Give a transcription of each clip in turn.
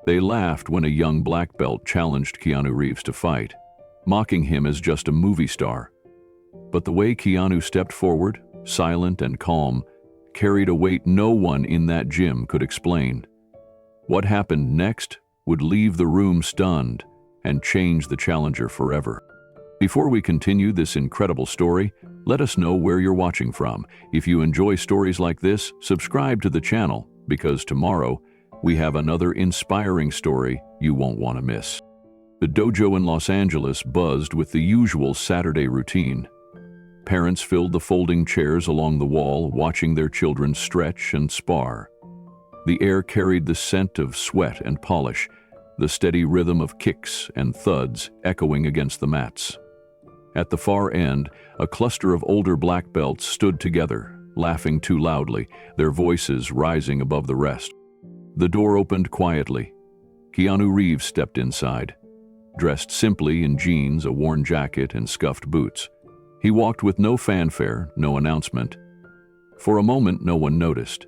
They laughed when a young black belt challenged Keanu Reeves to fight, mocking him as just a movie star. But the way Keanu stepped forward, silent and calm, carried a weight no one in that gym could explain. What happened next would leave the room stunned and change the challenger forever. Before we continue this incredible story, let us know where you're watching from. If you enjoy stories like this, subscribe to the channel, because tomorrow we have another inspiring story you won't want to miss. The dojo in Los Angeles buzzed with the usual Saturday routine. Parents filled the folding chairs along the wall, watching their children stretch and spar. The air carried the scent of sweat and polish, the steady rhythm of kicks and thuds echoing against the mats. At the far end, a cluster of older black belts stood together, laughing too loudly, their voices rising above the rest. The door opened quietly. Keanu Reeves stepped inside, dressed simply in jeans, a worn jacket, and scuffed boots. He walked with no fanfare, no announcement. For a moment, no one noticed.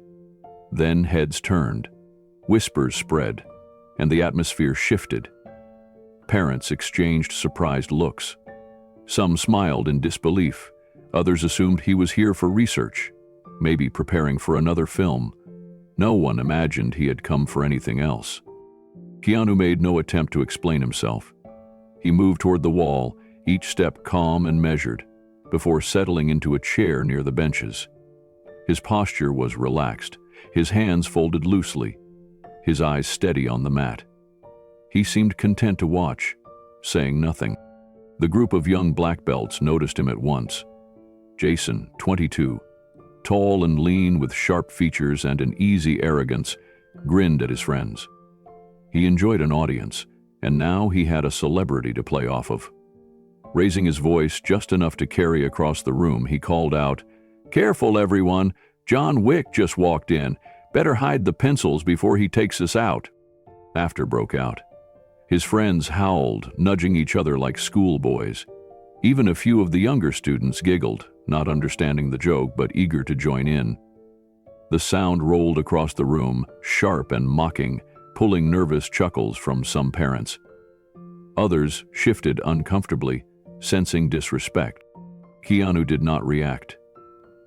Then heads turned, whispers spread, and the atmosphere shifted. Parents exchanged surprised looks. Some smiled in disbelief. Others assumed he was here for research, maybe preparing for another film. No one imagined he had come for anything else. Keanu made no attempt to explain himself. He moved toward the wall, each step calm and measured, before settling into a chair near the benches. His posture was relaxed, his hands folded loosely, his eyes steady on the mat. He seemed content to watch, saying nothing. The group of young black belts noticed him at once. Jason, 22, tall and lean with sharp features and an easy arrogance, grinned at his friends. He enjoyed an audience, and now he had a celebrity to play off of. Raising his voice just enough to carry across the room, he called out, "Careful, everyone! John Wick just walked in. Better hide the pencils before he takes us out." Laughter broke out. His friends howled, nudging each other like schoolboys. Even a few of the younger students giggled, not understanding the joke but eager to join in. The sound rolled across the room, sharp and mocking, pulling nervous chuckles from some parents. Others shifted uncomfortably, sensing disrespect. Keanu did not react.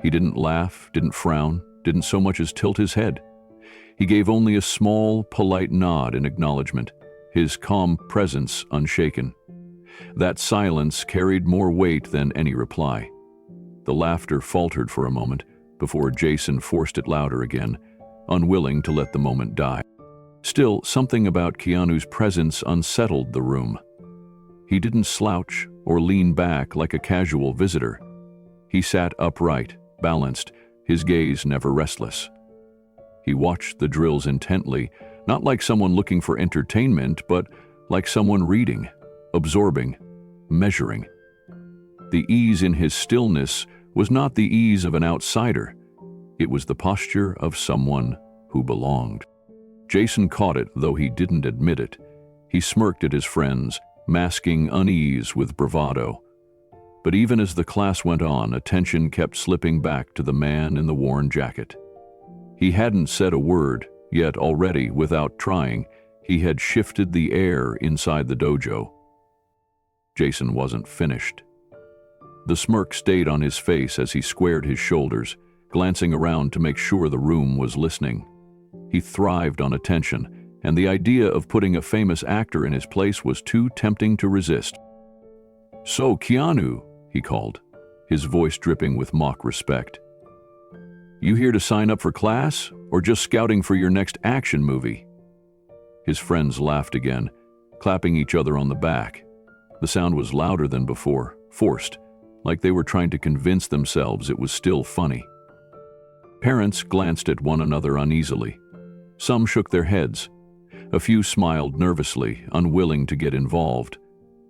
He didn't laugh, didn't frown, didn't so much as tilt his head. He gave only a small, polite nod in acknowledgement, his calm presence unshaken. That silence carried more weight than any reply. The laughter faltered for a moment before Jason forced it louder again, unwilling to let the moment die. Still, something about Keanu's presence unsettled the room. He didn't slouch or lean back like a casual visitor. He sat upright, balanced, his gaze never restless. He watched the drills intently, not like someone looking for entertainment, but like someone reading, absorbing, measuring. The ease in his stillness was not the ease of an outsider. It was the posture of someone who belonged. Jason caught it, though he didn't admit it. He smirked at his friends, masking unease with bravado. But even as the class went on, attention kept slipping back to the man in the worn jacket. He hadn't said a word, yet already, without trying, he had shifted the air inside the dojo. Jason wasn't finished. The smirk stayed on his face as he squared his shoulders, glancing around to make sure the room was listening. He thrived on attention, and the idea of putting a famous actor in his place was too tempting to resist. "So, Keanu," he called, his voice dripping with mock respect. "You here to sign up for class, or just scouting for your next action movie?" His friends laughed again, clapping each other on the back. The sound was louder than before, forced, like they were trying to convince themselves it was still funny. Parents glanced at one another uneasily. Some shook their heads. A few smiled nervously, unwilling to get involved.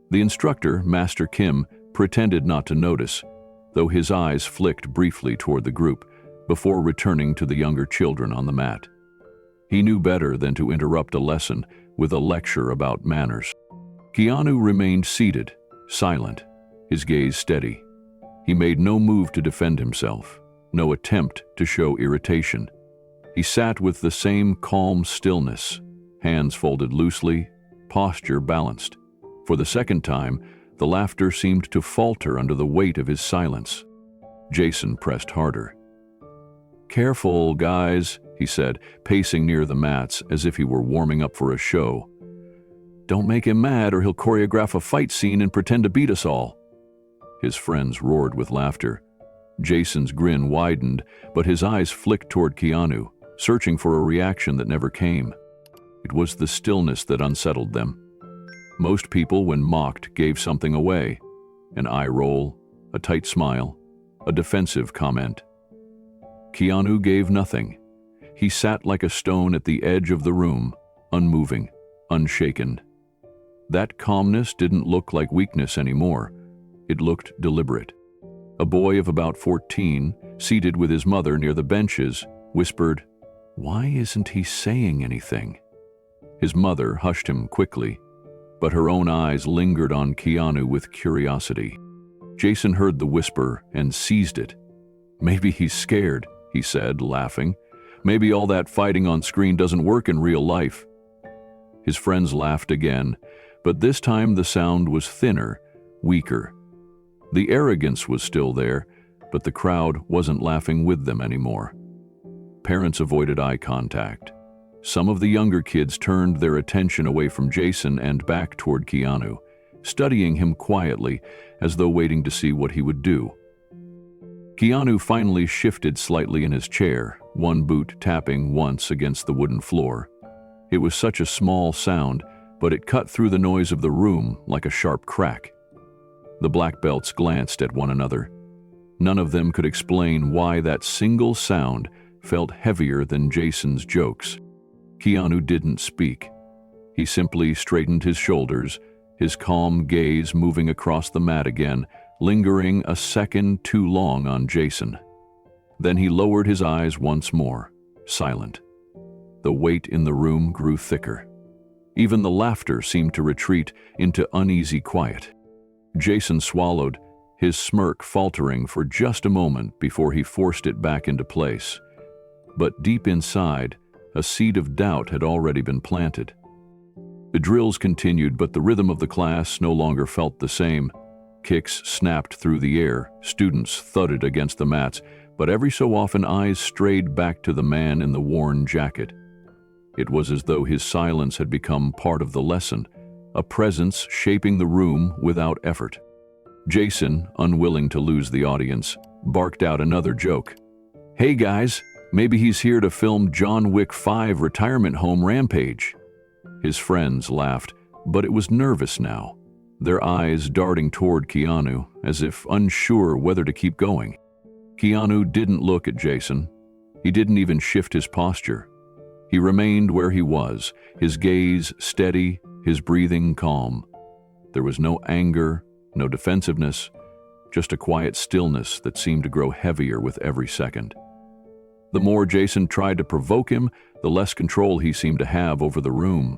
The instructor, Master Kim, pretended not to notice, though his eyes flicked briefly toward the group before returning to the younger children on the mat. He knew better than to interrupt a lesson with a lecture about manners. Keanu remained seated, silent, his gaze steady. He made no move to defend himself, no attempt to show irritation. He sat with the same calm stillness, hands folded loosely, posture balanced. For the second time, the laughter seemed to falter under the weight of his silence. Jason pressed harder. "Careful, guys," he said, pacing near the mats as if he were warming up for a show. "Don't make him mad or he'll choreograph a fight scene and pretend to beat us all." His friends roared with laughter. Jason's grin widened, but his eyes flicked toward Keanu, searching for a reaction that never came. It was the stillness that unsettled them. Most people, when mocked, gave something away. An eye roll, a tight smile, a defensive comment. Keanu gave nothing. He sat like a stone at the edge of the room, unmoving, unshaken. That calmness didn't look like weakness anymore. It looked deliberate. A boy of about 14, seated with his mother near the benches, whispered, "Why isn't he saying anything?" His mother hushed him quickly, but her own eyes lingered on Keanu with curiosity. Jason heard the whisper and seized it. "Maybe he's scared," he said, laughing. "Maybe all that fighting on screen doesn't work in real life." His friends laughed again, but this time the sound was thinner, weaker. The arrogance was still there, but the crowd wasn't laughing with them anymore. Parents avoided eye contact. Some of the younger kids turned their attention away from Jason and back toward Keanu, studying him quietly as though waiting to see what he would do. Keanu finally shifted slightly in his chair, one boot tapping once against the wooden floor. It was such a small sound, but it cut through the noise of the room like a sharp crack. The black belts glanced at one another. None of them could explain why that single sound felt heavier than Jason's jokes. Keanu didn't speak. He simply straightened his shoulders, his calm gaze moving across the mat again, lingering a second too long on Jason. Then he lowered his eyes once more, silent. The weight in the room grew thicker. Even the laughter seemed to retreat into uneasy quiet. Jason swallowed, his smirk faltering for just a moment before he forced it back into place. But deep inside, a seed of doubt had already been planted. The drills continued, but the rhythm of the class no longer felt the same. Kicks snapped through the air, students thudded against the mats, but every so often eyes strayed back to the man in the worn jacket. It was as though his silence had become part of the lesson, a presence shaping the room without effort. Jason, unwilling to lose the audience, barked out another joke. "Hey guys, maybe he's here to film John Wick 5 retirement home rampage." His friends laughed, but it was nervous now, their eyes darting toward Keanu, as if unsure whether to keep going. Keanu didn't look at Jason. He didn't even shift his posture. He remained where he was, his gaze steady, his breathing calm. There was no anger, no defensiveness, just a quiet stillness that seemed to grow heavier with every second. The more Jason tried to provoke him, the less control he seemed to have over the room.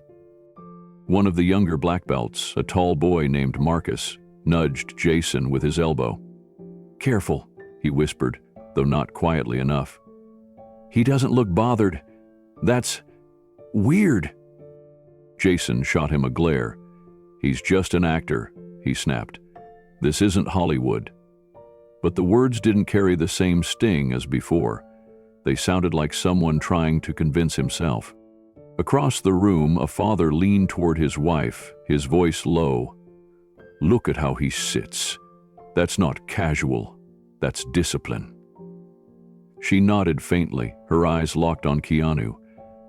One of the younger black belts, a tall boy named Marcus, nudged Jason with his elbow. "Careful," he whispered, though not quietly enough. "He doesn't look bothered. That's weird." Jason shot him a glare. "He's just an actor," he snapped. "This isn't Hollywood." But the words didn't carry the same sting as before. They sounded like someone trying to convince himself. Across the room, a father leaned toward his wife, his voice low. "Look at how he sits. That's not casual. That's discipline." She nodded faintly, her eyes locked on Keanu,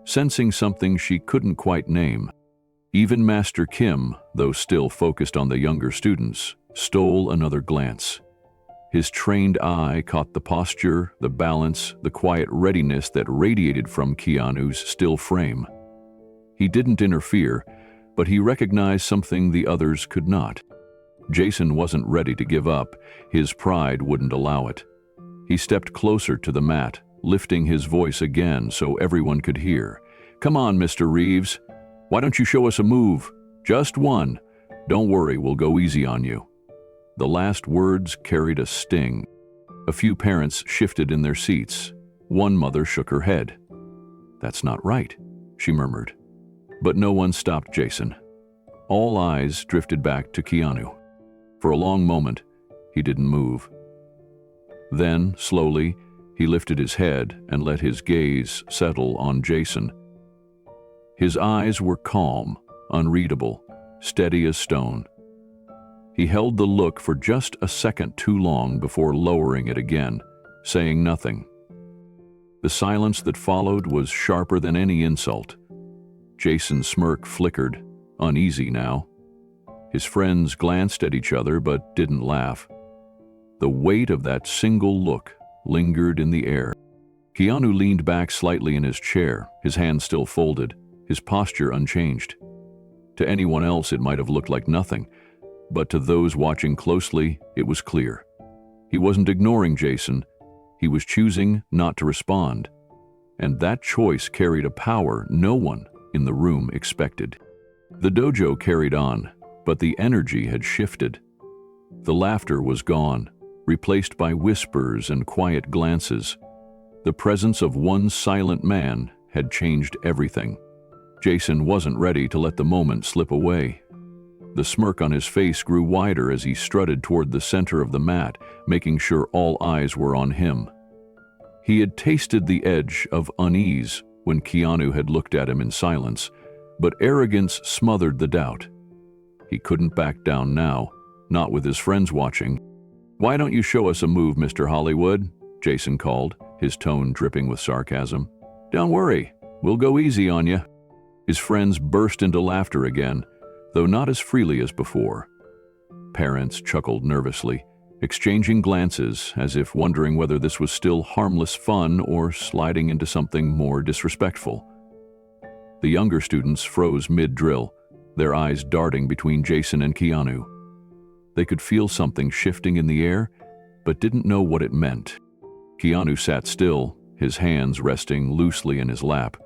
sensing something she couldn't quite name. Even Master Kim, though still focused on the younger students, stole another glance. His trained eye caught the posture, the balance, the quiet readiness that radiated from Keanu's still frame. He didn't interfere, but he recognized something the others could not. Jason wasn't ready to give up. His pride wouldn't allow it. He stepped closer to the mat, lifting his voice again so everyone could hear. "Come on, Mr. Reeves. Why don't you show us a move? Just one. Don't worry, we'll go easy on you." The last words carried a sting. A few parents shifted in their seats. One mother shook her head. "That's not right," she murmured. But no one stopped Jason. All eyes drifted back to Keanu. For a long moment, he didn't move. Then, slowly, he lifted his head and let his gaze settle on Jason. His eyes were calm, unreadable, steady as stone. He held the look for just a second too long before lowering it again, saying nothing. The silence that followed was sharper than any insult. Jason's smirk flickered, uneasy now. His friends glanced at each other but didn't laugh. The weight of that single look lingered in the air. Keanu leaned back slightly in his chair, his hands still folded, his posture unchanged. To anyone else it might have looked like nothing, but to those watching closely, it was clear. He wasn't ignoring Jason, he was choosing not to respond. And that choice carried a power no one in the room expected. The dojo carried on, but the energy had shifted. The laughter was gone, replaced by whispers and quiet glances. The presence of one silent man had changed everything. Jason wasn't ready to let the moment slip away. The smirk on his face grew wider as he strutted toward the center of the mat, making sure all eyes were on him. He had tasted the edge of unease when Keanu had looked at him in silence, but arrogance smothered the doubt. He couldn't back down now, not with his friends watching. "Why don't you show us a move, Mr. Hollywood?" Jason called, his tone dripping with sarcasm. "Don't worry, we'll go easy on you." His friends burst into laughter again, though not as freely as before. Parents chuckled nervously, exchanging glances as if wondering whether this was still harmless fun or sliding into something more disrespectful. The younger students froze mid-drill, their eyes darting between Jason and Keanu. They could feel something shifting in the air, but didn't know what it meant. Keanu sat still, his hands resting loosely in his lap.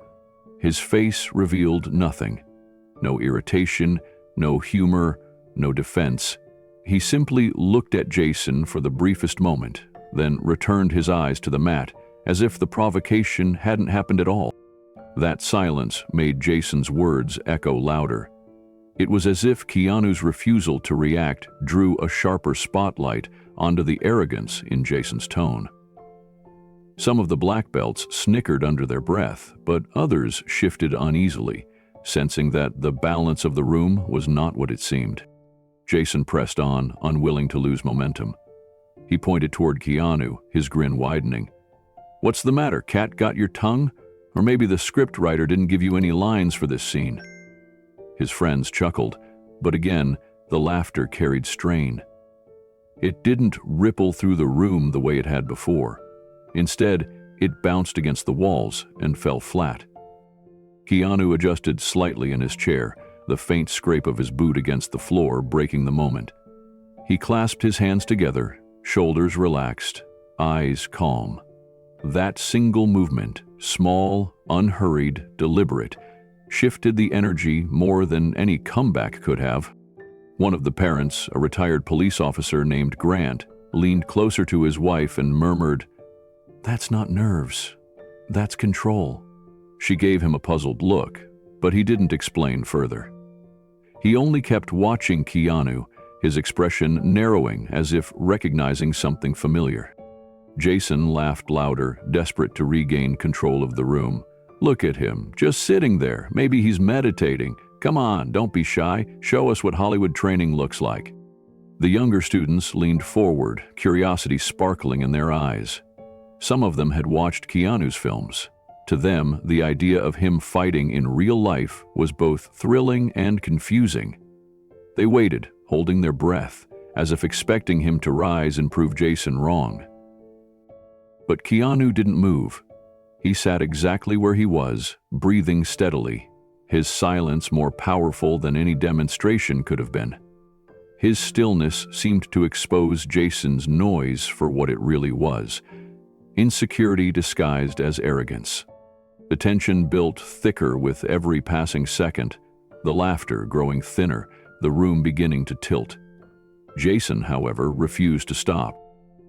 His face revealed nothing. No irritation, no humor, no defense. He simply looked at Jason for the briefest moment, then returned his eyes to the mat, as if the provocation hadn't happened at all. That silence made Jason's words echo louder. It was as if Keanu's refusal to react drew a sharper spotlight onto the arrogance in Jason's tone. Some of the black belts snickered under their breath, but others shifted uneasily, sensing that the balance of the room was not what it seemed. Jason pressed on, unwilling to lose momentum. He pointed toward Keanu, his grin widening. "What's the matter, cat? Got your tongue? Or maybe the script writer didn't give you any lines for this scene?" His friends chuckled, but again, the laughter carried strain. It didn't ripple through the room the way it had before. Instead, it bounced against the walls and fell flat. Keanu adjusted slightly in his chair, the faint scrape of his boot against the floor breaking the moment. He clasped his hands together, shoulders relaxed, eyes calm. That single movement, small, unhurried, deliberate, shifted the energy more than any comeback could have. One of the parents, a retired police officer named Grant, leaned closer to his wife and murmured, "That's not nerves, that's control." She gave him a puzzled look, but he didn't explain further. He only kept watching Keanu, his expression narrowing as if recognizing something familiar. Jason laughed louder, desperate to regain control of the room. "Look at him, just sitting there. Maybe he's meditating. Come on, don't be shy. Show us what Hollywood training looks like." The younger students leaned forward, curiosity sparkling in their eyes. Some of them had watched Keanu's films. To them, the idea of him fighting in real life was both thrilling and confusing. They waited, holding their breath, as if expecting him to rise and prove Jason wrong. But Keanu didn't move. He sat exactly where he was, breathing steadily, his silence more powerful than any demonstration could have been. His stillness seemed to expose Jason's noise for what it really was, insecurity disguised as arrogance. The tension built thicker with every passing second, the laughter growing thinner, the room beginning to tilt. Jason, however, refused to stop.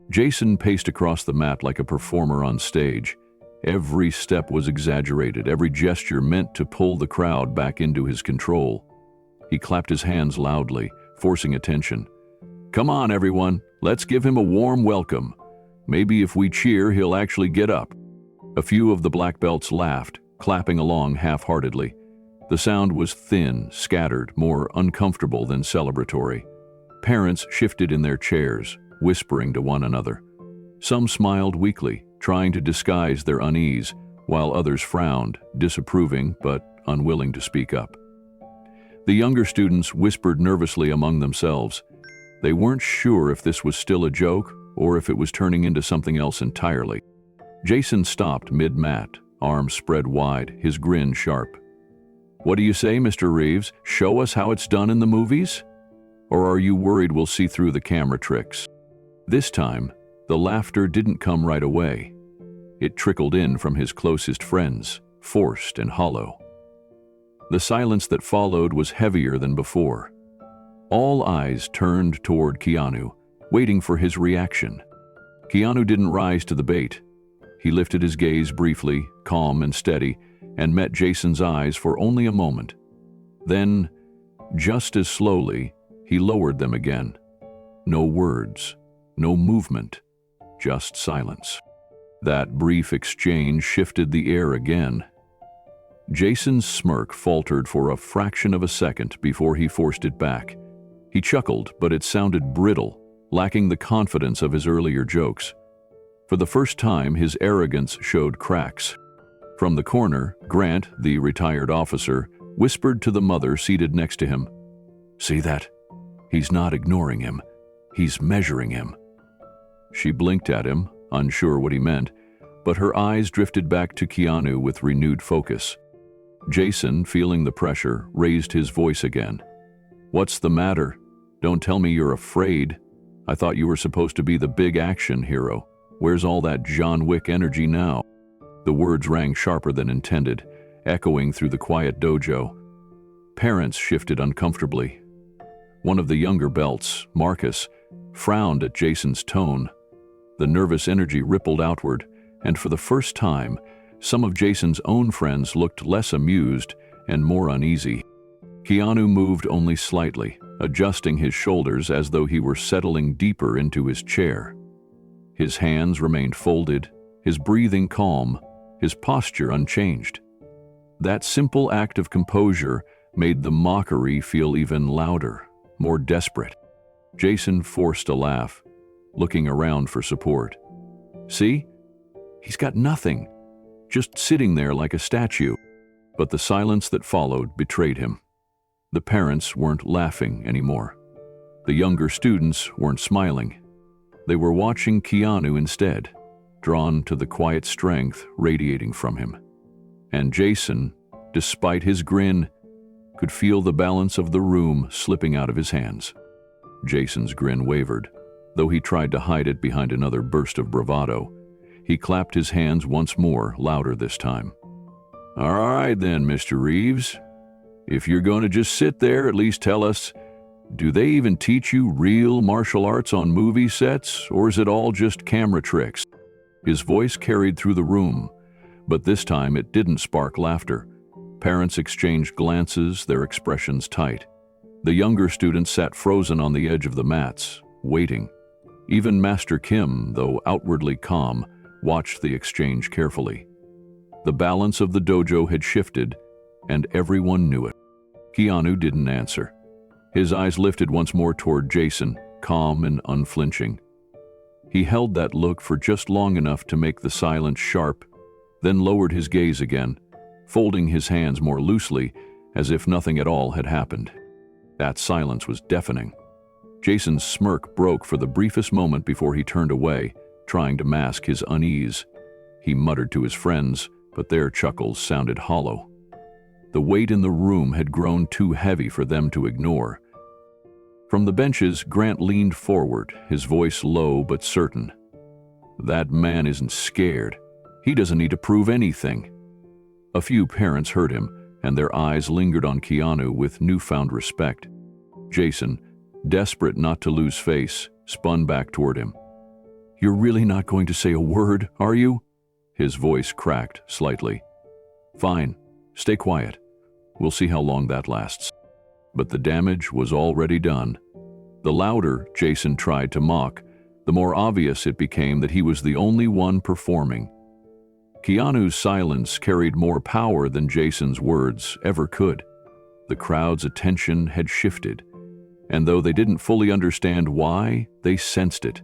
Jason paced across the mat like a performer on stage. Every step was exaggerated, every gesture meant to pull the crowd back into his control. He clapped his hands loudly, forcing attention. "Come on, everyone, let's give him a warm welcome. Maybe if we cheer, he'll actually get up." A few of the black belts laughed, clapping along half-heartedly. The sound was thin, scattered, more uncomfortable than celebratory. Parents shifted in their chairs, whispering to one another. Some smiled weakly, trying to disguise their unease, while others frowned, disapproving but unwilling to speak up. The younger students whispered nervously among themselves. They weren't sure if this was still a joke or if it was turning into something else entirely. Jason stopped mid-mat, arms spread wide, his grin sharp. "What do you say, Mr. Reeves? Show us how it's done in the movies? Or are you worried we'll see through the camera tricks?" This time, the laughter didn't come right away. It trickled in from his closest friends, forced and hollow. The silence that followed was heavier than before. All eyes turned toward Keanu, waiting for his reaction. Keanu didn't rise to the bait. He lifted his gaze briefly, calm and steady, and met Jason's eyes for only a moment. Then, just as slowly, he lowered them again. No words, no movement, just silence. That brief exchange shifted the air again. Jason's smirk faltered for a fraction of a second before he forced it back. He chuckled, but it sounded brittle, lacking the confidence of his earlier jokes. For the first time, his arrogance showed cracks. From the corner, Grant, the retired officer, whispered to the mother seated next to him. "See that? He's not ignoring him. He's measuring him." She blinked at him, unsure what he meant, but her eyes drifted back to Keanu with renewed focus. Jason, feeling the pressure, raised his voice again. "What's the matter? Don't tell me you're afraid. I thought you were supposed to be the big action hero. Where's all that John Wick energy now?" The words rang sharper than intended, echoing through the quiet dojo. Parents shifted uncomfortably. One of the younger belts, Marcus, frowned at Jason's tone. The nervous energy rippled outward, and for the first time, some of Jason's own friends looked less amused and more uneasy. Keanu moved only slightly, adjusting his shoulders as though he were settling deeper into his chair. His hands remained folded, his breathing calm, his posture unchanged. That simple act of composure made the mockery feel even louder, more desperate. Jason forced a laugh, looking around for support. "See? He's got nothing, just sitting there like a statue." But the silence that followed betrayed him. The parents weren't laughing anymore. The younger students weren't smiling. They were watching Keanu instead, drawn to the quiet strength radiating from him. And Jason, despite his grin, could feel the balance of the room slipping out of his hands. Jason's grin wavered, though he tried to hide it behind another burst of bravado. He clapped his hands once more, louder this time. "All right then, Mr. Reeves. If you're going to just sit there, at least tell us, do they even teach you real martial arts on movie sets, or is it all just camera tricks?" His voice carried through the room, but this time it didn't spark laughter. Parents exchanged glances, their expressions tight. The younger students sat frozen on the edge of the mats, waiting. Even Master Kim, though outwardly calm, watched the exchange carefully. The balance of the dojo had shifted, and everyone knew it. Keanu didn't answer. His eyes lifted once more toward Jason, calm and unflinching. He held that look for just long enough to make the silence sharp, then lowered his gaze again, folding his hands more loosely, as if nothing at all had happened. That silence was deafening. Jason's smirk broke for the briefest moment before he turned away, trying to mask his unease. He muttered to his friends, but their chuckles sounded hollow. The weight in the room had grown too heavy for them to ignore. From the benches, Grant leaned forward, his voice low but certain. "That man isn't scared. He doesn't need to prove anything." A few parents heard him, and their eyes lingered on Keanu with newfound respect. Jason, desperate not to lose face, spun back toward him. "You're really not going to say a word, are you?" His voice cracked slightly. "Fine, stay quiet. We'll see how long that lasts." But the damage was already done. The louder Jason tried to mock, the more obvious it became that he was the only one performing. Keanu's silence carried more power than Jason's words ever could. The crowd's attention had shifted, and though they didn't fully understand why, they sensed it.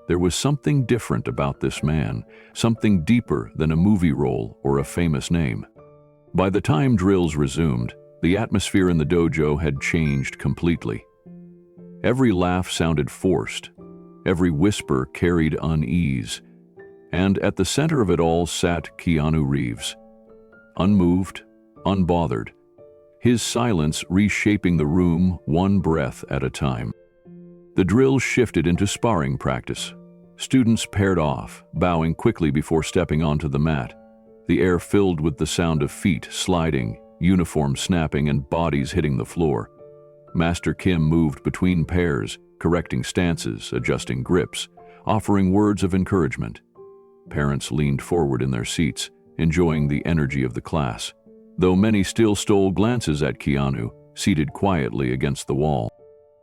There was something different about this man, something deeper than a movie role or a famous name. By the time drills resumed, the atmosphere in the dojo had changed completely. Every laugh sounded forced, every whisper carried unease, and at the center of it all sat Keanu Reeves. Unmoved, unbothered, his silence reshaping the room one breath at a time. The drill shifted into sparring practice. Students paired off, bowing quickly before stepping onto the mat. The air filled with the sound of feet sliding, uniforms snapping, and bodies hitting the floor. Master Kim moved between pairs, correcting stances, adjusting grips, offering words of encouragement. Parents leaned forward in their seats, enjoying the energy of the class, though many still stole glances at Keanu, seated quietly against the wall.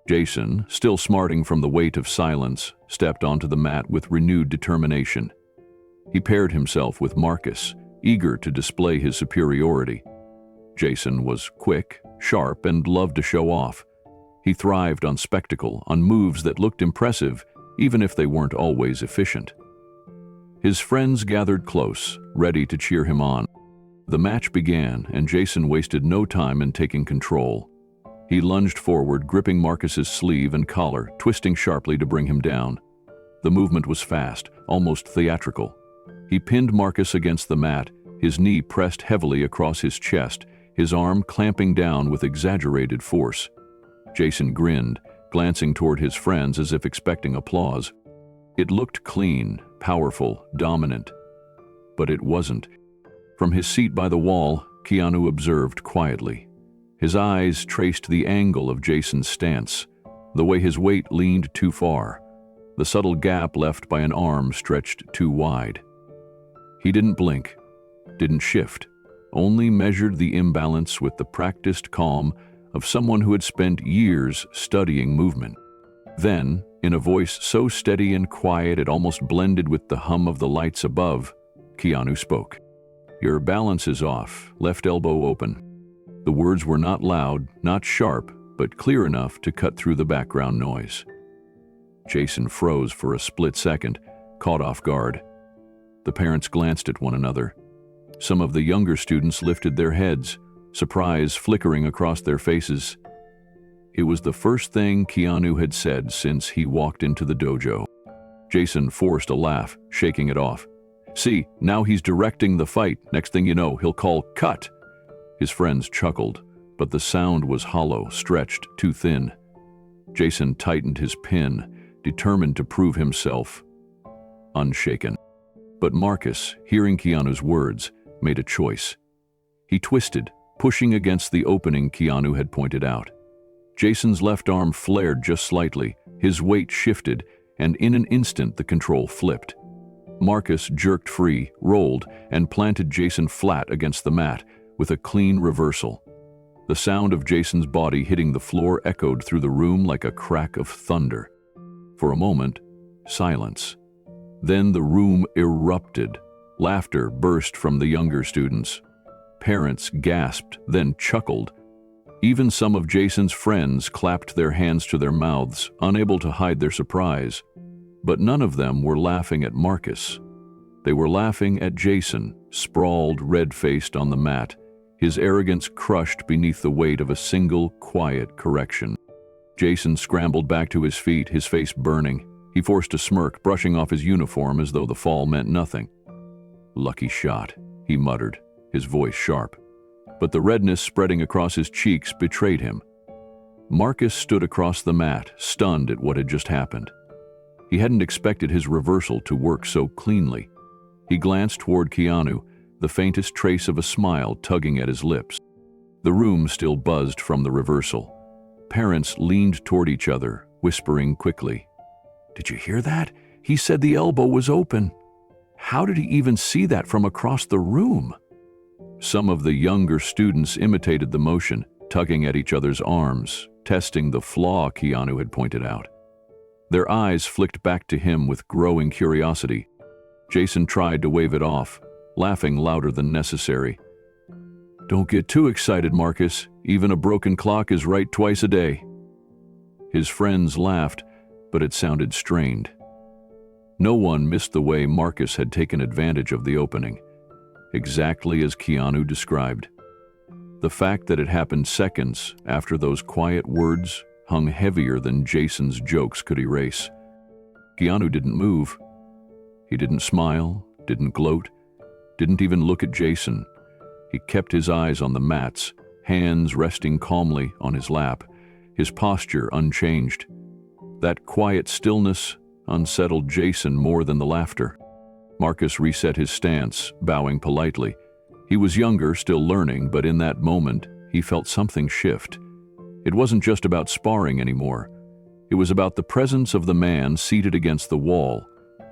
Jason, still smarting from the weight of silence, stepped onto the mat with renewed determination. He paired himself with Marcus, eager to display his superiority. Jason was quick, sharp, and loved to show off. He thrived on spectacle, on moves that looked impressive, even if they weren't always efficient. His friends gathered close, ready to cheer him on. The match began, and Jason wasted no time in taking control. He lunged forward, gripping Marcus's sleeve and collar, twisting sharply to bring him down. The movement was fast, almost theatrical. He pinned Marcus against the mat, his knee pressed heavily across his chest, his arm clamping down with exaggerated force. Jason grinned, glancing toward his friends as if expecting applause. It looked clean, powerful, dominant. But it wasn't. From his seat by the wall, Keanu observed quietly. His eyes traced the angle of Jason's stance, the way his weight leaned too far, the subtle gap left by an arm stretched too wide. He didn't blink, didn't shift, only measured the imbalance with the practiced calm of someone who had spent years studying movement. Then, in a voice so steady and quiet it almost blended with the hum of the lights above, Keanu spoke. "Your balance is off, left elbow open." The words were not loud, not sharp, but clear enough to cut through the background noise. Jason froze for a split second, caught off guard. The parents glanced at one another. Some of the younger students lifted their heads, surprise flickering across their faces. It was the first thing Keanu had said since he walked into the dojo. Jason forced a laugh, shaking it off. "See, now he's directing the fight. Next thing you know, he'll call, 'Cut!'" His friends chuckled, but the sound was hollow, stretched, too thin. Jason tightened his pin, determined to prove himself unshaken. But Marcus, hearing Keanu's words, made a choice. He twisted, pushing against the opening Keanu had pointed out. Jason's left arm flared just slightly, his weight shifted, and in an instant the control flipped. Marcus jerked free, rolled, and planted Jason flat against the mat, with a clean reversal. The sound of Jason's body hitting the floor echoed through the room like a crack of thunder. For a moment, silence. Then the room erupted. Laughter burst from the younger students. Parents gasped, then chuckled. Even some of Jason's friends clapped their hands to their mouths, unable to hide their surprise. But none of them were laughing at Marcus. They were laughing at Jason, sprawled, red-faced on the mat, his arrogance crushed beneath the weight of a single, quiet correction. Jason scrambled back to his feet, his face burning. He forced a smirk, brushing off his uniform as though the fall meant nothing. "Lucky shot," he muttered, his voice sharp. But the redness spreading across his cheeks betrayed him. Marcus stood across the mat, stunned at what had just happened. He hadn't expected his reversal to work so cleanly. He glanced toward Keanu, the faintest trace of a smile tugging at his lips. The room still buzzed from the reversal. Parents leaned toward each other, whispering quickly. "Did you hear that? He said the elbow was open." How did he even see that from across the room? Some of the younger students imitated the motion, tugging at each other's arms, testing the flaw Keanu had pointed out. Their eyes flicked back to him with growing curiosity. Jason tried to wave it off, laughing louder than necessary. "Don't get too excited, Marcus. Even a broken clock is right twice a day." His friends laughed, but it sounded strained. No one missed the way Marcus had taken advantage of the opening, exactly as Keanu described. The fact that it happened seconds after those quiet words hung heavier than Jason's jokes could erase. Keanu didn't move. He didn't smile, didn't gloat, didn't even look at Jason. He kept his eyes on the mats, hands resting calmly on his lap, his posture unchanged. That quiet stillness unsettled Jason more than the laughter. Marcus reset his stance, bowing politely. He was younger, still learning, but in that moment, he felt something shift. It wasn't just about sparring anymore. It was about the presence of the man seated against the wall,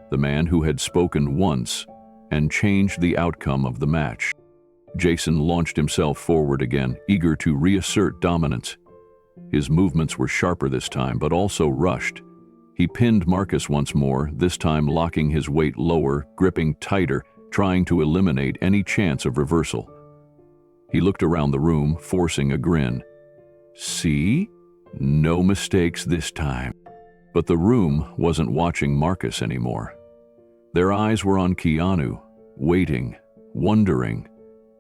the man who had spoken once and changed the outcome of the match. Jason launched himself forward again, eager to reassert dominance. His movements were sharper this time, but also rushed. He pinned Marcus once more, this time locking his weight lower, gripping tighter, trying to eliminate any chance of reversal. He looked around the room, forcing a grin. See? No mistakes this time. But the room wasn't watching Marcus anymore. Their eyes were on Keanu, waiting, wondering.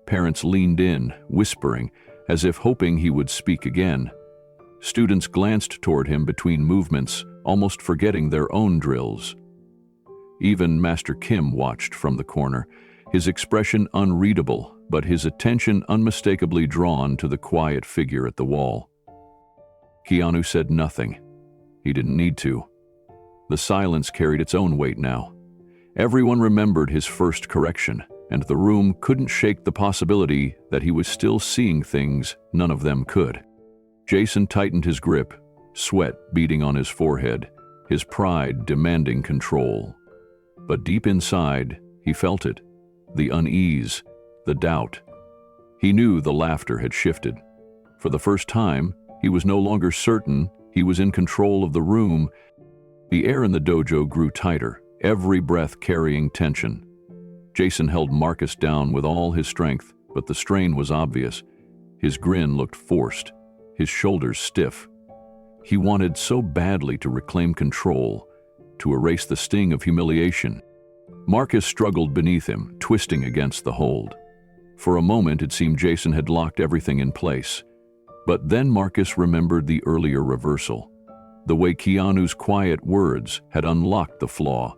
Parents leaned in, whispering, as if hoping he would speak again. Students glanced toward him between movements, almost forgetting their own drills. Even Master Kim watched from the corner, his expression unreadable, but his attention unmistakably drawn to the quiet figure at the wall. Keanu said nothing. He didn't need to. The silence carried its own weight now. Everyone remembered his first correction, and the room couldn't shake the possibility that he was still seeing things none of them could. Jason tightened his grip, sweat beading on his forehead, his pride demanding control. But deep inside, he felt it, the unease, the doubt. He knew the laughter had shifted. For the first time, he was no longer certain he was in control of the room. The air in the dojo grew tighter, every breath carrying tension. Jason held Marcus down with all his strength, but the strain was obvious. His grin looked forced, his shoulders stiff. He wanted so badly to reclaim control, to erase the sting of humiliation. Marcus struggled beneath him, twisting against the hold. For a moment, it seemed Jason had locked everything in place. But then Marcus remembered the earlier reversal, the way Keanu's quiet words had unlocked the flaw.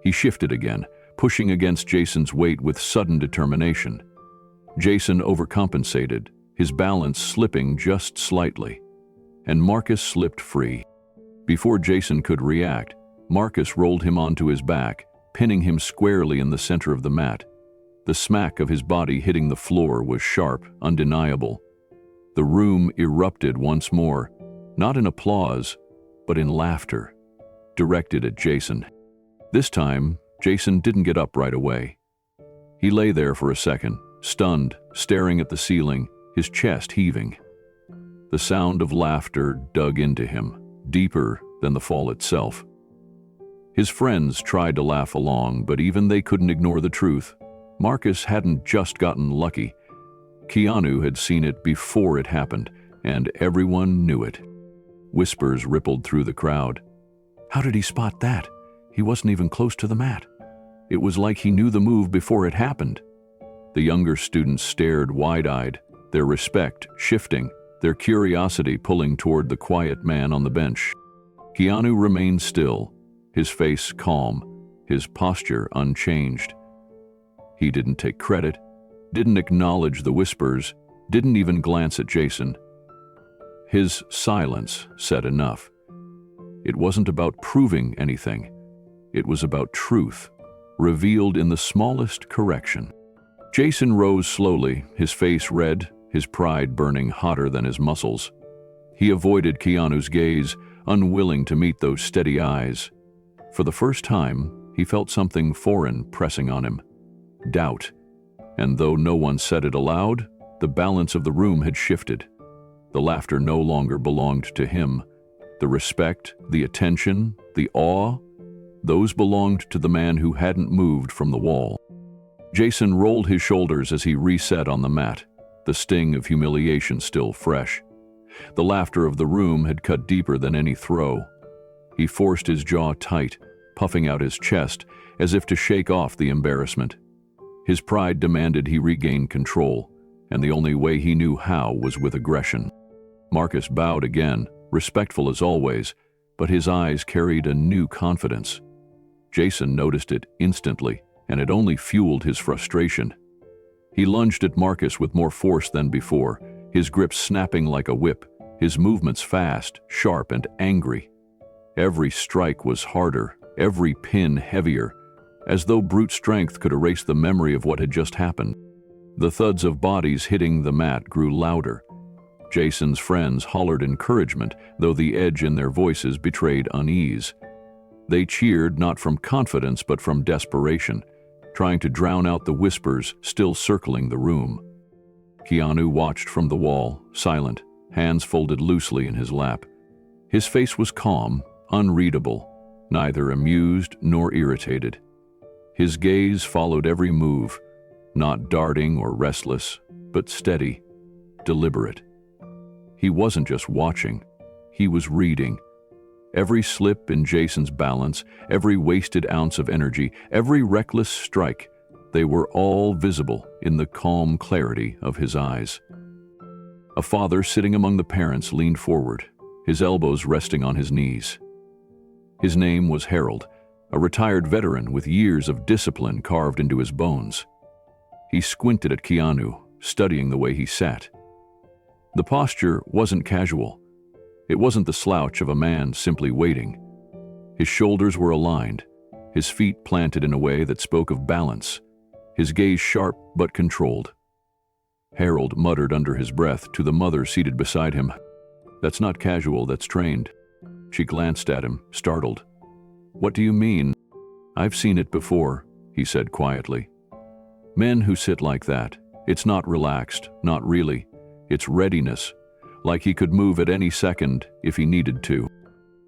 He shifted again, pushing against Jason's weight with sudden determination. Jason overcompensated, his balance slipping just slightly, and Marcus slipped free. Before Jason could react, Marcus rolled him onto his back, pinning him squarely in the center of the mat. The smack of his body hitting the floor was sharp, undeniable. The room erupted once more, not in applause, but in laughter, directed at Jason. This time, Jason didn't get up right away. He lay there for a second, stunned, staring at the ceiling, his chest heaving. The sound of laughter dug into him, deeper than the fall itself. His friends tried to laugh along, but even they couldn't ignore the truth. Marcus hadn't just gotten lucky. Keanu had seen it before it happened, and everyone knew it. Whispers rippled through the crowd. How did he spot that? He wasn't even close to the mat. It was like he knew the move before it happened. The younger students stared wide-eyed, their respect shifting, their curiosity pulling toward the quiet man on the bench. Keanu remained still, his face calm, his posture unchanged. He didn't take credit, didn't acknowledge the whispers, didn't even glance at Jason. His silence said enough. It wasn't about proving anything. It was about truth, revealed in the smallest correction. Jason rose slowly, his face red, his pride burning hotter than his muscles. He avoided Keanu's gaze, unwilling to meet those steady eyes. For the first time, he felt something foreign pressing on him. Doubt. And though no one said it aloud, the balance of the room had shifted. The laughter no longer belonged to him. The respect, the attention, the awe, those belonged to the man who hadn't moved from the wall. Jason rolled his shoulders as he reset on the mat, the sting of humiliation still fresh. The laughter of the room had cut deeper than any throw. He forced his jaw tight, puffing out his chest as if to shake off the embarrassment. His pride demanded he regain control, and the only way he knew how was with aggression. Marcus bowed again, respectful as always, but his eyes carried a new confidence. Jason noticed it instantly, and it only fueled his frustration. He lunged at Marcus with more force than before, his grip snapping like a whip, his movements fast, sharp, and angry. Every strike was harder, every pin heavier, as though brute strength could erase the memory of what had just happened. The thuds of bodies hitting the mat grew louder. Jason's friends hollered encouragement, though the edge in their voices betrayed unease. They cheered not from confidence but from desperation, trying to drown out the whispers still circling the room. Keanu watched from the wall, silent, hands folded loosely in his lap. His face was calm, unreadable, neither amused nor irritated. His gaze followed every move, not darting or restless, but steady, deliberate. He wasn't just watching, he was reading. Every slip in Jason's balance, every wasted ounce of energy, every reckless strike, they were all visible in the calm clarity of his eyes. A father sitting among the parents leaned forward, his elbows resting on his knees. His name was Harold, a retired veteran with years of discipline carved into his bones. He squinted at Keanu, studying the way he sat. The posture wasn't casual. It wasn't the slouch of a man simply waiting. His shoulders were aligned, his feet planted in a way that spoke of balance, his gaze sharp but controlled. Harold muttered under his breath to the mother seated beside him, "That's not casual, that's trained." She glanced at him, startled. "What do you mean?" "I've seen it before," he said quietly. "Men who sit like that, it's not relaxed, not really. It's readiness, like he could move at any second if he needed to."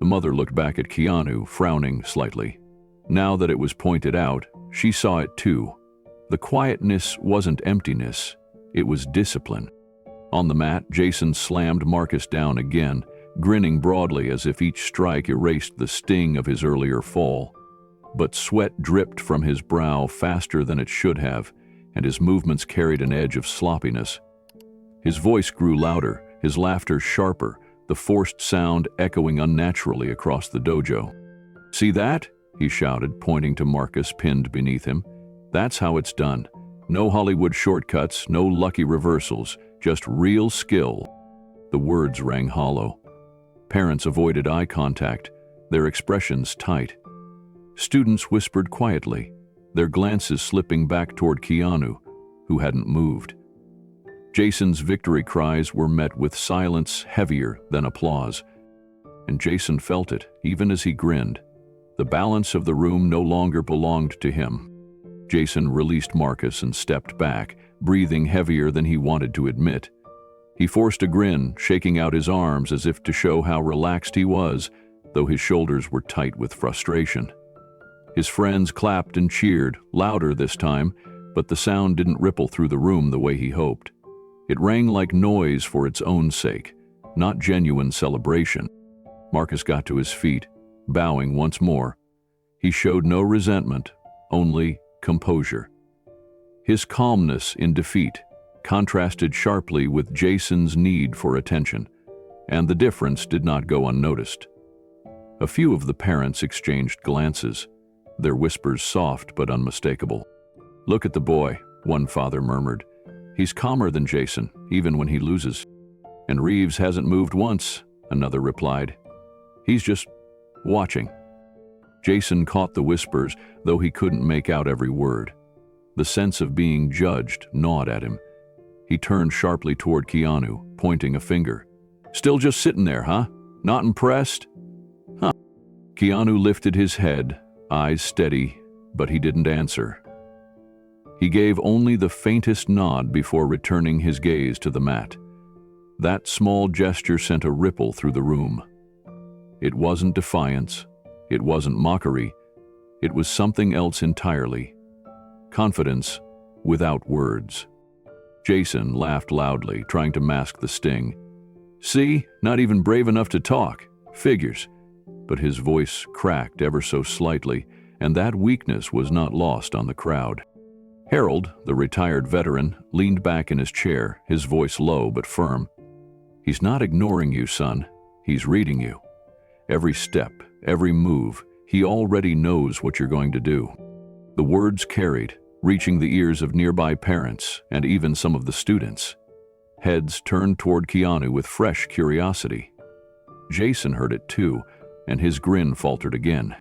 The mother looked back at Keanu, frowning slightly. Now that it was pointed out, she saw it too. The quietness wasn't emptiness, it was discipline. On the mat, Jason slammed Marcus down again, grinning broadly as if each strike erased the sting of his earlier fall. But sweat dripped from his brow faster than it should have, and his movements carried an edge of sloppiness. His voice grew louder, his laughter sharper, the forced sound echoing unnaturally across the dojo. "See that?" he shouted, pointing to Marcus pinned beneath him. "That's how it's done. No Hollywood shortcuts, no lucky reversals, just real skill." The words rang hollow. Parents avoided eye contact, their expressions tight. Students whispered quietly, their glances slipping back toward Keanu, who hadn't moved. Jason's victory cries were met with silence heavier than applause, and Jason felt it even as he grinned. The balance of the room no longer belonged to him. Jason released Marcus and stepped back, breathing heavier than he wanted to admit. He forced a grin, shaking out his arms as if to show how relaxed he was, though his shoulders were tight with frustration. His friends clapped and cheered, louder this time, but the sound didn't ripple through the room the way he hoped. It rang like noise for its own sake, not genuine celebration. Marcus got to his feet, bowing once more. He showed no resentment, only composure. His calmness in defeat contrasted sharply with Jason's need for attention, and the difference did not go unnoticed. A few of the parents exchanged glances, their whispers soft but unmistakable. "Look at the boy," one father murmured. "He's calmer than Jason, even when he loses." "And Reeves hasn't moved once," another replied. "He's just watching." Jason caught the whispers, though he couldn't make out every word. The sense of being judged gnawed at him. He turned sharply toward Keanu, pointing a finger. "Still just sitting there, huh? Not impressed?" "Huh." Keanu lifted his head, eyes steady, but he didn't answer. He gave only the faintest nod before returning his gaze to the mat. That small gesture sent a ripple through the room. It wasn't defiance, it wasn't mockery, it was something else entirely. Confidence without words. Jason laughed loudly, trying to mask the sting. "See, not even brave enough to talk. Figures." But his voice cracked ever so slightly, and that weakness was not lost on the crowd. Harold, the retired veteran, leaned back in his chair, his voice low but firm. "He's not ignoring you, son. He's reading you. Every step, every move, he already knows what you're going to do." The words carried, reaching the ears of nearby parents and even some of the students. Heads turned toward Keanu with fresh curiosity. Jason heard it too, and his grin faltered again.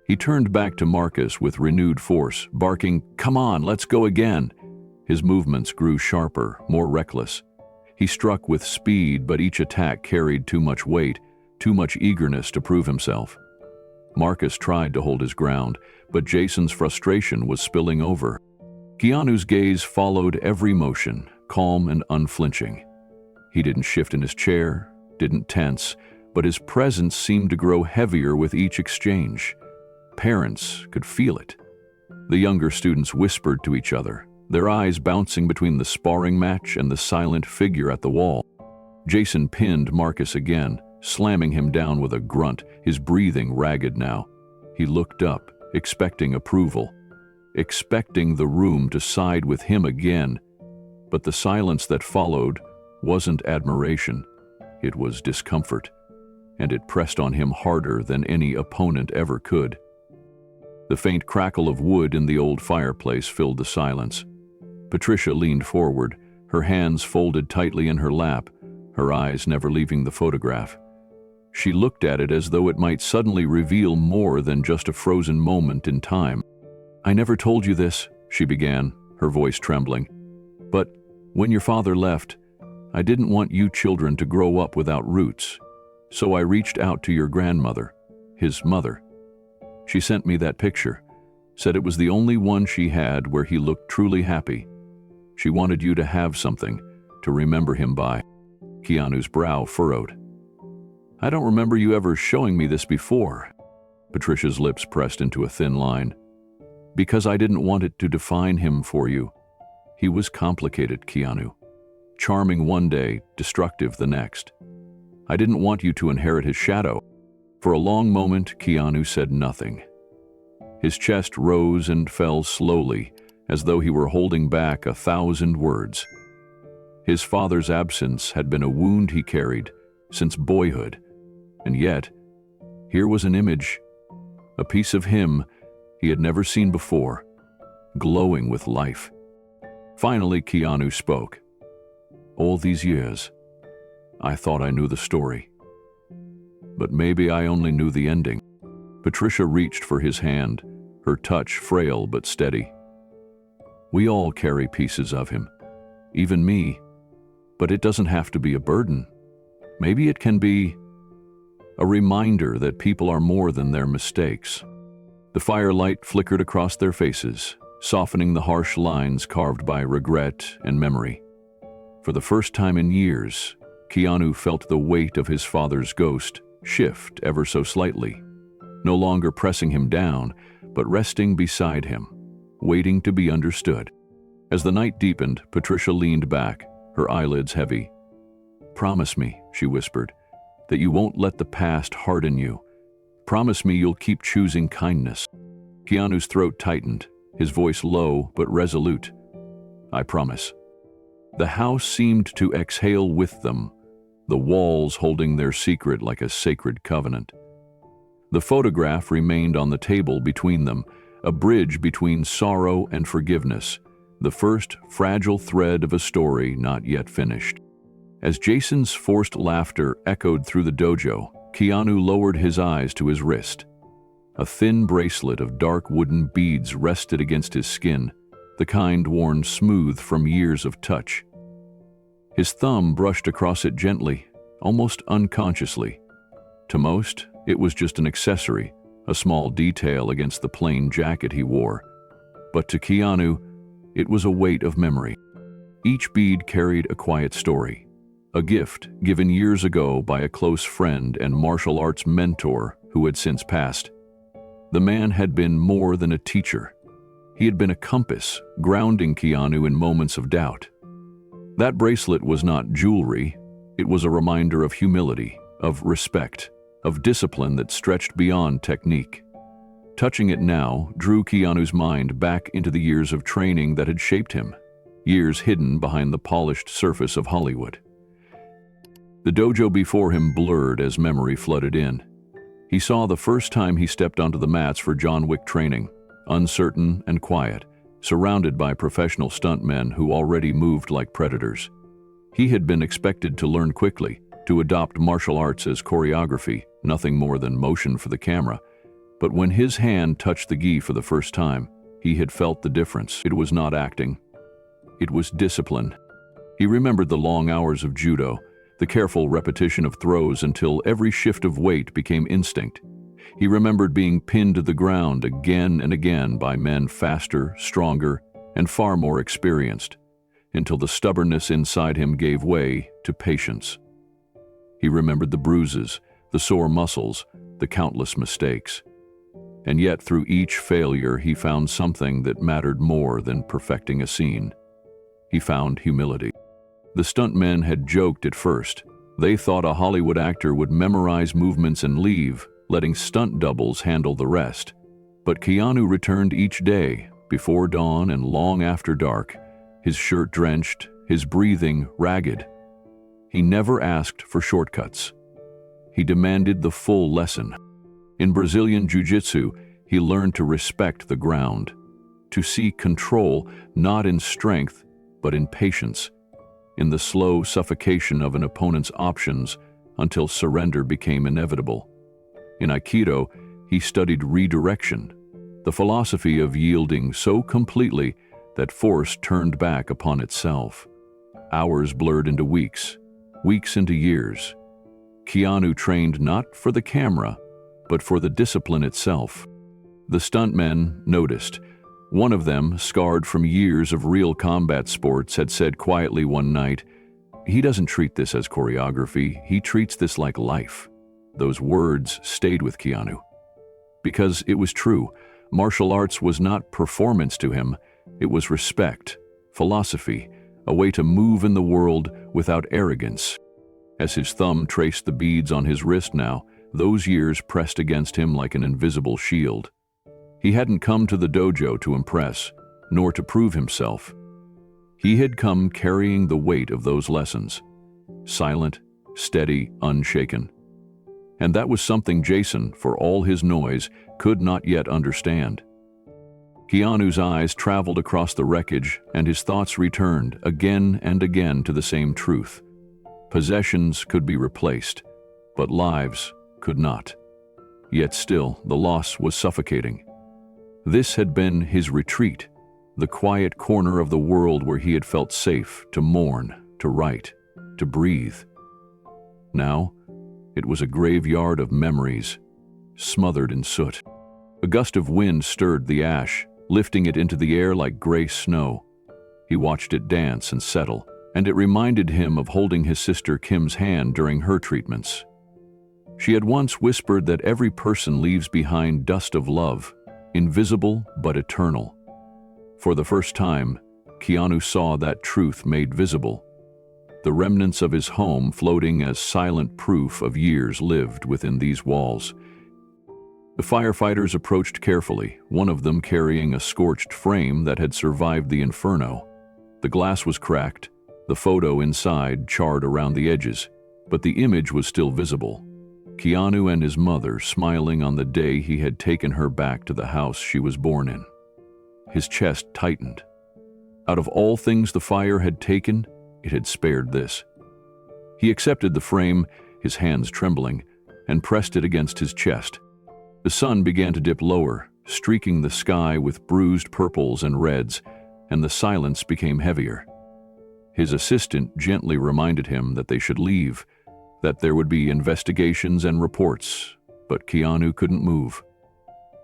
He turned back to Marcus with renewed force, barking, "Come on, let's go again." His movements grew sharper, more reckless. He struck with speed, but each attack carried too much weight, too much eagerness to prove himself. Marcus tried to hold his ground, but Jason's frustration was spilling over. Keanu's gaze followed every motion, calm and unflinching. He didn't shift in his chair, didn't tense, but his presence seemed to grow heavier with each exchange. Parents could feel it. The younger students whispered to each other, their eyes bouncing between the sparring match and the silent figure at the wall. Jason pinned Marcus again, slamming him down with a grunt, his breathing ragged now. He looked up, expecting approval, expecting the room to side with him again. But the silence that followed wasn't admiration, it was discomfort, and it pressed on him harder than any opponent ever could. The faint crackle of wood in the old fireplace filled the silence. Patricia leaned forward, her hands folded tightly in her lap, her eyes never leaving the photograph. She looked at it as though it might suddenly reveal more than just a frozen moment in time. "I never told you this," she began, her voice trembling. "But when your father left, I didn't want you children to grow up without roots. So I reached out to your grandmother, his mother. She sent me that picture, said it was the only one she had where he looked truly happy. She wanted you to have something to remember him by." Keanu's brow furrowed. "I don't remember you ever showing me this before." Patricia's lips pressed into a thin line. "Because I didn't want it to define him for you. He was complicated, Keanu. Charming one day, destructive the next. I didn't want you to inherit his shadow." For a long moment, Keanu said nothing. His chest rose and fell slowly, as though he were holding back 1,000 words. His father's absence had been a wound he carried since boyhood, and yet, here was an image, a piece of him he had never seen before, glowing with life. Finally, Keanu spoke. "All these years, I thought I knew the story. But maybe I only knew the ending." Patricia reached for his hand, her touch frail but steady. "We all carry pieces of him, even me, but it doesn't have to be a burden. Maybe it can be a reminder that people are more than their mistakes." The firelight flickered across their faces, softening the harsh lines carved by regret and memory. For the first time in years, Keanu felt the weight of his father's ghost shift ever so slightly, no longer pressing him down, but resting beside him, waiting to be understood. As the night deepened, Patricia leaned back, her eyelids heavy. "Promise me," she whispered, "that you won't let the past harden you. Promise me you'll keep choosing kindness." Keanu's throat tightened, his voice low but resolute. "I promise." The house seemed to exhale with them, the walls holding their secret like a sacred covenant. The photograph remained on the table between them, a bridge between sorrow and forgiveness, the first fragile thread of a story not yet finished. As Jason's forced laughter echoed through the dojo, Keanu lowered his eyes to his wrist. A thin bracelet of dark wooden beads rested against his skin, the kind worn smooth from years of touch. His thumb brushed across it gently, almost unconsciously. To most, it was just an accessory, a small detail against the plain jacket he wore. But to Keanu, it was a weight of memory. Each bead carried a quiet story, a gift given years ago by a close friend and martial arts mentor who had since passed. The man had been more than a teacher. He had been a compass, grounding Keanu in moments of doubt. That bracelet was not jewelry. It was a reminder of humility, of respect, of discipline that stretched beyond technique. Touching it now drew Keanu's mind back into the years of training that had shaped him, years hidden behind the polished surface of Hollywood. The dojo before him blurred as memory flooded in. He saw the first time he stepped onto the mats for John Wick training, uncertain and quiet, surrounded by professional stuntmen who already moved like predators. He had been expected to learn quickly, to adopt martial arts as choreography, nothing more than motion for the camera. But when his hand touched the gi for the first time, he had felt the difference. It was not acting. It was discipline. He remembered the long hours of judo, the careful repetition of throws until every shift of weight became instinct. He remembered being pinned to the ground again and again by men faster, stronger, and far more experienced, until the stubbornness inside him gave way to patience. He remembered the bruises, the sore muscles, the countless mistakes. And yet through each failure he found something that mattered more than perfecting a scene. He found humility. The stuntmen had joked at first. They thought a Hollywood actor would memorize movements and leave, letting stunt doubles handle the rest. But Keanu returned each day, before dawn and long after dark, his shirt drenched, his breathing ragged. He never asked for shortcuts. He demanded the full lesson. In Brazilian Jiu-Jitsu, he learned to respect the ground, to see control not in strength, but in patience, in the slow suffocation of an opponent's options until surrender became inevitable. In Aikido, he studied redirection, the philosophy of yielding so completely that force turned back upon itself. Hours blurred into weeks, weeks into years. Keanu trained not for the camera, but for the discipline itself. The stuntmen noticed. One of them, scarred from years of real combat sports, had said quietly one night, "He doesn't treat this as choreography, he treats this like life." Those words stayed with Keanu. Because it was true, martial arts was not performance to him, it was respect, philosophy, a way to move in the world without arrogance. As his thumb traced the beads on his wrist now, those years pressed against him like an invisible shield. He hadn't come to the dojo to impress, nor to prove himself. He had come carrying the weight of those lessons, silent, steady, unshaken. And that was something Jason, for all his noise, could not yet understand. Keanu's eyes traveled across the wreckage, and his thoughts returned again and again to the same truth. Possessions could be replaced, but lives could not. Yet still, the loss was suffocating. This had been his retreat, the quiet corner of the world where he had felt safe to mourn, to write, to breathe. Now, it was a graveyard of memories, smothered in soot. A gust of wind stirred the ash, lifting it into the air like gray snow. He watched it dance and settle, and it reminded him of holding his sister Kim's hand during her treatments. She had once whispered that every person leaves behind dust of love, invisible but eternal. For the first time, Keanu saw that truth made visible, the remnants of his home floating as silent proof of years lived within these walls. The firefighters approached carefully, one of them carrying a scorched frame that had survived the inferno. The glass was cracked, the photo inside charred around the edges, but the image was still visible. Keanu and his mother smiling on the day he had taken her back to the house she was born in. His chest tightened. Out of all things the fire had taken, it had spared this. He accepted the frame, his hands trembling, and pressed it against his chest. The sun began to dip lower, streaking the sky with bruised purples and reds, and the silence became heavier. His assistant gently reminded him that they should leave, that there would be investigations and reports, but Keanu couldn't move.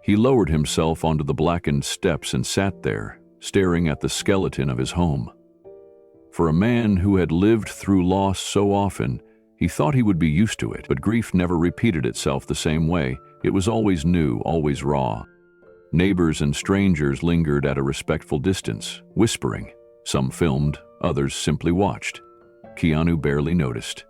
He lowered himself onto the blackened steps and sat there, staring at the skeleton of his home. For a man who had lived through loss so often, he thought he would be used to it, but grief never repeated itself the same way. It was always new, always raw. Neighbors and strangers lingered at a respectful distance, whispering. Some filmed, others simply watched. Keanu barely noticed.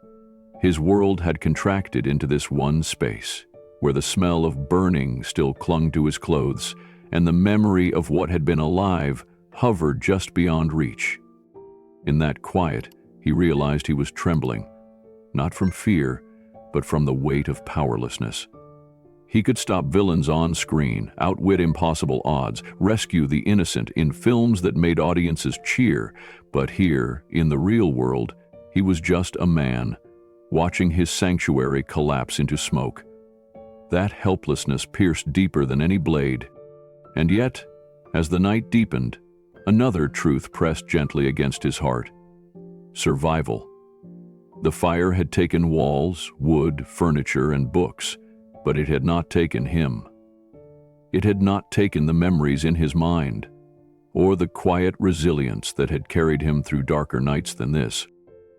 His world had contracted into this one space, where the smell of burning still clung to his clothes, and the memory of what had been alive hovered just beyond reach. In that quiet, he realized he was trembling, not from fear, but from the weight of powerlessness. He could stop villains on screen, outwit impossible odds, rescue the innocent in films that made audiences cheer, but here, in the real world, he was just a man, watching his sanctuary collapse into smoke. That helplessness pierced deeper than any blade. And yet, as the night deepened, another truth pressed gently against his heart. Survival. The fire had taken walls, wood, furniture, and books, but it had not taken him. It had not taken the memories in his mind, or the quiet resilience that had carried him through darker nights than this.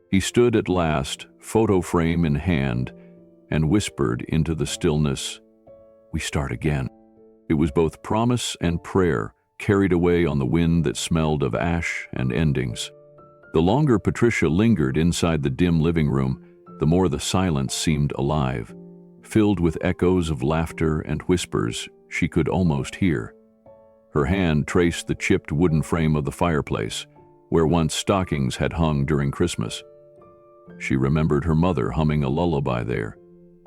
He stood at last, photo frame in hand, and whispered into the stillness, "We start again." It was both promise and prayer, carried away on the wind that smelled of ash and endings. The longer Patricia lingered inside the dim living room, the more the silence seemed alive, filled with echoes of laughter and whispers she could almost hear. Her hand traced the chipped wooden frame of the fireplace, where once stockings had hung during Christmas. She remembered her mother humming a lullaby there,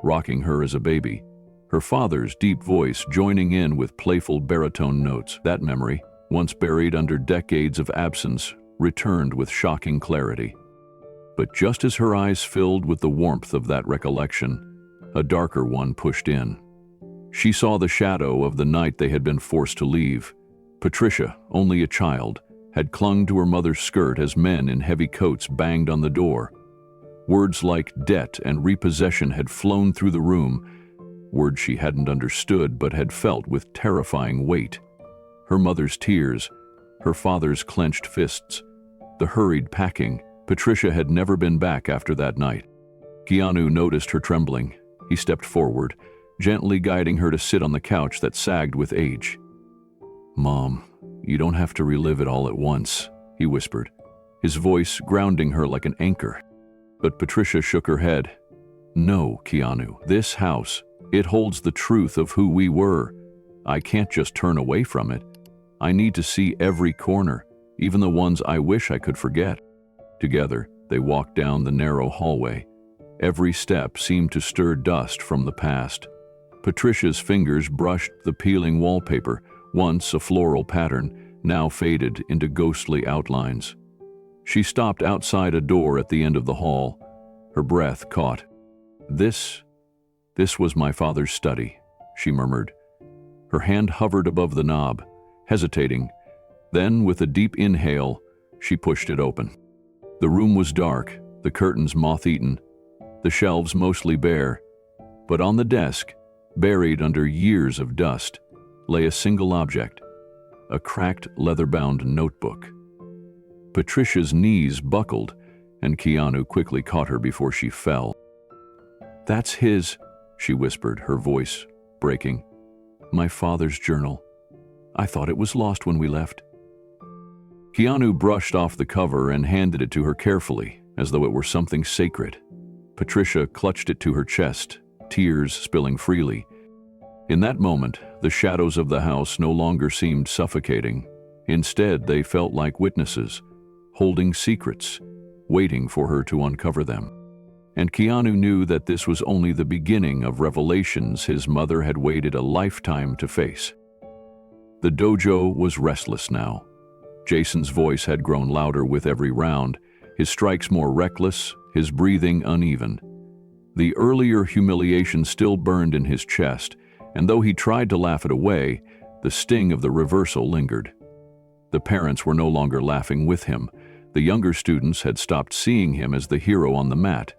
rocking her as a baby, her father's deep voice joining in with playful baritone notes. That memory, once buried under decades of absence, returned with shocking clarity. But just as her eyes filled with the warmth of that recollection, a darker one pushed in. She saw the shadow of the night they had been forced to leave. Patricia, only a child, had clung to her mother's skirt as men in heavy coats banged on the door. Words like debt and repossession had flown through the room, words she hadn't understood but had felt with terrifying weight. Her mother's tears, her father's clenched fists, the hurried packing. Patricia had never been back after that night. Keanu noticed her trembling. He stepped forward, gently guiding her to sit on the couch that sagged with age. "Mom, you don't have to relive it all at once," he whispered, his voice grounding her like an anchor. But Patricia shook her head. "No, Keanu, this house, it holds the truth of who we were. I can't just turn away from it. I need to see every corner, even the ones I wish I could forget." Together, they walked down the narrow hallway. Every step seemed to stir dust from the past. Patricia's fingers brushed the peeling wallpaper, once a floral pattern, now faded into ghostly outlines. She stopped outside a door at the end of the hall, her breath caught. This was my father's study," she murmured. Her hand hovered above the knob, hesitating. Then, with a deep inhale, she pushed it open. The room was dark, the curtains moth-eaten, the shelves mostly bare, but on the desk, buried under years of dust, lay a single object, a cracked leather-bound notebook. Patricia's knees buckled, and Keanu quickly caught her before she fell. "That's his," she whispered, her voice breaking. "My father's journal. I thought it was lost when we left." Keanu brushed off the cover and handed it to her carefully, as though it were something sacred. Patricia clutched it to her chest, tears spilling freely. In that moment, the shadows of the house no longer seemed suffocating. Instead, they felt like witnesses, holding secrets, waiting for her to uncover them. And Keanu knew that this was only the beginning of revelations his mother had waited a lifetime to face. The dojo was restless now. Jason's voice had grown louder with every round, his strikes more reckless, his breathing uneven. The earlier humiliation still burned in his chest, and though he tried to laugh it away, the sting of the reversal lingered. The parents were no longer laughing with him. The younger students had stopped seeing him as the hero on the mat.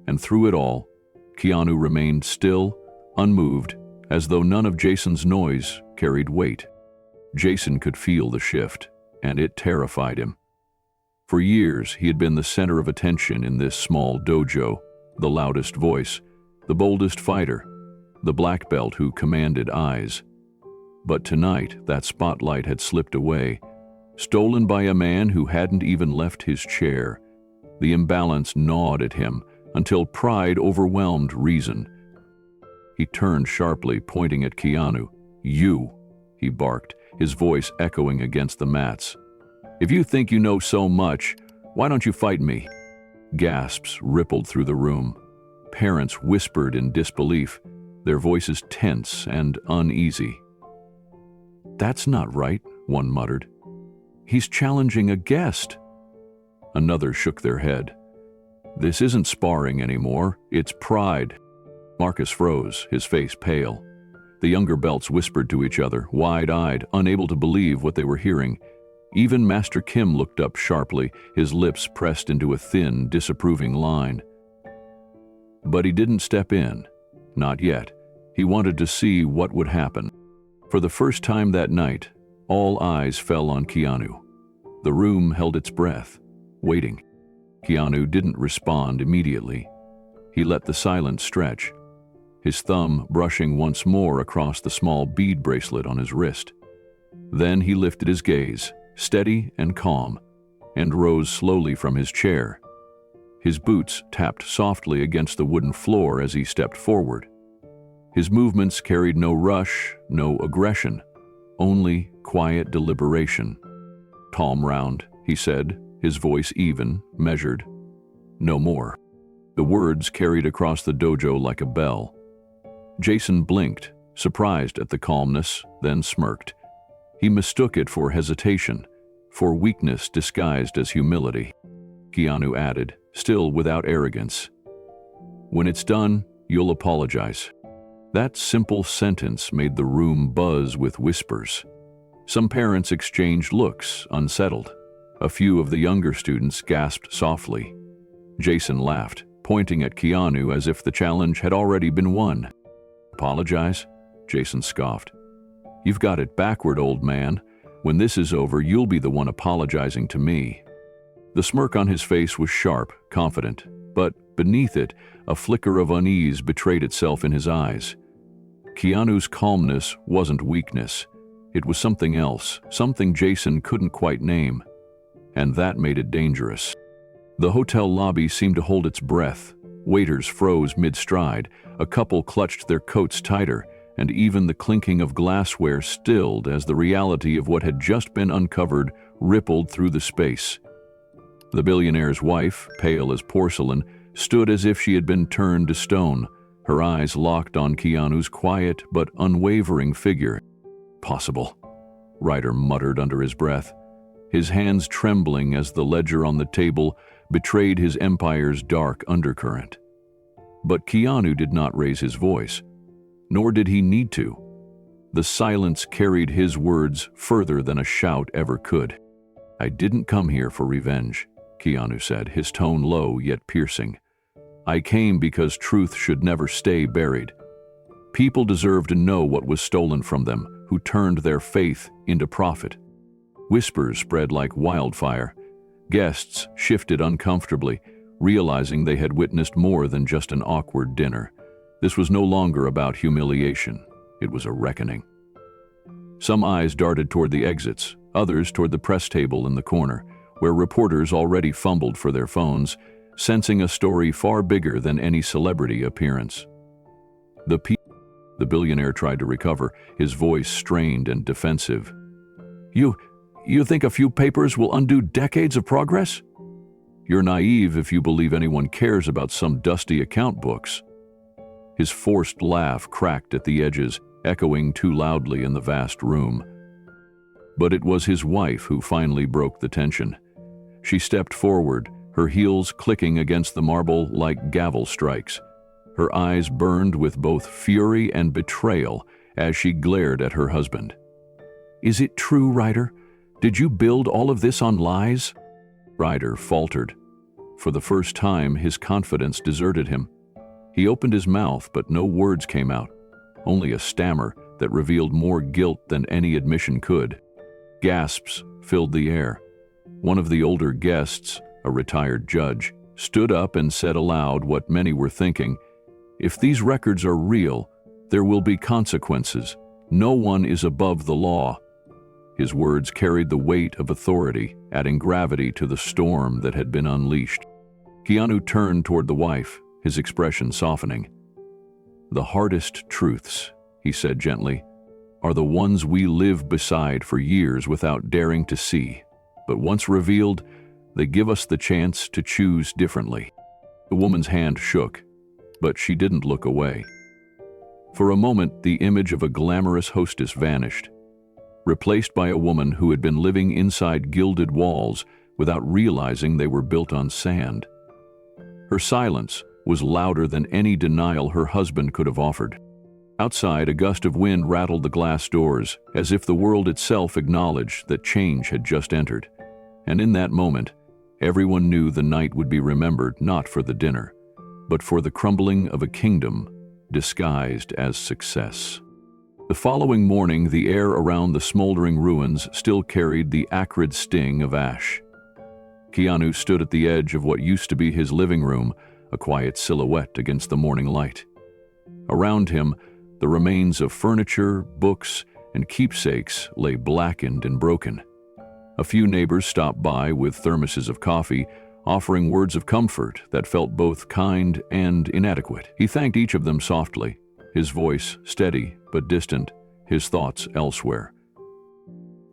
And through it all, Keanu remained still, unmoved, as though none of Jason's noise carried weight. Jason could feel the shift, and it terrified him. For years, he had been the center of attention in this small dojo, the loudest voice, the boldest fighter, the black belt who commanded eyes. But tonight, that spotlight had slipped away, stolen by a man who hadn't even left his chair. The imbalance gnawed at him until pride overwhelmed reason. He turned sharply, pointing at Keanu. "You," he barked, his voice echoing against the mats. "If you think you know so much, why don't you fight me?" Gasps rippled through the room. Parents whispered in disbelief, their voices tense and uneasy. "That's not right," one muttered. "He's challenging a guest." Another shook their head. "This isn't sparring anymore, it's pride." Marcus froze, his face pale. The younger belts whispered to each other, wide-eyed, unable to believe what they were hearing. Even Master Kim looked up sharply, his lips pressed into a thin, disapproving line. But he didn't step in. Not yet. He wanted to see what would happen. For the first time that night, all eyes fell on Keanu. The room held its breath, waiting. Keanu didn't respond immediately. He let the silence stretch, his thumb brushing once more across the small bead bracelet on his wrist. Then he lifted his gaze, steady and calm, and rose slowly from his chair. His boots tapped softly against the wooden floor as he stepped forward. His movements carried no rush, no aggression, only quiet deliberation. "Palm round," he said, his voice even, measured. "No more." The words carried across the dojo like a bell. Jason blinked, surprised at the calmness, then smirked. He mistook it for hesitation, for weakness disguised as humility. Keanu added, still without arrogance, "When it's done, you'll apologize." That simple sentence made the room buzz with whispers. Some parents exchanged looks, unsettled. A few of the younger students gasped softly. Jason laughed, pointing at Keanu as if the challenge had already been won. "Apologize?" Jason scoffed. "You've got it backward, old man. When this is over, you'll be the one apologizing to me." The smirk on his face was sharp, confident, but beneath it, a flicker of unease betrayed itself in his eyes. Keanu's calmness wasn't weakness. It was something else, something Jason couldn't quite name. And that made it dangerous. The hotel lobby seemed to hold its breath. Waiters froze mid-stride, a couple clutched their coats tighter, and even the clinking of glassware stilled as the reality of what had just been uncovered rippled through the space. The billionaire's wife, pale as porcelain, stood as if she had been turned to stone, her eyes locked on Keanu's quiet but unwavering figure. "Possible," Ryder muttered under his breath, his hands trembling as the ledger on the table betrayed his empire's dark undercurrent. But Keanu did not raise his voice, nor did he need to. The silence carried his words further than a shout ever could. "I didn't come here for revenge," Keanu said, his tone low yet piercing. "I came because truth should never stay buried. People deserve to know what was stolen from them, who turned their faith into profit." Whispers spread like wildfire. Guests shifted uncomfortably, realizing they had witnessed more than just an awkward dinner. This was no longer about humiliation. It was a reckoning. Some eyes darted toward the exits, others toward the press table in the corner, where reporters already fumbled for their phones, sensing a story far bigger than any celebrity appearance. The billionaire tried to recover, his voice strained and defensive. You think a few papers will undo decades of progress? You're naive if you believe anyone cares about some dusty account books." His forced laugh cracked at the edges, echoing too loudly in the vast room. But it was his wife who finally broke the tension. She stepped forward, her heels clicking against the marble like gavel strikes. Her eyes burned with both fury and betrayal as she glared at her husband. "Is it true, Ryder? Did you build all of this on lies?" Ryder faltered. For the first time, his confidence deserted him. He opened his mouth, but no words came out. only a stammer that revealed more guilt than any admission could. Gasps filled the air. One of the older guests, a retired judge, stood up and said aloud what many were thinking: "If these records are real, there will be consequences. No one is above the law." His words carried the weight of authority, adding gravity to the storm that had been unleashed. Keanu turned toward the wife, his expression softening. "The hardest truths," he said gently, "are the ones we live beside for years without daring to see. But once revealed, they give us the chance to choose differently." The woman's hand shook, but she didn't look away. For a moment, the image of a glamorous hostess vanished, replaced by a woman who had been living inside gilded walls without realizing they were built on sand. Her silence was louder than any denial her husband could have offered. Outside, a gust of wind rattled the glass doors, as if the world itself acknowledged that change had just entered. And in that moment, everyone knew the night would be remembered not for the dinner, but for the crumbling of a kingdom disguised as success. The following morning, the air around the smoldering ruins still carried the acrid sting of ash. Keanu stood at the edge of what used to be his living room, a quiet silhouette against the morning light. Around him, the remains of furniture, books, and keepsakes lay blackened and broken. A few neighbors stopped by with thermoses of coffee, offering words of comfort that felt both kind and inadequate. He thanked each of them softly, his voice steady but distant, his thoughts elsewhere.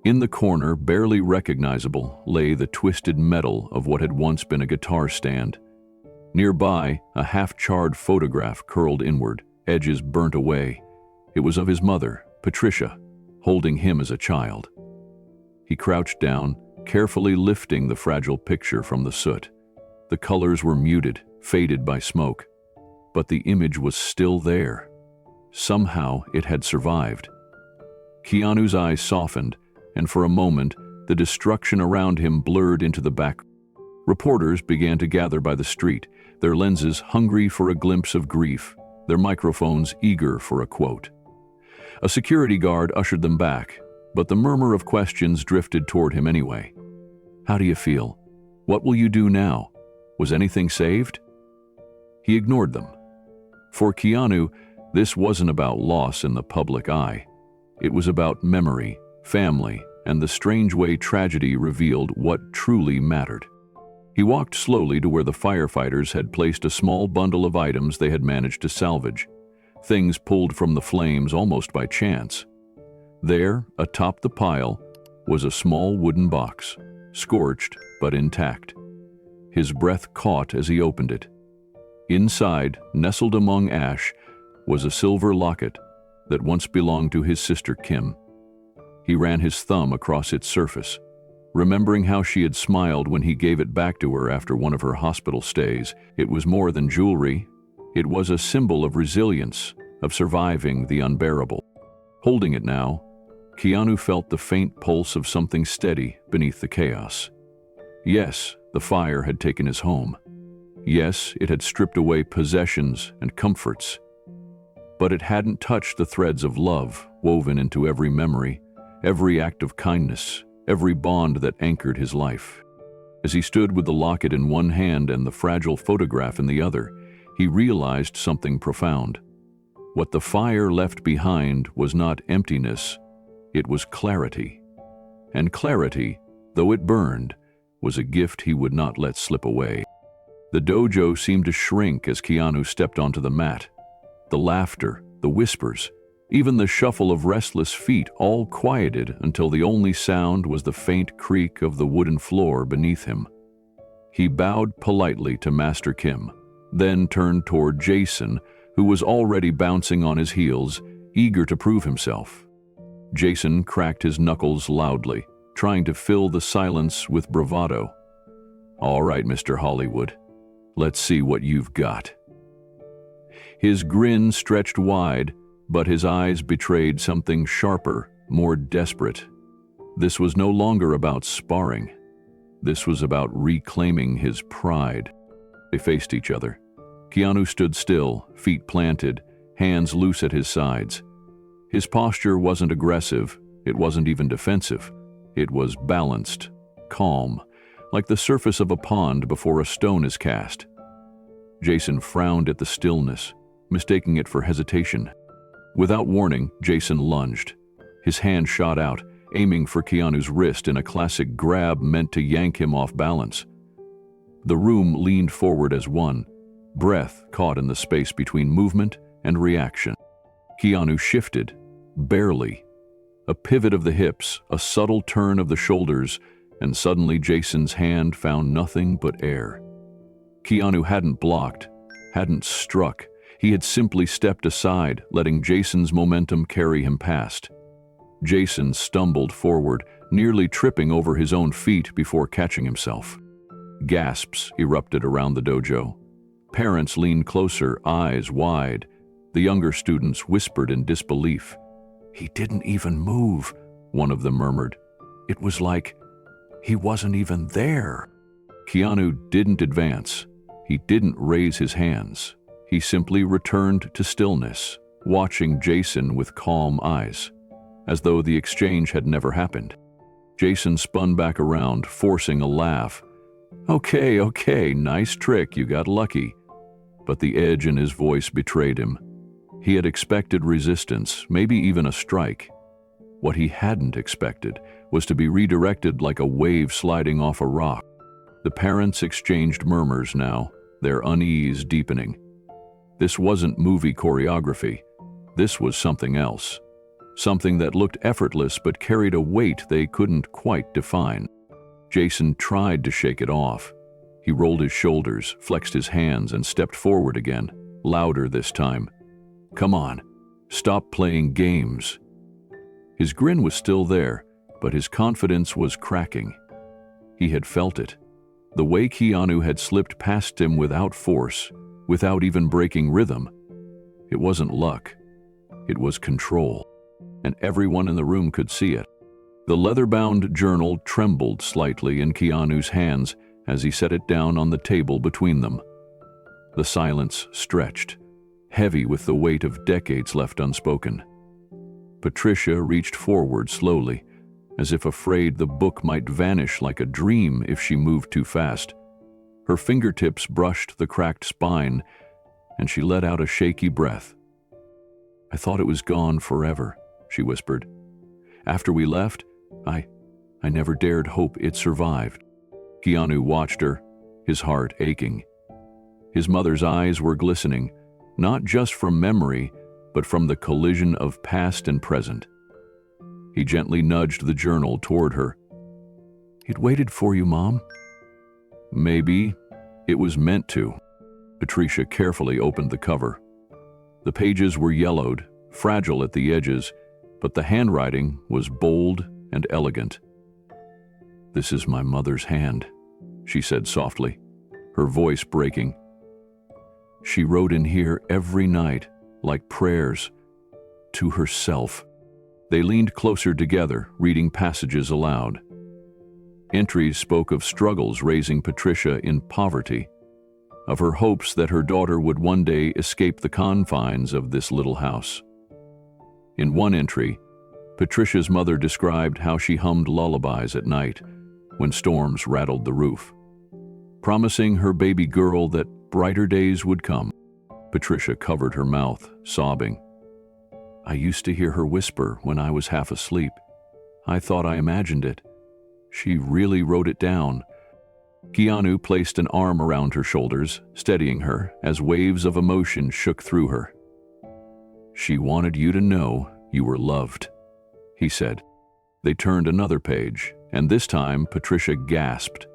In the corner, barely recognizable, lay the twisted metal of what had once been a guitar stand. Nearby, a half-charred photograph curled inward, edges burnt away. It was of his mother, Patricia, holding him as a child. He crouched down, carefully lifting the fragile picture from the soot. The colors were muted, faded by smoke, but the image was still there. Somehow it had survived. Keanu's eyes softened, and for a moment, the destruction around him blurred into the back. Reporters began to gather by the street, their lenses hungry for a glimpse of grief, their microphones eager for a quote. A security guard ushered them back, but the murmur of questions drifted toward him anyway. "How do you feel? What will you do now? Was anything saved?" He ignored them. For Keanu, this wasn't about loss in the public eye. It was about memory, family, and the strange way tragedy revealed what truly mattered. He walked slowly to where the firefighters had placed a small bundle of items they had managed to salvage, things pulled from the flames almost by chance. There, atop the pile, was a small wooden box, scorched but intact. His breath caught as he opened it. Inside, nestled among ash, was a silver locket that once belonged to his sister Kim. He ran his thumb across its surface, remembering how she had smiled when he gave it back to her after one of her hospital stays. It was more than jewelry. It was a symbol of resilience, of surviving the unbearable. Holding it now, Keanu felt the faint pulse of something steady beneath the chaos. Yes, the fire had taken his home. Yes, it had stripped away possessions and comforts. But it hadn't touched the threads of love woven into every memory, every act of kindness, every bond that anchored his life. As he stood with the locket in one hand and the fragile photograph in the other, he realized something profound. What the fire left behind was not emptiness, it was clarity. And clarity, though it burned, was a gift he would not let slip away. The dojo seemed to shrink as Keanu stepped onto the mat. The laughter, the whispers, even the shuffle of restless feet all quieted until the only sound was the faint creak of the wooden floor beneath him. He bowed politely to Master Kim, then turned toward Jason, who was already bouncing on his heels, eager to prove himself. Jason cracked his knuckles loudly, trying to fill the silence with bravado. "All right, Mr. Hollywood, let's see what you've got." His grin stretched wide, but his eyes betrayed something sharper, more desperate. This was no longer about sparring. This was about reclaiming his pride. They faced each other. Keanu stood still, feet planted, hands loose at his sides. His posture wasn't aggressive, it wasn't even defensive. It was balanced, calm, like the surface of a pond before a stone is cast. Jason frowned at the stillness, mistaking it for hesitation. Without warning, Jason lunged. His hand shot out, aiming for Keanu's wrist in a classic grab meant to yank him off balance. The room leaned forward as one, breath caught in the space between movement and reaction. Keanu shifted, barely. A pivot of the hips, a subtle turn of the shoulders, and suddenly Jason's hand found nothing but air. Keanu hadn't blocked, hadn't struck. He had simply stepped aside, letting Jason's momentum carry him past. Jason stumbled forward, nearly tripping over his own feet before catching himself. Gasps erupted around the dojo. Parents leaned closer, eyes wide. The younger students whispered in disbelief. "He didn't even move," one of them murmured. "It was like he wasn't even there." Keanu didn't advance. He didn't raise his hands. He simply returned to stillness, watching Jason with calm eyes, as though the exchange had never happened. Jason spun back around, forcing a laugh. Okay, nice trick, you got lucky." But the edge in his voice betrayed him. He had expected resistance, maybe even a strike. What he hadn't expected was to be redirected like a wave sliding off a rock. The parents exchanged murmurs now, their unease deepening. This wasn't movie choreography. This was something else. Something that looked effortless but carried a weight they couldn't quite define. Jason tried to shake it off. He rolled his shoulders, flexed his hands, and stepped forward again, louder this time. "Come on, stop playing games." His grin was still there, but his confidence was cracking. He had felt it. The way Keanu had slipped past him without force, without even breaking rhythm. It wasn't luck. It was control. And everyone in the room could see it. The leather-bound journal trembled slightly in Keanu's hands as he set it down on the table between them. The silence stretched, heavy with the weight of decades left unspoken. Patricia reached forward slowly, as if afraid the book might vanish like a dream if she moved too fast. Her fingertips brushed the cracked spine, and she let out a shaky breath. "I thought it was gone forever," she whispered. "After we left, I never dared hope it survived." Keanu watched her, his heart aching. His mother's eyes were glistening, not just from memory, but from the collision of past and present. He gently nudged the journal toward her. "It waited for you, Mom." "Maybe. It was meant to." Patricia carefully opened the cover. The pages were yellowed, fragile at the edges, but the handwriting was bold and elegant. "This is my mother's hand," she said softly, her voice breaking. "She wrote in here every night, like prayers, to herself." They leaned closer together, reading passages aloud. Entries spoke of struggles raising Patricia in poverty, of her hopes that her daughter would one day escape the confines of this little house. In one entry, Patricia's mother described how she hummed lullabies at night when storms rattled the roof, promising her baby girl that brighter days would come. Patricia covered her mouth, sobbing. "I used to hear her whisper when I was half asleep. I thought I imagined it. She really wrote it down." Keanu placed an arm around her shoulders, steadying her as waves of emotion shook through her. "She wanted you to know you were loved," he said. They turned another page, and this time Patricia gasped.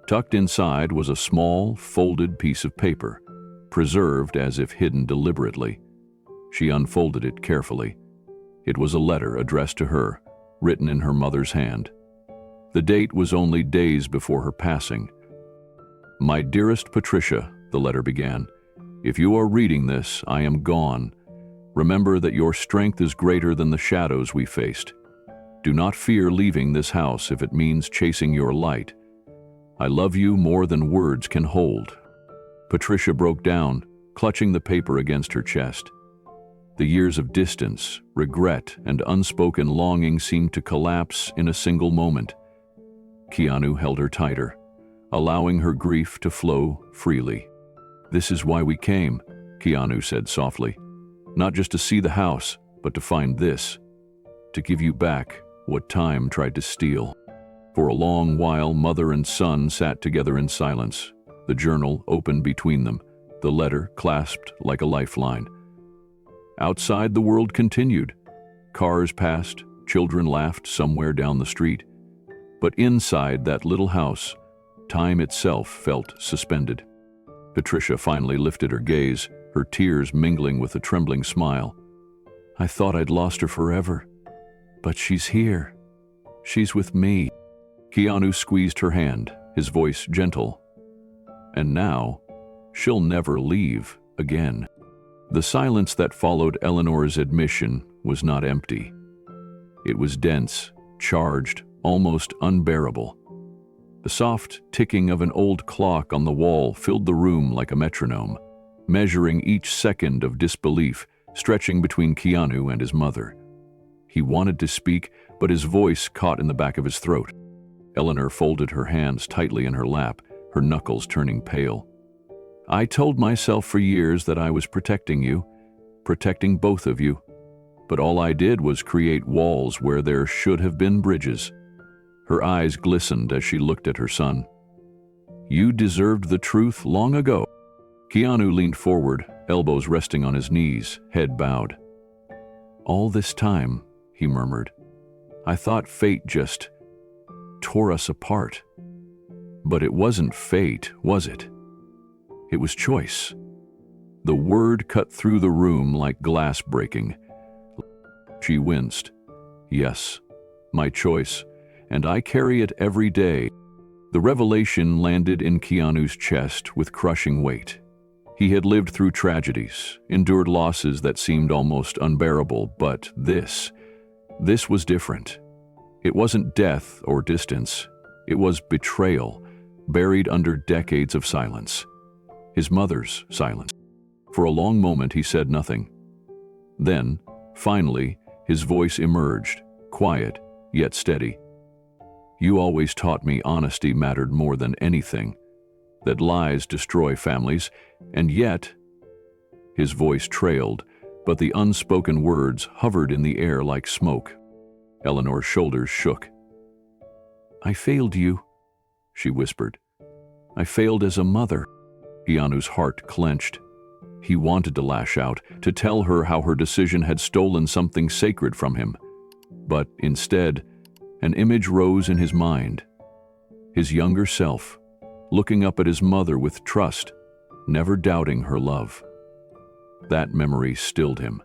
Tucked inside was a small, folded piece of paper, preserved as if hidden deliberately. She unfolded it carefully. It was a letter addressed to her, written in her mother's hand. The date was only days before her passing. "My dearest Patricia," the letter began, "if you are reading this, I am gone. Remember that your strength is greater than the shadows we faced. Do not fear leaving this house if it means chasing your light. I love you more than words can hold." Patricia broke down, clutching the paper against her chest. The years of distance, regret, and unspoken longing seemed to collapse in a single moment. Keanu held her tighter, allowing her grief to flow freely. "This is why we came," Keanu said softly. "Not just to see the house, but to find this. To give you back what time tried to steal." For a long while, mother and son sat together in silence, the journal open between them, the letter clasped like a lifeline. Outside, the world continued. Cars passed, children laughed somewhere down the street. But inside that little house, time itself felt suspended. Patricia finally lifted her gaze, her tears mingling with a trembling smile. "I thought I'd lost her forever, but she's here. She's with me." Keanu squeezed her hand, his voice gentle. "And now, she'll never leave again." The silence that followed Eleanor's admission was not empty. It was dense, charged, almost unbearable. The soft ticking of an old clock on the wall filled the room like a metronome, measuring each second of disbelief, stretching between Keanu and his mother. He wanted to speak, but his voice caught in the back of his throat. Eleanor folded her hands tightly in her lap, her knuckles turning pale. "I told myself for years that I was protecting you, protecting both of you. But all I did was create walls where there should have been bridges." Her eyes glistened as she looked at her son. "You deserved the truth long ago." Keanu leaned forward, elbows resting on his knees, head bowed. "All this time," he murmured, "I thought fate just tore us apart. But it wasn't fate, was it? It was choice." The word cut through the room like glass breaking. She winced. "Yes, my choice, and I carry it every day." The revelation landed in Keanu's chest with crushing weight. He had lived through tragedies, endured losses that seemed almost unbearable, but this was different. It wasn't death or distance. It was betrayal, buried under decades of silence. His mother's silence. For a long moment, he said nothing. Then, finally, his voice emerged, quiet, yet steady. "You always taught me honesty mattered more than anything, that lies destroy families, and yet..." His voice trailed, but the unspoken words hovered in the air like smoke. Eleanor's shoulders shook. "I failed you," she whispered. "I failed as a mother." Keanu's heart clenched. He wanted to lash out, to tell her how her decision had stolen something sacred from him. But instead, an image rose in his mind. His younger self, looking up at his mother with trust, never doubting her love. That memory stilled him.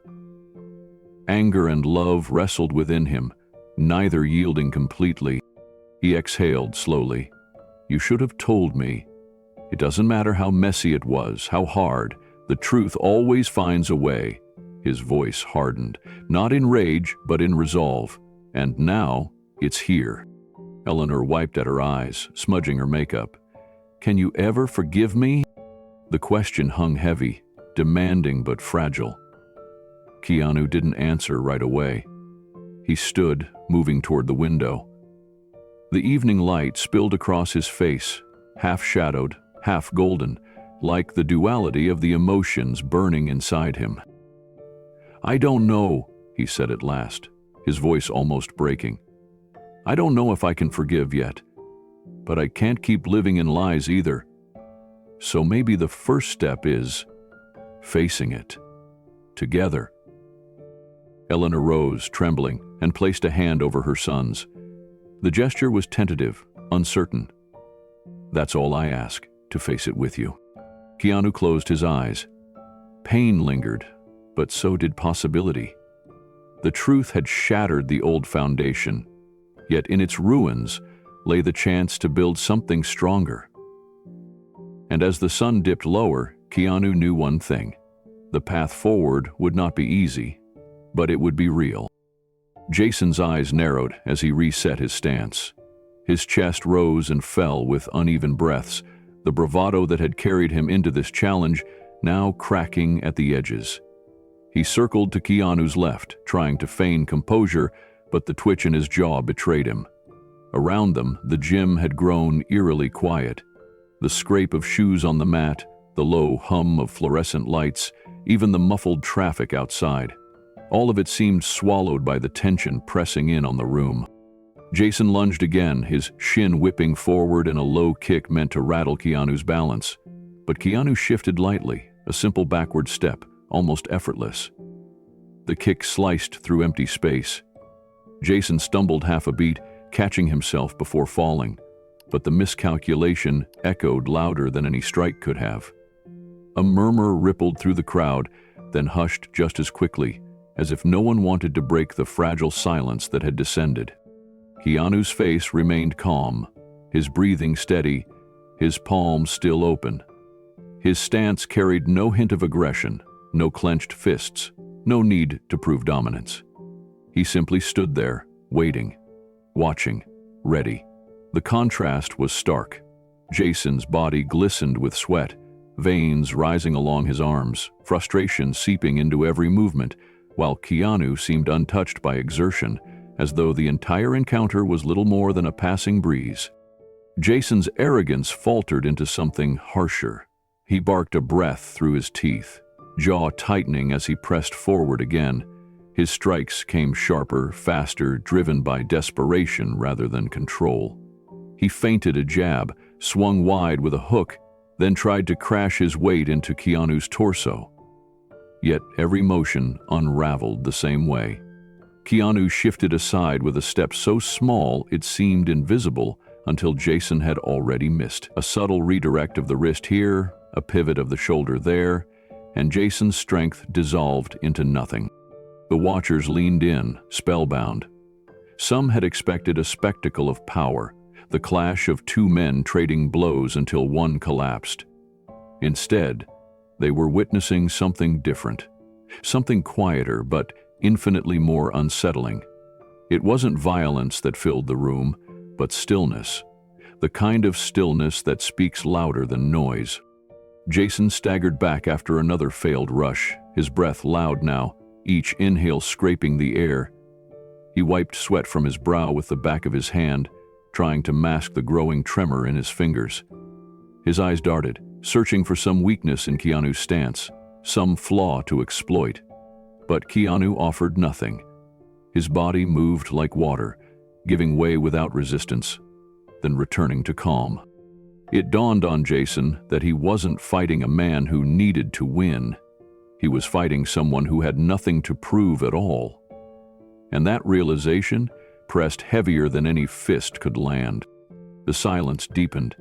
Anger and love wrestled within him, neither yielding completely. He exhaled slowly. "You should have told me. It doesn't matter how messy it was, how hard. The truth always finds a way." His voice hardened, not in rage, but in resolve. "And now, it's here." Eleanor wiped at her eyes, smudging her makeup. "Can you ever forgive me?" The question hung heavy, demanding but fragile. Keanu didn't answer right away. He stood, moving toward the window. The evening light spilled across his face, half-shadowed, half golden, like the duality of the emotions burning inside him. "I don't know," he said at last, his voice almost breaking. "I don't know if I can forgive yet, but I can't keep living in lies either. So maybe the first step is facing it. Together." Eleanor rose, trembling, and placed a hand over her son's. The gesture was tentative, uncertain. "That's all I ask, to face it with you." Keanu closed his eyes. Pain lingered, but so did possibility. The truth had shattered the old foundation, yet in its ruins lay the chance to build something stronger. And as the sun dipped lower, Keanu knew one thing. The path forward would not be easy, but it would be real. Jason's eyes narrowed as he reset his stance. His chest rose and fell with uneven breaths, the bravado that had carried him into this challenge now cracking at the edges. He circled to Keanu's left, trying to feign composure, but the twitch in his jaw betrayed him. Around them, the gym had grown eerily quiet. The scrape of shoes on the mat, the low hum of fluorescent lights, even the muffled traffic outside. All of it seemed swallowed by the tension pressing in on the room. Jason lunged again, his shin whipping forward in a low kick meant to rattle Keanu's balance. But Keanu shifted lightly, a simple backward step, almost effortless. The kick sliced through empty space. Jason stumbled half a beat, catching himself before falling, but the miscalculation echoed louder than any strike could have. A murmur rippled through the crowd, then hushed just as quickly, as if no one wanted to break the fragile silence that had descended. Keanu's face remained calm, his breathing steady, his palms still open. His stance carried no hint of aggression, no clenched fists, no need to prove dominance. He simply stood there, waiting, watching, ready. The contrast was stark. Jason's body glistened with sweat, veins rising along his arms, frustration seeping into every movement, while Keanu seemed untouched by exertion, as though the entire encounter was little more than a passing breeze. Jason's arrogance faltered into something harsher. He barked a breath through his teeth, jaw tightening as he pressed forward again. His strikes came sharper, faster, driven by desperation rather than control. He feinted a jab, swung wide with a hook, then tried to crash his weight into Keanu's torso. Yet every motion unraveled the same way. Keanu shifted aside with a step so small it seemed invisible until Jason had already missed. A subtle redirect of the wrist here, a pivot of the shoulder there, and Jason's strength dissolved into nothing. The watchers leaned in, spellbound. Some had expected a spectacle of power, the clash of two men trading blows until one collapsed. Instead, they were witnessing something different, something quieter but infinitely more unsettling. It wasn't violence that filled the room, but stillness, the kind of stillness that speaks louder than noise. Jason staggered back after another failed rush, his breath loud now, each inhale scraping the air. He wiped sweat from his brow with the back of his hand, trying to mask the growing tremor in his fingers. His eyes darted, searching for some weakness in Keanu's stance, some flaw to exploit. But Keanu offered nothing. His body moved like water, giving way without resistance, then returning to calm. It dawned on Jason that he wasn't fighting a man who needed to win. He was fighting someone who had nothing to prove at all. And that realization pressed heavier than any fist could land. The silence deepened.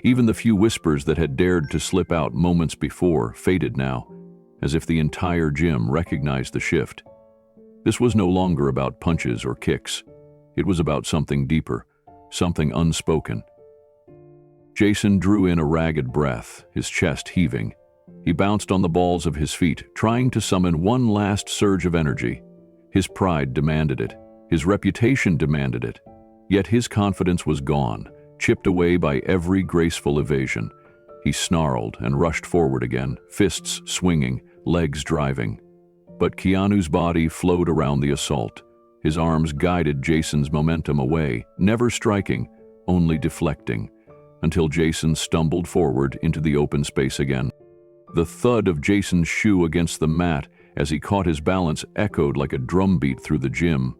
Even the few whispers that had dared to slip out moments before faded now, as if the entire gym recognized the shift. This was no longer about punches or kicks. It was about something deeper, something unspoken. Jason drew in a ragged breath, his chest heaving. He bounced on the balls of his feet, trying to summon one last surge of energy. His pride demanded it. His reputation demanded it. Yet his confidence was gone, chipped away by every graceful evasion. He snarled and rushed forward again, fists swinging, legs driving. But Keanu's body flowed around the assault. His arms guided Jason's momentum away, never striking, only deflecting, until Jason stumbled forward into the open space again. The thud of Jason's shoe against the mat as he caught his balance echoed like a drumbeat through the gym,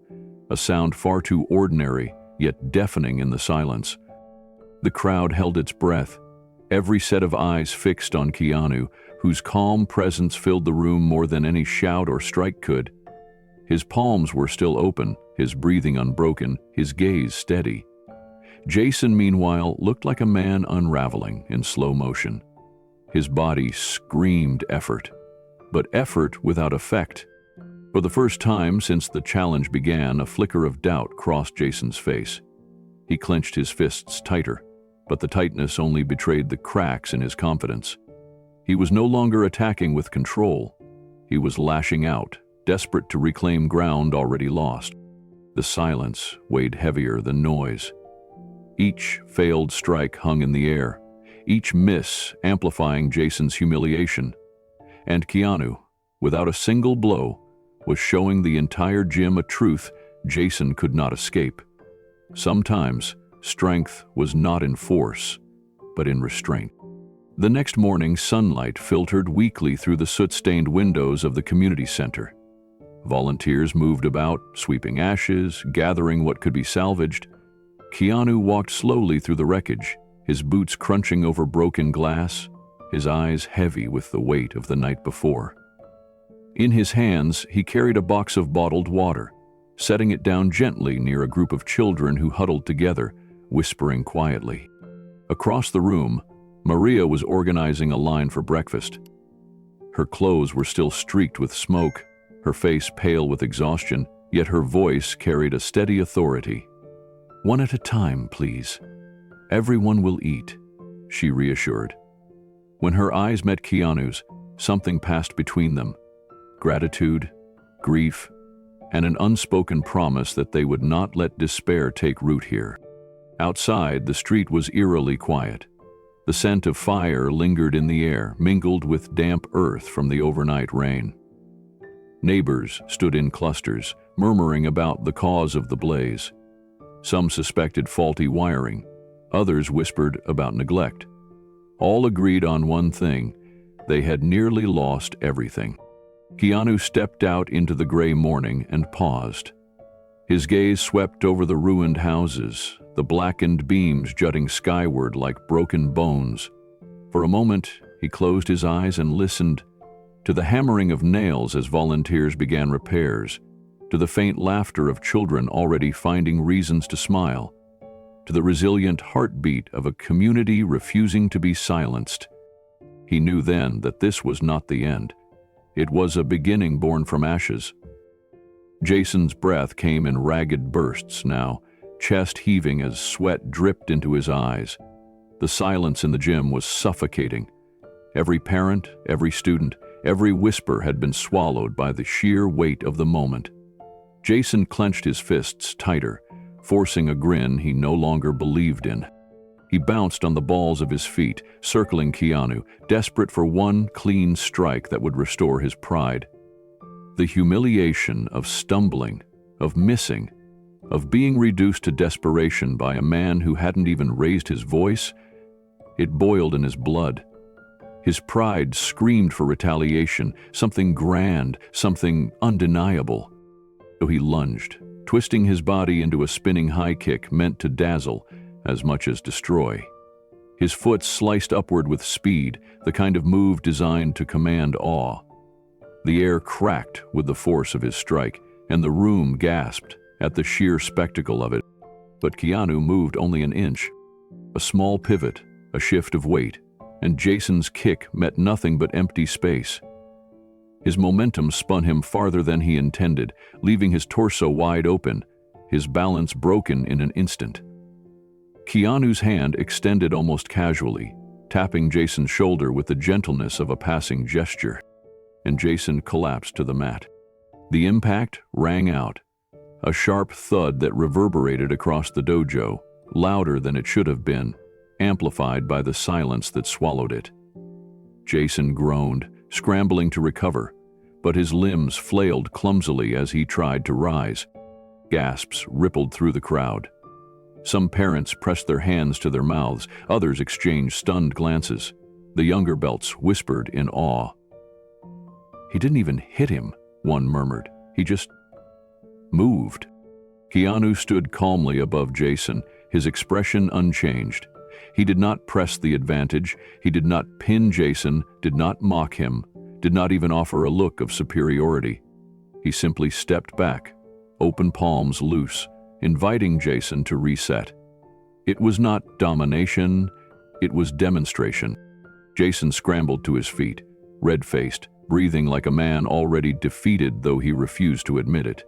a sound far too ordinary, yet deafening in the silence. The crowd held its breath, every set of eyes fixed on Keanu, whose calm presence filled the room more than any shout or strike could. His palms were still open, his breathing unbroken, his gaze steady. Jason, meanwhile, looked like a man unraveling in slow motion. His body screamed effort, but effort without effect. For the first time since the challenge began, a flicker of doubt crossed Jason's face. He clenched his fists tighter, but the tightness only betrayed the cracks in his confidence. He was no longer attacking with control. He was lashing out, desperate to reclaim ground already lost. The silence weighed heavier than noise. Each failed strike hung in the air, each miss amplifying Jason's humiliation. And Keanu, without a single blow, was showing the entire gym a truth Jason could not escape. Sometimes, strength was not in force, but in restraint. The next morning, sunlight filtered weakly through the soot-stained windows of the community center. Volunteers moved about, sweeping ashes, gathering what could be salvaged. Keanu walked slowly through the wreckage, his boots crunching over broken glass, his eyes heavy with the weight of the night before. In his hands, he carried a box of bottled water, setting it down gently near a group of children who huddled together, whispering quietly. Across the room, Maria was organizing a line for breakfast. Her clothes were still streaked with smoke, her face pale with exhaustion, yet her voice carried a steady authority. "One at a time, please. Everyone will eat," she reassured. When her eyes met Keanu's, something passed between them. Gratitude, grief, and an unspoken promise that they would not let despair take root here. Outside, the street was eerily quiet. The scent of fire lingered in the air, mingled with damp earth from the overnight rain. Neighbors stood in clusters, murmuring about the cause of the blaze. Some suspected faulty wiring, others whispered about neglect. All agreed on one thing: they had nearly lost everything. Keanu stepped out into the gray morning and paused. His gaze swept over the ruined houses, the blackened beams jutting skyward like broken bones. For a moment, he closed his eyes and listened to the hammering of nails as volunteers began repairs, to the faint laughter of children already finding reasons to smile, to the resilient heartbeat of a community refusing to be silenced. He knew then that this was not the end. It was a beginning born from ashes. Jason's breath came in ragged bursts now, chest heaving as sweat dripped into his eyes. The silence in the gym was suffocating. Every parent, every student, every whisper had been swallowed by the sheer weight of the moment. Jason clenched his fists tighter, forcing a grin he no longer believed in. He bounced on the balls of his feet, circling Keanu, desperate for one clean strike that would restore his pride. The humiliation of stumbling, of missing, of being reduced to desperation by a man who hadn't even raised his voice, it boiled in his blood. His pride screamed for retaliation, something grand, something undeniable. So he lunged, twisting his body into a spinning high kick meant to dazzle as much as destroy. His foot sliced upward with speed, the kind of move designed to command awe. The air cracked with the force of his strike, and the room gasped at the sheer spectacle of it. But Keanu moved only an inch. A small pivot, a shift of weight, and Jason's kick met nothing but empty space. His momentum spun him farther than he intended, leaving his torso wide open, his balance broken in an instant. Keanu's hand extended almost casually, tapping Jason's shoulder with the gentleness of a passing gesture, and Jason collapsed to the mat. The impact rang out, a sharp thud that reverberated across the dojo, louder than it should have been, amplified by the silence that swallowed it. Jason groaned, scrambling to recover, but his limbs flailed clumsily as he tried to rise. Gasps rippled through the crowd. Some parents pressed their hands to their mouths, others exchanged stunned glances. The younger belts whispered in awe. "He didn't even hit him," one murmured. "He just moved." Keanu stood calmly above Jason, his expression unchanged. He did not press the advantage, he did not pin Jason, did not mock him, did not even offer a look of superiority. He simply stepped back, open palms loose, inviting Jason to reset. It was not domination, it was demonstration. Jason scrambled to his feet, red-faced, breathing like a man already defeated, though he refused to admit it.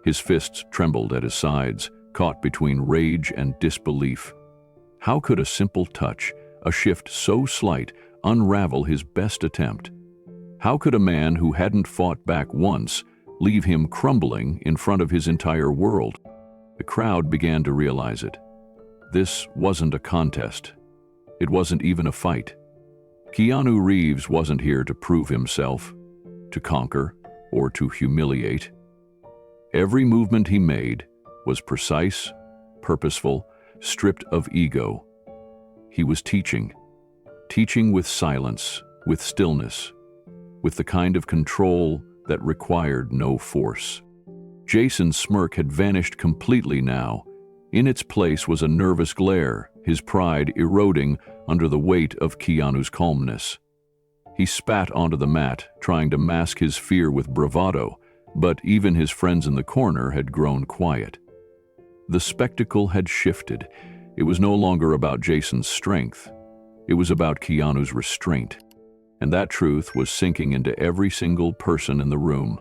His fists trembled at his sides, caught between rage and disbelief. How could a simple touch, a shift so slight, unravel his best attempt? How could a man who hadn't fought back once leave him crumbling in front of his entire world? The crowd began to realize it. This wasn't a contest. It wasn't even a fight. Keanu Reeves wasn't here to prove himself, to conquer, or to humiliate. Every movement he made was precise, purposeful, stripped of ego. He was teaching with silence, with stillness, with the kind of control that required no force. Jason's smirk had vanished completely now. In its place was a nervous glare, his pride eroding under the weight of Keanu's calmness. He spat onto the mat, trying to mask his fear with bravado, but even his friends in the corner had grown quiet. The spectacle had shifted. It was no longer about Jason's strength. It was about Keanu's restraint. And that truth was sinking into every single person in the room.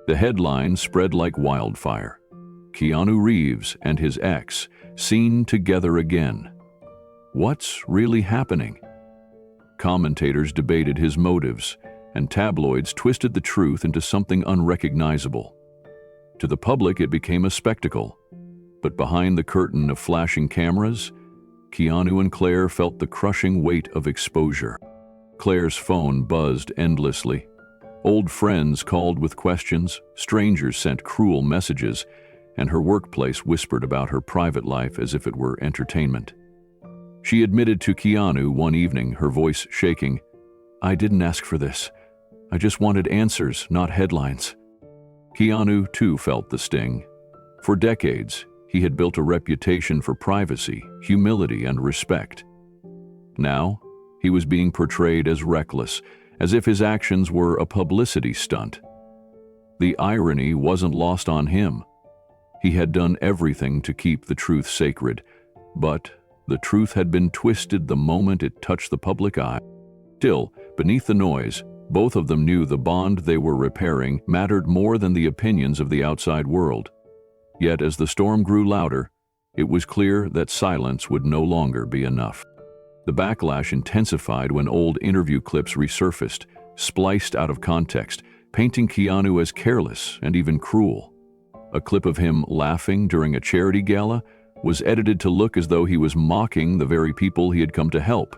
The headline spread like wildfire. Keanu Reeves and his ex seen together again. What's really happening? Commentators debated his motives, and tabloids twisted the truth into something unrecognizable. To the public, it became a spectacle. But behind the curtain of flashing cameras, Keanu and Claire felt the crushing weight of exposure. Claire's phone buzzed endlessly. Old friends called with questions, strangers sent cruel messages, and her workplace whispered about her private life as if it were entertainment. She admitted to Keanu one evening, her voice shaking, "I didn't ask for this. I just wanted answers, not headlines." Keanu, too, felt the sting. For decades, he had built a reputation for privacy, humility, and respect. Now, he was being portrayed as reckless, as if his actions were a publicity stunt. The irony wasn't lost on him. He had done everything to keep the truth sacred, but the truth had been twisted the moment it touched the public eye. Still, beneath the noise, both of them knew the bond they were repairing mattered more than the opinions of the outside world. Yet as the storm grew louder, it was clear that silence would no longer be enough. The backlash intensified when old interview clips resurfaced, spliced out of context, painting Keanu as careless and even cruel. A clip of him laughing during a charity gala was edited to look as though he was mocking the very people he had come to help.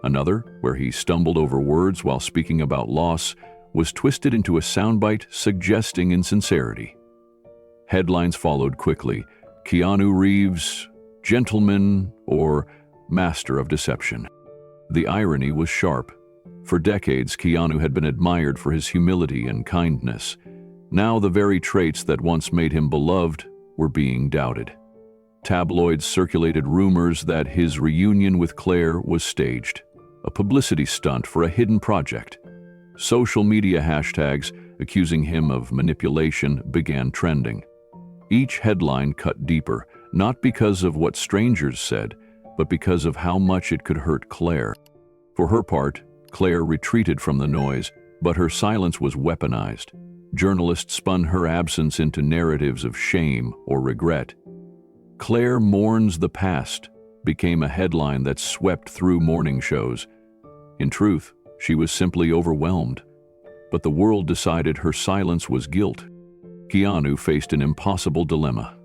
Another, where he stumbled over words while speaking about loss, was twisted into a soundbite suggesting insincerity. Headlines followed quickly: Keanu Reeves, gentleman, or master of deception. The irony was sharp. For decades, Keanu had been admired for his humility and kindness. Now the very traits that once made him beloved were being doubted. Tabloids circulated rumors that his reunion with Claire was staged, a publicity stunt for a hidden project. Social media hashtags accusing him of manipulation began trending. Each headline cut deeper, not because of what strangers said, but because of how much it could hurt Claire. For her part, Claire retreated from the noise, but her silence was weaponized. Journalists spun her absence into narratives of shame or regret. "Claire mourns the past" became a headline that swept through morning shows. In truth, she was simply overwhelmed. But the world decided her silence was guilt. Keanu faced an impossible dilemma.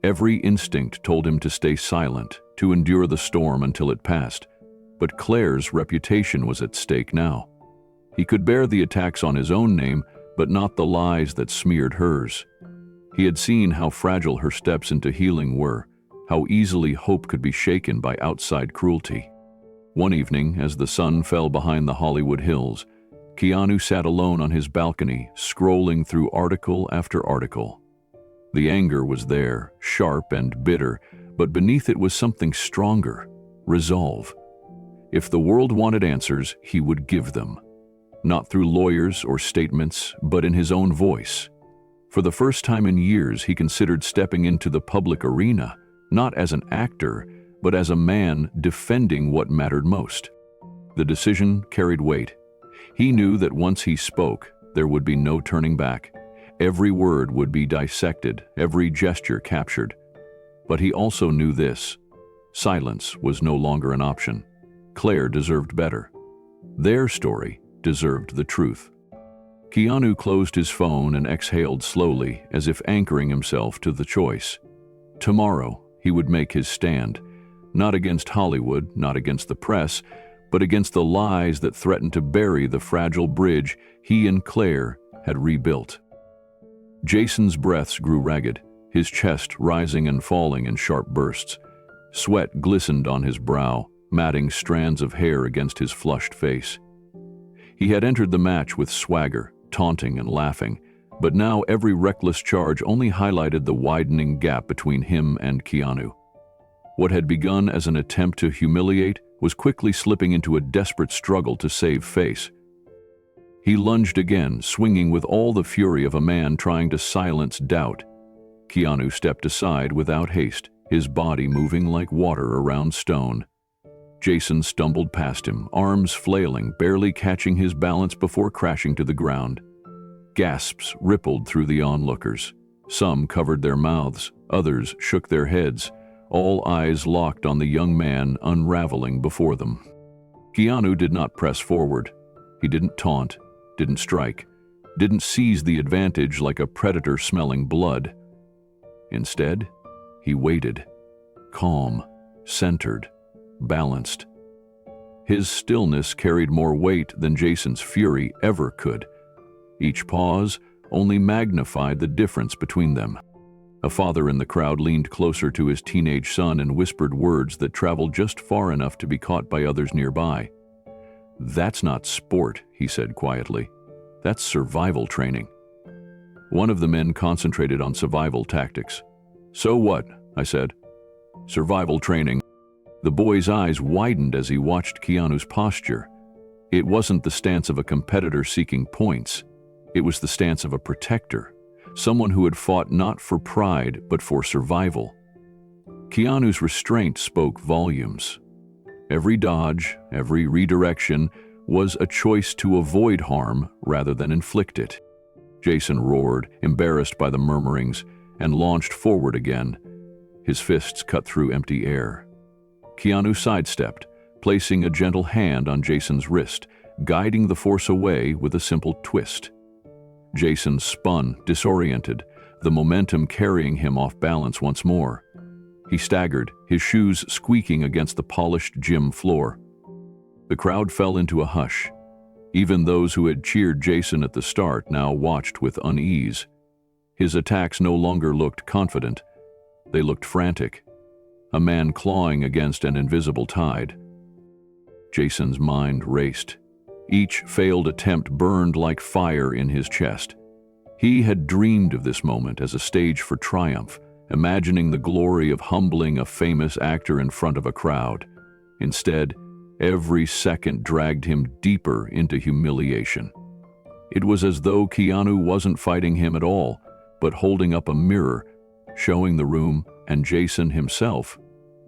Every instinct told him to stay silent, to endure the storm until it passed. But Claire's reputation was at stake now. He could bear the attacks on his own name, but not the lies that smeared hers. He had seen how fragile her steps into healing were, how easily hope could be shaken by outside cruelty. One evening, as the sun fell behind the Hollywood hills, Keanu sat alone on his balcony, scrolling through article after article. The anger was there, sharp and bitter, but beneath it was something stronger: resolve. If the world wanted answers, he would give them. Not through lawyers or statements, but in his own voice. For the first time in years, he considered stepping into the public arena, not as an actor, but as a man defending what mattered most. The decision carried weight. He knew that once he spoke, there would be no turning back. Every word would be dissected, every gesture captured. But he also knew this: silence was no longer an option. Claire deserved better. Their story deserved the truth. Keanu closed his phone and exhaled slowly, as if anchoring himself to the choice. Tomorrow, he would make his stand, not against Hollywood, not against the press, but against the lies that threatened to bury the fragile bridge he and Claire had rebuilt. Jason's breaths grew ragged, his chest rising and falling in sharp bursts. Sweat glistened on his brow, matting strands of hair against his flushed face. He had entered the match with swagger, taunting and laughing, but now every reckless charge only highlighted the widening gap between him and Keanu. What had begun as an attempt to humiliate was quickly slipping into a desperate struggle to save face. He lunged again, swinging with all the fury of a man trying to silence doubt. Keanu stepped aside without haste, his body moving like water around stone. Jason stumbled past him, arms flailing, barely catching his balance before crashing to the ground. Gasps rippled through the onlookers. Some covered their mouths, others shook their heads, all eyes locked on the young man unraveling before them. Keanu did not press forward. He didn't taunt, didn't strike, didn't seize the advantage like a predator smelling blood. Instead, he waited, calm, centered, balanced. His stillness carried more weight than Jason's fury ever could. Each pause only magnified the difference between them. A father in the crowd leaned closer to his teenage son and whispered words that traveled just far enough to be caught by others nearby. "That's not sport," he said quietly. "That's survival training." One of the men concentrated on survival tactics. "So what?" I said. "Survival training." The boy's eyes widened as he watched Keanu's posture. It wasn't the stance of a competitor seeking points. It was the stance of a protector, someone who had fought not for pride but for survival. Keanu's restraint spoke volumes. Every dodge, every redirection was a choice to avoid harm rather than inflict it. Jason roared, embarrassed by the murmurings, and launched forward again. His fists cut through empty air. Keanu sidestepped, placing a gentle hand on Jason's wrist, guiding the force away with a simple twist. Jason spun, disoriented, the momentum carrying him off balance once more. He staggered, his shoes squeaking against the polished gym floor. The crowd fell into a hush. Even those who had cheered Jason at the start now watched with unease. His attacks no longer looked confident. They looked frantic, a man clawing against an invisible tide. Jason's mind raced. Each failed attempt burned like fire in his chest. He had dreamed of this moment as a stage for triumph, imagining the glory of humbling a famous actor in front of a crowd. Instead, every second dragged him deeper into humiliation. It was as though Keanu wasn't fighting him at all, but holding up a mirror, showing the room and Jason himself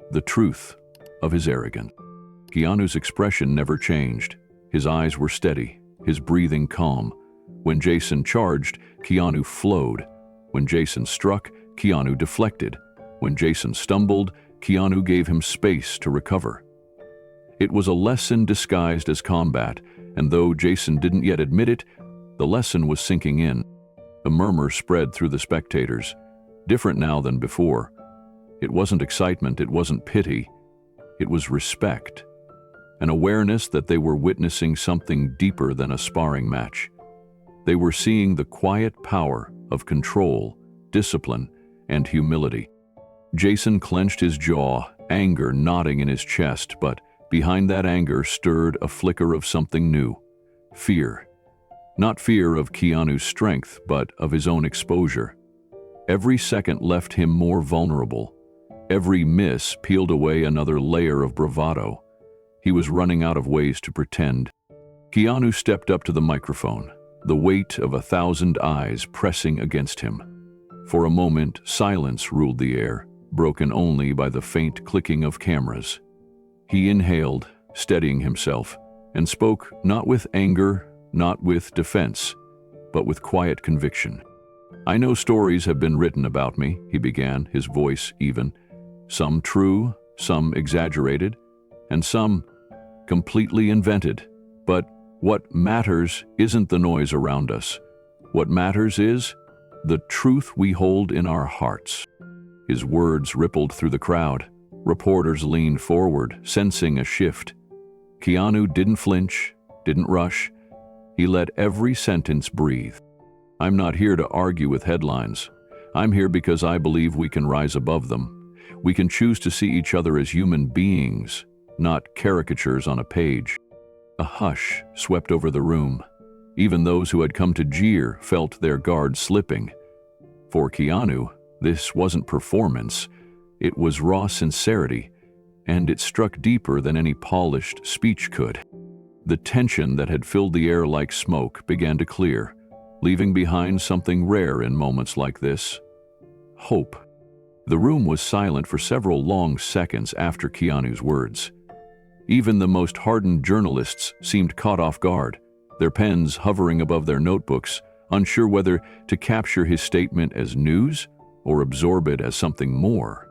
the truth of his arrogance. Keanu's expression never changed. His eyes were steady, his breathing calm. When Jason charged, Keanu flowed. When Jason struck, Keanu deflected. When Jason stumbled, Keanu gave him space to recover. It was a lesson disguised as combat, and though Jason didn't yet admit it, the lesson was sinking in. A murmur spread through the spectators, different now than before. It wasn't excitement, it wasn't pity, it was respect. An awareness that they were witnessing something deeper than a sparring match. They were seeing the quiet power of control, discipline, and humility. Jason clenched his jaw, anger knotting in his chest, but behind that anger stirred a flicker of something new. Fear. Not fear of Keanu's strength, but of his own exposure. Every second left him more vulnerable. Every miss peeled away another layer of bravado. He was running out of ways to pretend. Keanu stepped up to the microphone, the weight of 1,000 eyes pressing against him. For a moment, silence ruled the air, broken only by the faint clicking of cameras. He inhaled, steadying himself, and spoke not with anger, not with defense, but with quiet conviction. "I know stories have been written about me," he began, his voice even. "Some true, some exaggerated, and some completely invented. But what matters isn't the noise around us. What matters is the truth we hold in our hearts." His words rippled through the crowd. Reporters leaned forward, sensing a shift. Keanu didn't flinch, didn't rush. He let every sentence breathe. I'm not here to argue with headlines. I'm here because I believe we can rise above them. We can choose to see each other as human beings, not caricatures on a page. A hush swept over the room. Even those who had come to jeer felt their guard slipping. For Keanu, this wasn't performance. It was raw sincerity, and it struck deeper than any polished speech could. The tension that had filled the air like smoke began to clear, leaving behind something rare in moments like this: hope. The room was silent for several long seconds after Keanu's words. Even the most hardened journalists seemed caught off guard, their pens hovering above their notebooks, unsure whether to capture his statement as news or absorb it as something more.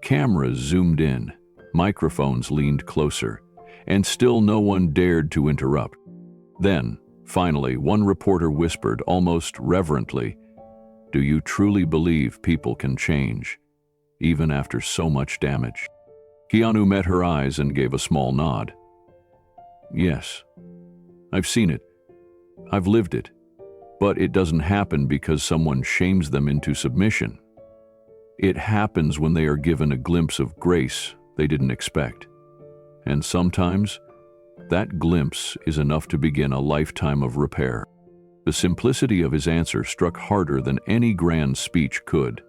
Cameras zoomed in, microphones leaned closer, and still no one dared to interrupt. Then, finally, one reporter whispered, almost reverently, "Do you truly believe people can change, even after so much damage?" Keanu met her eyes and gave a small nod. "Yes. I've seen it. I've lived it. But it doesn't happen because someone shames them into submission. It happens when they are given a glimpse of grace they didn't expect. And sometimes, that glimpse is enough to begin a lifetime of repair." The simplicity of his answer struck harder than any grand speech could.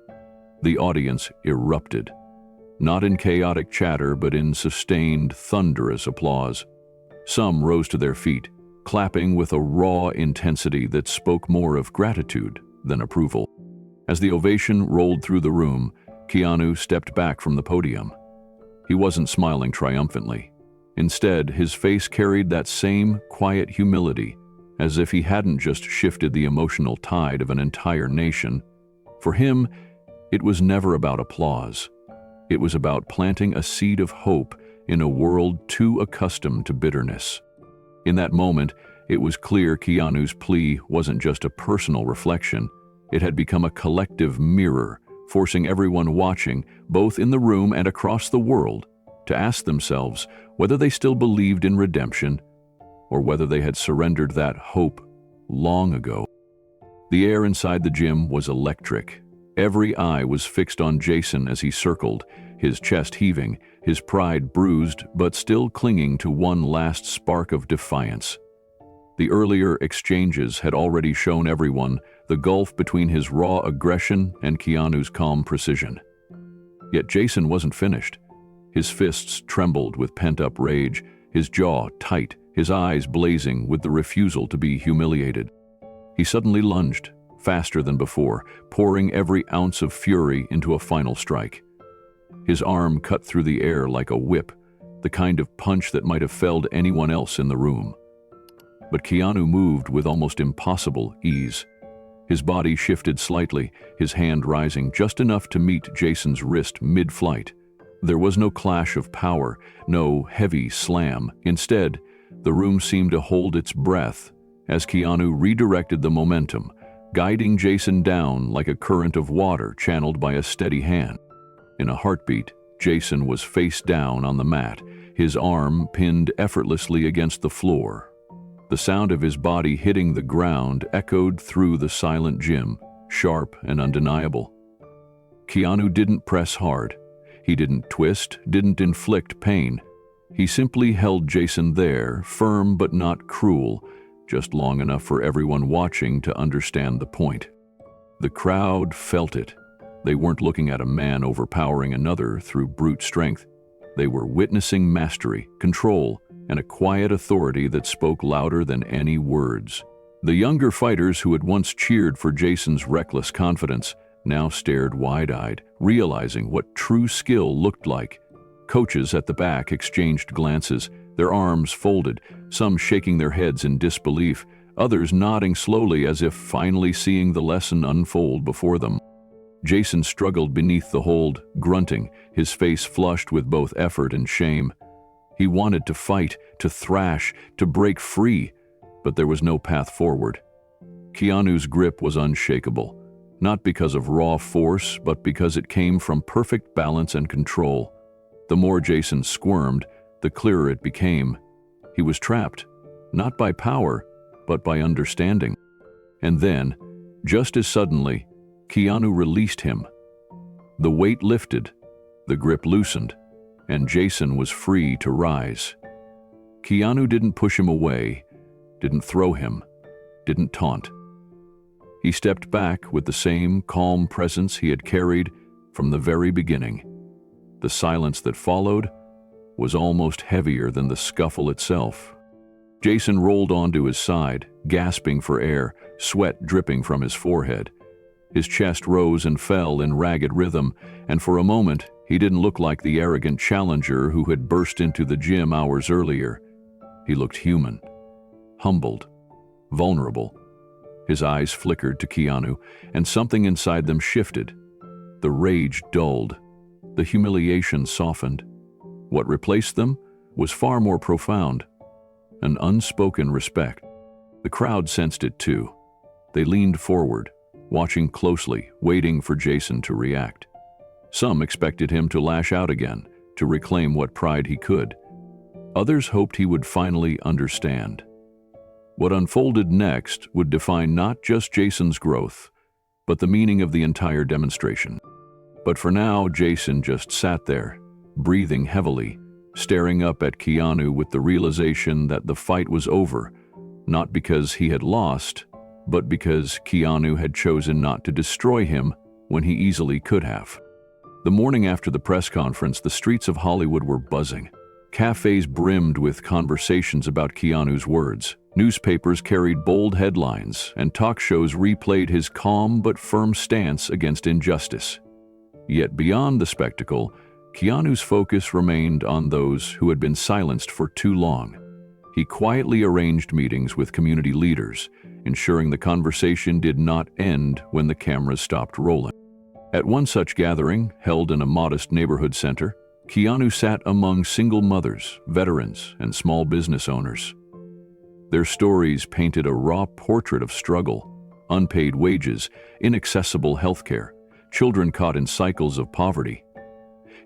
The audience erupted, not in chaotic chatter but in sustained, thunderous applause. Some rose to their feet, clapping with a raw intensity that spoke more of gratitude than approval. As the ovation rolled through the room, Keanu stepped back from the podium. He wasn't smiling triumphantly. Instead, his face carried that same quiet humility, as if he hadn't just shifted the emotional tide of an entire nation. For him, it was never about applause. It was about planting a seed of hope in a world too accustomed to bitterness. In that moment, it was clear Keanu's plea wasn't just a personal reflection. It had become a collective mirror, forcing everyone watching, both in the room and across the world, to ask themselves whether they still believed in redemption or whether they had surrendered that hope long ago. The air inside the gym was electric. Every eye was fixed on Jason as he circled, his chest heaving, his pride bruised but still clinging to one last spark of defiance. The earlier exchanges had already shown everyone the gulf between his raw aggression and Keanu's calm precision. Yet Jason wasn't finished. His fists trembled with pent-up rage, his jaw tight, his eyes blazing with the refusal to be humiliated. He suddenly lunged, faster than before, pouring every ounce of fury into a final strike. His arm cut through the air like a whip, the kind of punch that might have felled anyone else in the room. But Keanu moved with almost impossible ease. His body shifted slightly, his hand rising just enough to meet Jason's wrist mid-flight. There was no clash of power, no heavy slam. Instead, the room seemed to hold its breath as Keanu redirected the momentum, guiding Jason down like a current of water channeled by a steady hand. In a heartbeat, Jason was face down on the mat, his arm pinned effortlessly against the floor. The sound of his body hitting the ground echoed through the silent gym, sharp and undeniable. Keanu didn't press hard. He didn't twist, didn't inflict pain. He simply held Jason there, firm but not cruel, just long enough for everyone watching to understand the point. The crowd felt it. They weren't looking at a man overpowering another through brute strength. They were witnessing mastery, control, and a quiet authority that spoke louder than any words. The younger fighters who had once cheered for Jason's reckless confidence now stared wide-eyed, realizing what true skill looked like. Coaches at the back exchanged glances, their arms folded, some shaking their heads in disbelief, others nodding slowly as if finally seeing the lesson unfold before them. Jason struggled beneath the hold, grunting, his face flushed with both effort and shame. He wanted to fight, to thrash, to break free, but there was no path forward. Keanu's grip was unshakable, not because of raw force, but because it came from perfect balance and control. The more Jason squirmed, the clearer it became. He was trapped, not by power, but by understanding. And then, just as suddenly, Keanu released him. The weight lifted, the grip loosened, and Jason was free to rise. Keanu didn't push him away, didn't throw him, didn't taunt. He stepped back with the same calm presence he had carried from the very beginning. The silence that followed was almost heavier than the scuffle itself. Jason rolled onto his side, gasping for air, sweat dripping from his forehead. His chest rose and fell in ragged rhythm, and for a moment, he didn't look like the arrogant challenger who had burst into the gym hours earlier. He looked human, humbled, vulnerable. His eyes flickered to Keanu, and something inside them shifted. The rage dulled. The humiliation softened. What replaced them was far more profound. An unspoken respect. The crowd sensed it too. They leaned forward, watching closely, waiting for Jason to react. Some expected him to lash out again, to reclaim what pride he could. Others hoped he would finally understand. What unfolded next would define not just Jason's growth, but the meaning of the entire demonstration. But for now, Jason just sat there, breathing heavily, staring up at Keanu with the realization that the fight was over, not because he had lost, but because Keanu had chosen not to destroy him when he easily could have. The morning after the press conference, the streets of Hollywood were buzzing. Cafes brimmed with conversations about Keanu's words. Newspapers carried bold headlines, and talk shows replayed his calm but firm stance against injustice. Yet beyond the spectacle, Keanu's focus remained on those who had been silenced for too long. He quietly arranged meetings with community leaders, ensuring the conversation did not end when the cameras stopped rolling. At one such gathering, held in a modest neighborhood center, Keanu sat among single mothers, veterans, and small business owners. Their stories painted a raw portrait of struggle, unpaid wages, inaccessible healthcare, children caught in cycles of poverty.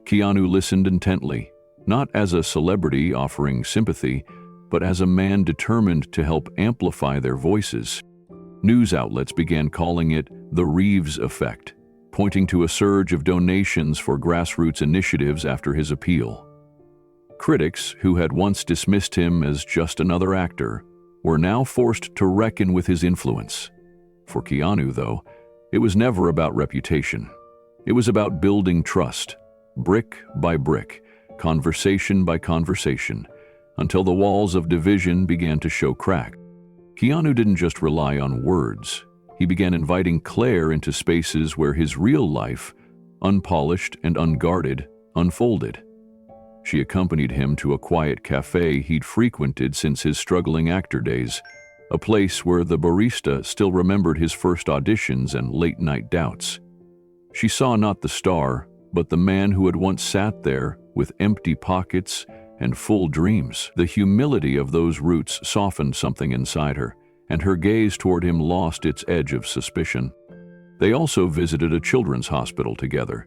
Keanu listened intently, not as a celebrity offering sympathy, but as a man determined to help amplify their voices. News outlets began calling it the Reeves effect, pointing to a surge of donations for grassroots initiatives after his appeal. Critics, who had once dismissed him as just another actor, were now forced to reckon with his influence. For Keanu, though, it was never about reputation. It was about building trust, brick by brick, conversation by conversation, until the walls of division began to show crack. Keanu didn't just rely on words. He began inviting Claire into spaces where his real life, unpolished and unguarded, unfolded. She accompanied him to a quiet cafe he'd frequented since his struggling actor days, a place where the barista still remembered his first auditions and late-night doubts. She saw not the star, but the man who had once sat there with empty pockets and full dreams. The humility of those roots softened something inside her, and her gaze toward him lost its edge of suspicion. They also visited a children's hospital together,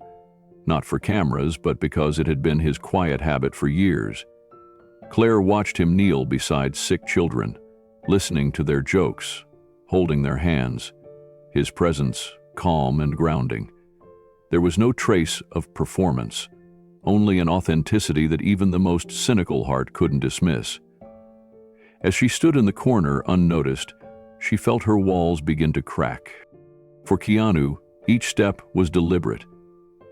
not for cameras, but because it had been his quiet habit for years. Claire watched him kneel beside sick children, listening to their jokes, holding their hands, his presence calm and grounding. There was no trace of performance, only an authenticity that even the most cynical heart couldn't dismiss. As she stood in the corner unnoticed, she felt her walls begin to crack. For Keanu, each step was deliberate,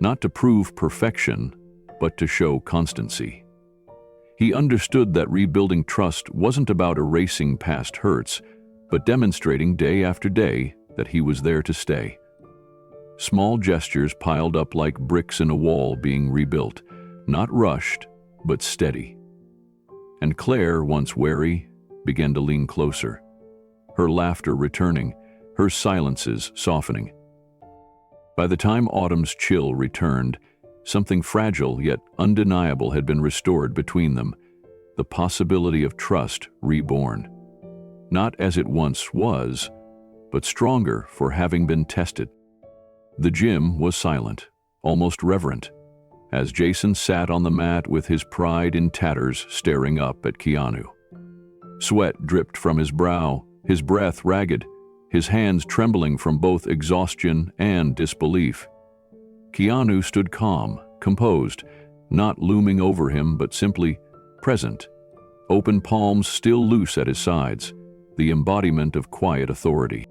not to prove perfection, but to show constancy. He understood that rebuilding trust wasn't about erasing past hurts, but demonstrating day after day that he was there to stay. Small gestures piled up like bricks in a wall being rebuilt, not rushed, but steady. And Claire, once wary, began to lean closer, her laughter returning, her silences softening. By the time autumn's chill returned, something fragile yet undeniable had been restored between them, the possibility of trust reborn. Not as it once was, but stronger for having been tested. The gym was silent, almost reverent, as Jason sat on the mat with his pride in tatters staring up at Keanu. Sweat dripped from his brow, his breath ragged, his hands trembling from both exhaustion and disbelief. Keanu stood calm, composed, not looming over him but simply present, open palms still loose at his sides, the embodiment of quiet authority.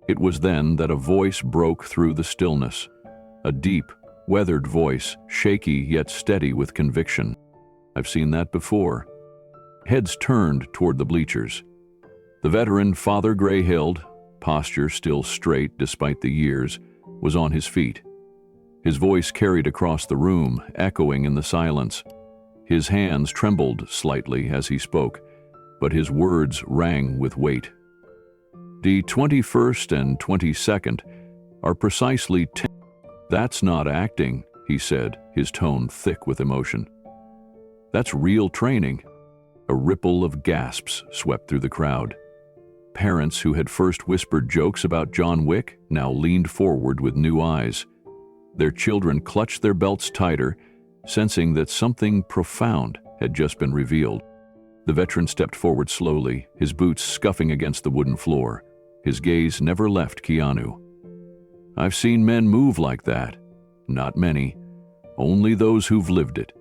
It was then that a voice broke through the stillness, a deep, weathered voice, shaky yet steady with conviction. "I've seen that before." Heads turned toward the bleachers. The veteran, Father Grayhill, posture still straight despite the years, was on his feet. His voice carried across the room, echoing in the silence. His hands trembled slightly as he spoke, but his words rang with weight. "The 21st and 22nd are precisely 10. That's not acting," he said, his tone thick with emotion. "That's real training." A ripple of gasps swept through the crowd. Parents who had first whispered jokes about John Wick now leaned forward with new eyes. Their children clutched their belts tighter, sensing that something profound had just been revealed. The veteran stepped forward slowly, his boots scuffing against the wooden floor. His gaze never left Keanu. "I've seen men move like that. Not many. Only those who've lived it.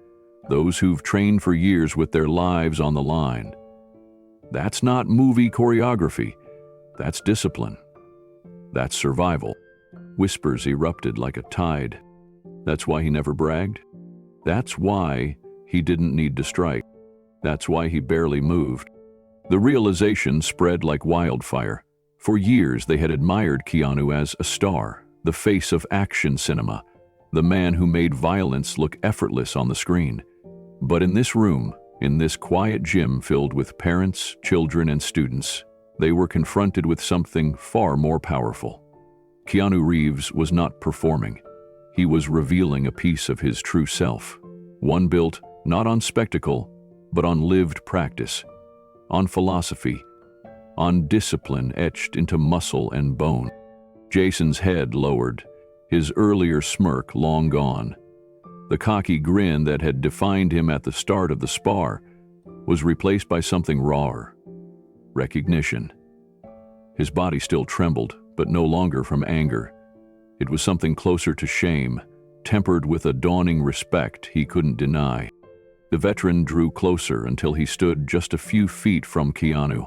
Those who've trained for years with their lives on the line. That's not movie choreography. That's discipline. That's survival." Whispers erupted like a tide. That's why he never bragged. That's why he didn't need to strike. That's why he barely moved. The realization spread like wildfire. For years they had admired Keanu as a star, the face of action cinema, the man who made violence look effortless on the screen. But in this room, in this quiet gym filled with parents, children, and students, they were confronted with something far more powerful. Keanu Reeves was not performing. He was revealing a piece of his true self, one built not on spectacle, but on lived practice, on philosophy, on discipline etched into muscle and bone. Jason's head lowered, his earlier smirk long gone. The cocky grin that had defined him at the start of the spar was replaced by something rawer: recognition. His body still trembled, but no longer from anger. It was something closer to shame, tempered with a dawning respect he couldn't deny. The veteran drew closer until he stood just a few feet from Keanu.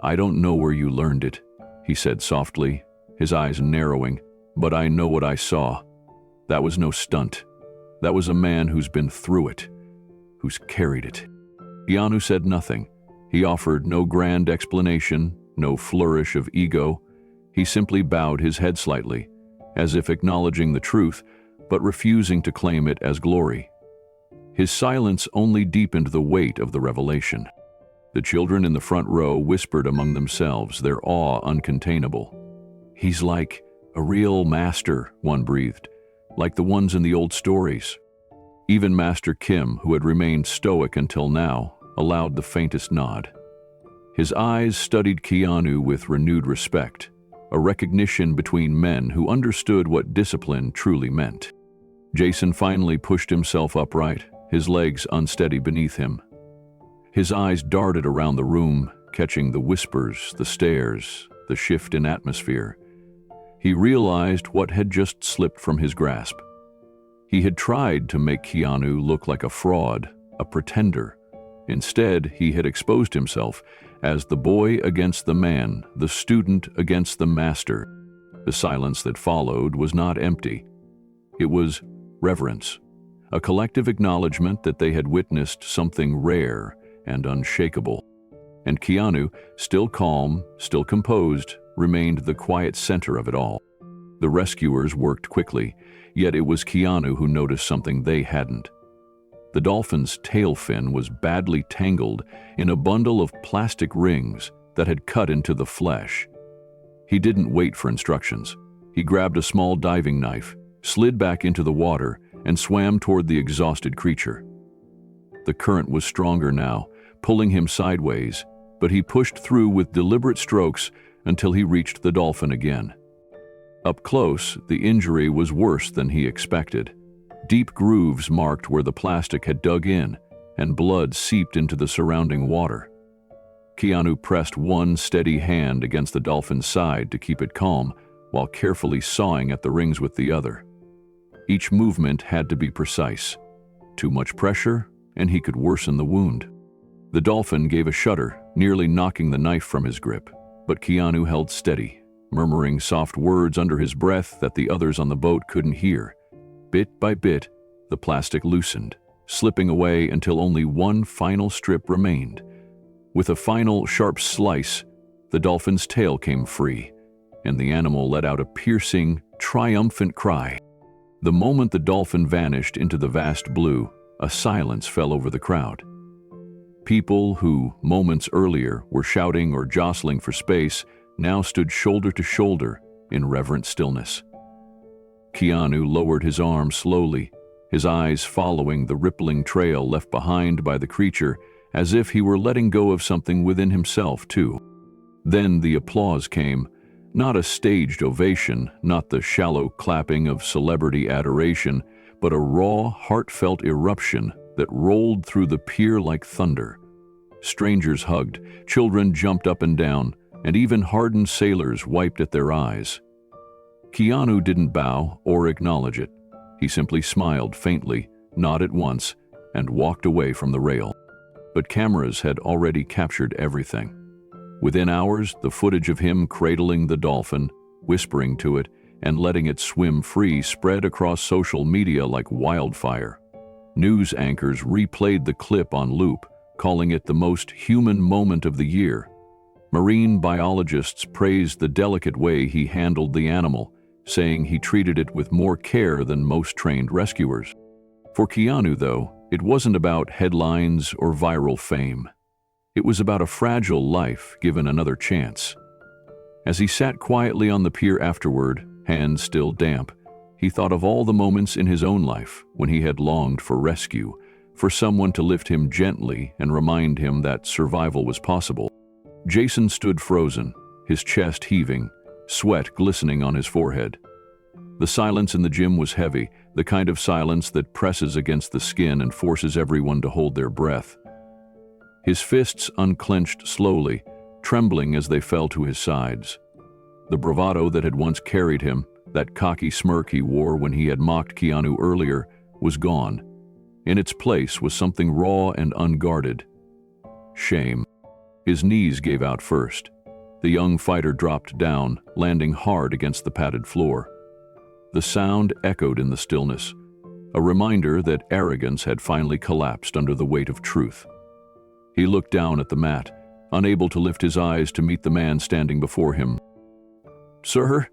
"I don't know where you learned it," he said softly, his eyes narrowing, "but I know what I saw. That was no stunt. That was a man who's been through it, who's carried it." Keanu said nothing. He offered no grand explanation, no flourish of ego. He simply bowed his head slightly, as if acknowledging the truth, but refusing to claim it as glory. His silence only deepened the weight of the revelation. The children in the front row whispered among themselves, their awe uncontainable. "He's like a real master," one breathed, "like the ones in the old stories." Even Master Kim, who had remained stoic until now, allowed the faintest nod. His eyes studied Keanu with renewed respect, a recognition between men who understood what discipline truly meant. Jason finally pushed himself upright, his legs unsteady beneath him. His eyes darted around the room, catching the whispers, the stares, the shift in atmosphere. He realized what had just slipped from his grasp. He had tried to make Keanu look like a fraud, a pretender. Instead, he had exposed himself as the boy against the man, the student against the master. The silence that followed was not empty. It was reverence, a collective acknowledgement that they had witnessed something rare and unshakable. And Keanu, still calm, still composed, remained the quiet center of it all. The rescuers worked quickly, yet it was Keanu who noticed something they hadn't. The dolphin's tail fin was badly tangled in a bundle of plastic rings that had cut into the flesh. He didn't wait for instructions. He grabbed a small diving knife, slid back into the water, and swam toward the exhausted creature. The current was stronger now, pulling him sideways, but he pushed through with deliberate strokes until he reached the dolphin again. Up close, the injury was worse than he expected. Deep grooves marked where the plastic had dug in, and blood seeped into the surrounding water. Keanu pressed one steady hand against the dolphin's side to keep it calm, while carefully sawing at the rings with the other. Each movement had to be precise. Too much pressure, and he could worsen the wound. The dolphin gave a shudder, nearly knocking the knife from his grip, but Keanu held steady, murmuring soft words under his breath that the others on the boat couldn't hear. Bit by bit, the plastic loosened, slipping away until only one final strip remained. With a final sharp slice, the dolphin's tail came free, and the animal let out a piercing, triumphant cry. The moment the dolphin vanished into the vast blue, a silence fell over the crowd. People who, moments earlier, were shouting or jostling for space now stood shoulder to shoulder in reverent stillness. Keanu lowered his arm slowly, his eyes following the rippling trail left behind by the creature, as if he were letting go of something within himself, too. Then the applause came, not a staged ovation, not the shallow clapping of celebrity adoration, but a raw, heartfelt eruption that rolled through the pier like thunder. Strangers hugged, children jumped up and down, and even hardened sailors wiped at their eyes. Keanu didn't bow or acknowledge it. He simply smiled faintly, nodded once, and walked away from the rail. But cameras had already captured everything. Within hours, the footage of him cradling the dolphin, whispering to it, and letting it swim free spread across social media like wildfire. News anchors replayed the clip on loop, calling it the most human moment of the year. Marine biologists praised the delicate way he handled the animal, saying he treated it with more care than most trained rescuers. For Keanu, though, it wasn't about headlines or viral fame. It was about a fragile life given another chance. As he sat quietly on the pier afterward, hands still damp, he thought of all the moments in his own life when he had longed for rescue, for someone to lift him gently and remind him that survival was possible. Jason stood frozen, his chest heaving, sweat glistening on his forehead. The silence in the gym was heavy, the kind of silence that presses against the skin and forces everyone to hold their breath. His fists unclenched slowly, trembling as they fell to his sides. The bravado that had once carried him, that cocky smirk he wore when he had mocked Keanu earlier, was gone. In its place was something raw and unguarded. Shame. His knees gave out first. The young fighter dropped down, landing hard against the padded floor. The sound echoed in the stillness, a reminder that arrogance had finally collapsed under the weight of truth. He looked down at the mat, unable to lift his eyes to meet the man standing before him. "Sir?"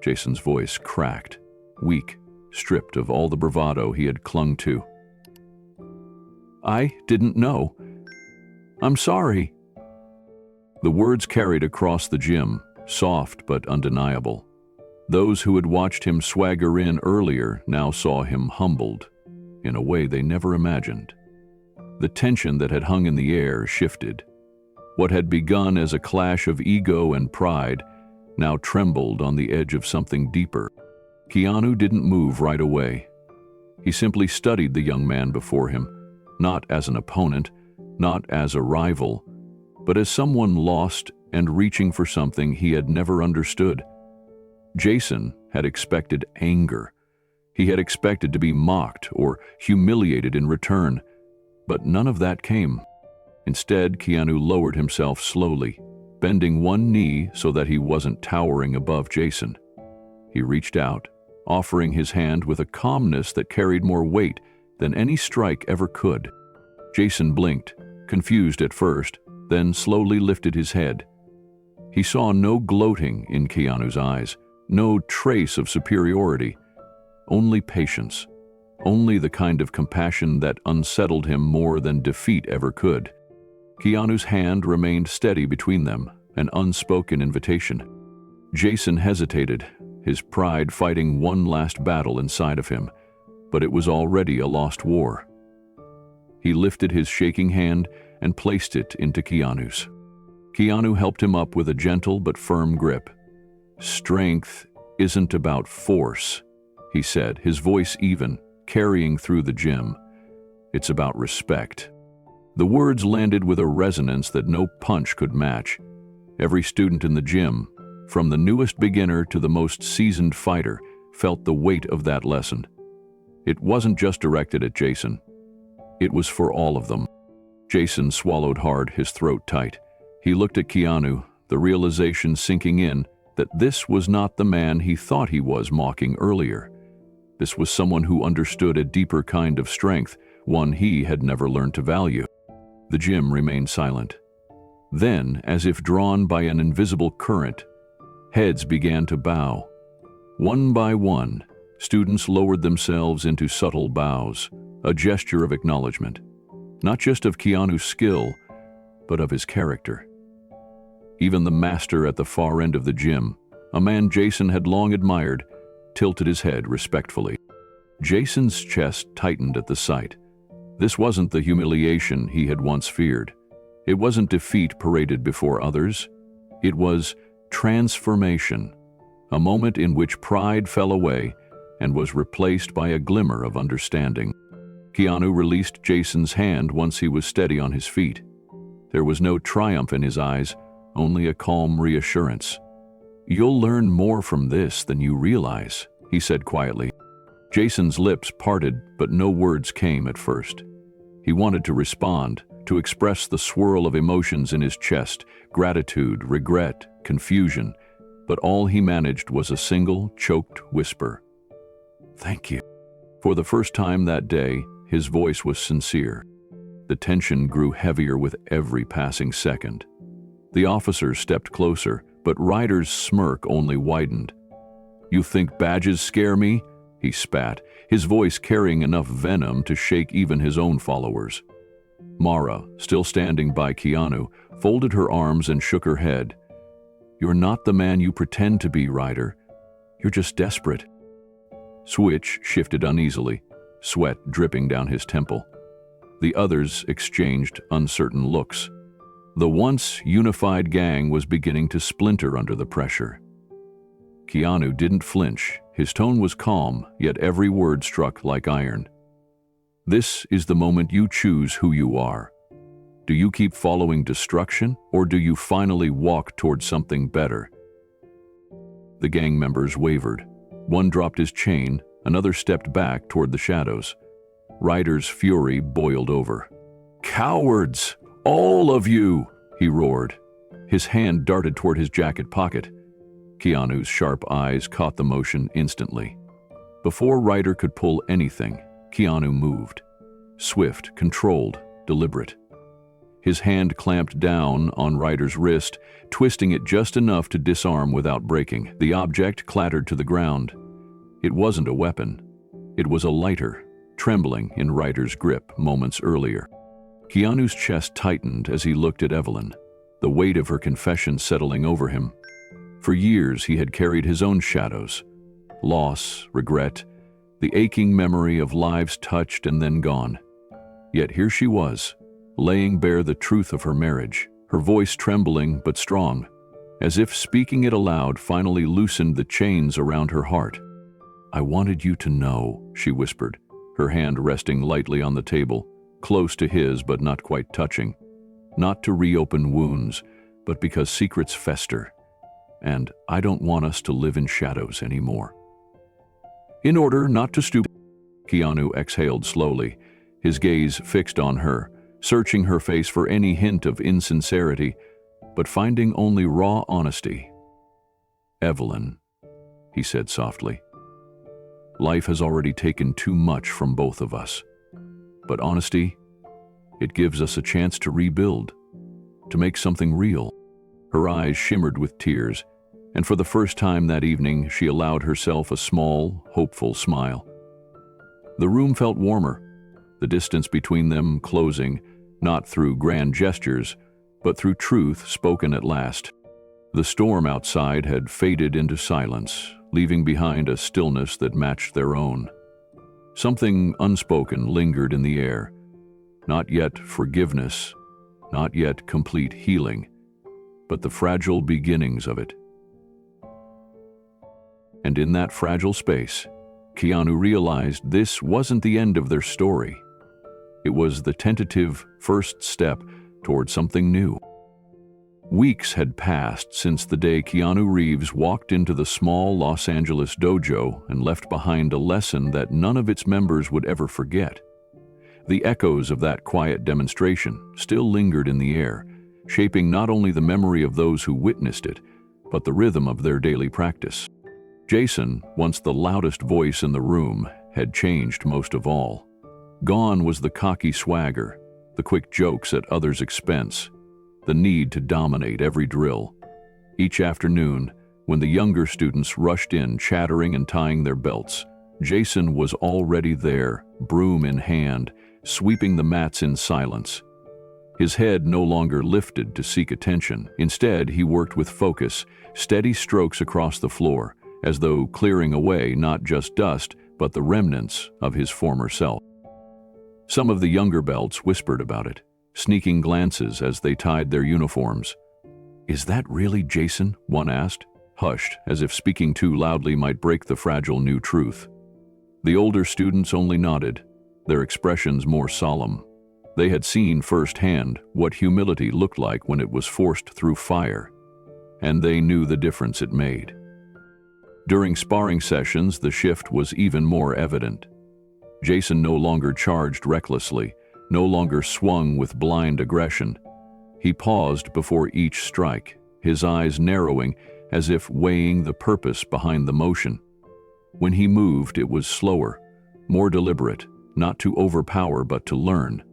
Jason's voice cracked, weak, stripped of all the bravado he had clung to. "I didn't know. I'm sorry." The words carried across the gym, soft but undeniable. Those who had watched him swagger in earlier now saw him humbled, in a way they never imagined. The tension that had hung in the air shifted. What had begun as a clash of ego and pride now trembled on the edge of something deeper. Keanu didn't move right away. He simply studied the young man before him, not as an opponent, not as a rival, but as someone lost and reaching for something he had never understood. Jason had expected anger. He had expected to be mocked or humiliated in return, but none of that came. Instead, Keanu lowered himself slowly, bending one knee so that he wasn't towering above Jason. He reached out, offering his hand with a calmness that carried more weight than any strike ever could. Jason blinked, confused at first, then slowly lifted his head. He saw no gloating in Keanu's eyes, no trace of superiority, only patience, only the kind of compassion that unsettled him more than defeat ever could. Keanu's hand remained steady between them, an unspoken invitation. Jason hesitated, his pride fighting one last battle inside of him, but it was already a lost war. He lifted his shaking hand and placed it into Keanu's. Keanu helped him up with a gentle but firm grip. "Strength isn't about force," he said, his voice even, carrying through the gym. "It's about respect." The words landed with a resonance that no punch could match. Every student in the gym, from the newest beginner to the most seasoned fighter, felt the weight of that lesson. It wasn't just directed at Jason. It was for all of them. Jason swallowed hard, his throat tight. He looked at Keanu, the realization sinking in that this was not the man he thought he was mocking earlier. This was someone who understood a deeper kind of strength, one he had never learned to value. The gym remained silent. Then, as if drawn by an invisible current, heads began to bow. One by one, students lowered themselves into subtle bows, a gesture of acknowledgement, not just of Keanu's skill, but of his character. Even the master at the far end of the gym, a man Jason had long admired, tilted his head respectfully. Jason's chest tightened at the sight. This wasn't the humiliation he had once feared. It wasn't defeat paraded before others. It was transformation, a moment in which pride fell away and was replaced by a glimmer of understanding. Keanu released Jason's hand once he was steady on his feet. There was no triumph in his eyes, only a calm reassurance. "You'll learn more from this than you realize," he said quietly. Jason's lips parted, but no words came at first. He wanted to respond, to express the swirl of emotions in his chest, gratitude, regret, confusion, but all he managed was a single, choked whisper. "Thank you." For the first time that day, his voice was sincere. The tension grew heavier with every passing second. The officers stepped closer, but Ryder's smirk only widened. "You think badges scare me?" he spat, his voice carrying enough venom to shake even his own followers. Mara, still standing by Keanu, folded her arms and shook her head. "You're not the man you pretend to be, Ryder. You're just desperate." Switch shifted uneasily, sweat dripping down his temple. The others exchanged uncertain looks. The once unified gang was beginning to splinter under the pressure. Keanu didn't flinch. His tone was calm, yet every word struck like iron. "This is the moment you choose who you are. Do you keep following destruction, or do you finally walk toward something better?" The gang members wavered. One dropped his chain, another stepped back toward the shadows. Ryder's fury boiled over. "Cowards! All of you!" he roared. His hand darted toward his jacket pocket. Keanu's sharp eyes caught the motion instantly. Before Ryder could pull anything, Keanu moved. Swift, controlled, deliberate. His hand clamped down on Ryder's wrist, twisting it just enough to disarm without breaking. The object clattered to the ground. It wasn't a weapon. It was a lighter, trembling in Ryder's grip moments earlier. Keanu's chest tightened as he looked at Evelyn, the weight of her confession settling over him. For years he had carried his own shadows. Loss, regret, the aching memory of lives touched and then gone. Yet here she was, laying bare the truth of her marriage, her voice trembling but strong, as if speaking it aloud finally loosened the chains around her heart. "I wanted you to know," she whispered, her hand resting lightly on the table, close to his but not quite touching. "Not to reopen wounds, but because secrets fester. And I don't want us to live in shadows anymore." In order not to stoop, Keanu exhaled slowly, his gaze fixed on her, searching her face for any hint of insincerity, but finding only raw honesty. "Evelyn," he said softly, "life has already taken too much from both of us. But honesty, it gives us a chance to rebuild, to make something real." Her eyes shimmered with tears, and for the first time that evening she allowed herself a small, hopeful smile. The room felt warmer, the distance between them closing, not through grand gestures, but through truth spoken at last. The storm outside had faded into silence, leaving behind a stillness that matched their own. Something unspoken lingered in the air. Not yet forgiveness, not yet complete healing, but the fragile beginnings of it. And in that fragile space, Keanu realized this wasn't the end of their story. It was the tentative first step toward something new. Weeks had passed since the day Keanu Reeves walked into the small Los Angeles dojo and left behind a lesson that none of its members would ever forget. The echoes of that quiet demonstration still lingered in the air, shaping not only the memory of those who witnessed it, but the rhythm of their daily practice. Jason, once the loudest voice in the room, had changed most of all. Gone was the cocky swagger, the quick jokes at others' expense, the need to dominate every drill. Each afternoon, when the younger students rushed in chattering and tying their belts, Jason was already there, broom in hand, sweeping the mats in silence. His head no longer lifted to seek attention. Instead, he worked with focus, steady strokes across the floor, as though clearing away not just dust, but the remnants of his former self. Some of the younger belts whispered about it, sneaking glances as they tied their uniforms. "Is that really Jason?" one asked, hushed, as if speaking too loudly might break the fragile new truth. The older students only nodded, their expressions more solemn. They had seen firsthand what humility looked like when it was forced through fire, and they knew the difference it made. During sparring sessions, the shift was even more evident. Jason no longer charged recklessly, no longer swung with blind aggression. He paused before each strike, his eyes narrowing as if weighing the purpose behind the motion. When he moved, it was slower, more deliberate, not to overpower but to learn.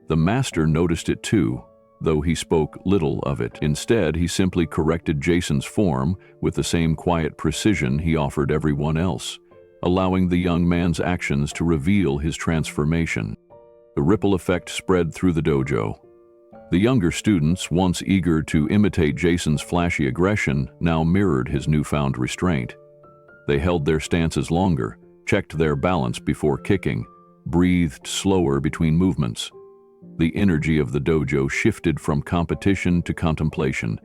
The master noticed it too, though he spoke little of it. Instead, he simply corrected Jason's form with the same quiet precision he offered everyone else, allowing the young man's actions to reveal his transformation. The ripple effect spread through the dojo. The younger students, once eager to imitate Jason's flashy aggression, now mirrored his newfound restraint. They held their stances longer, checked their balance before kicking, breathed slower between movements. The energy of the dojo shifted from competition to contemplation,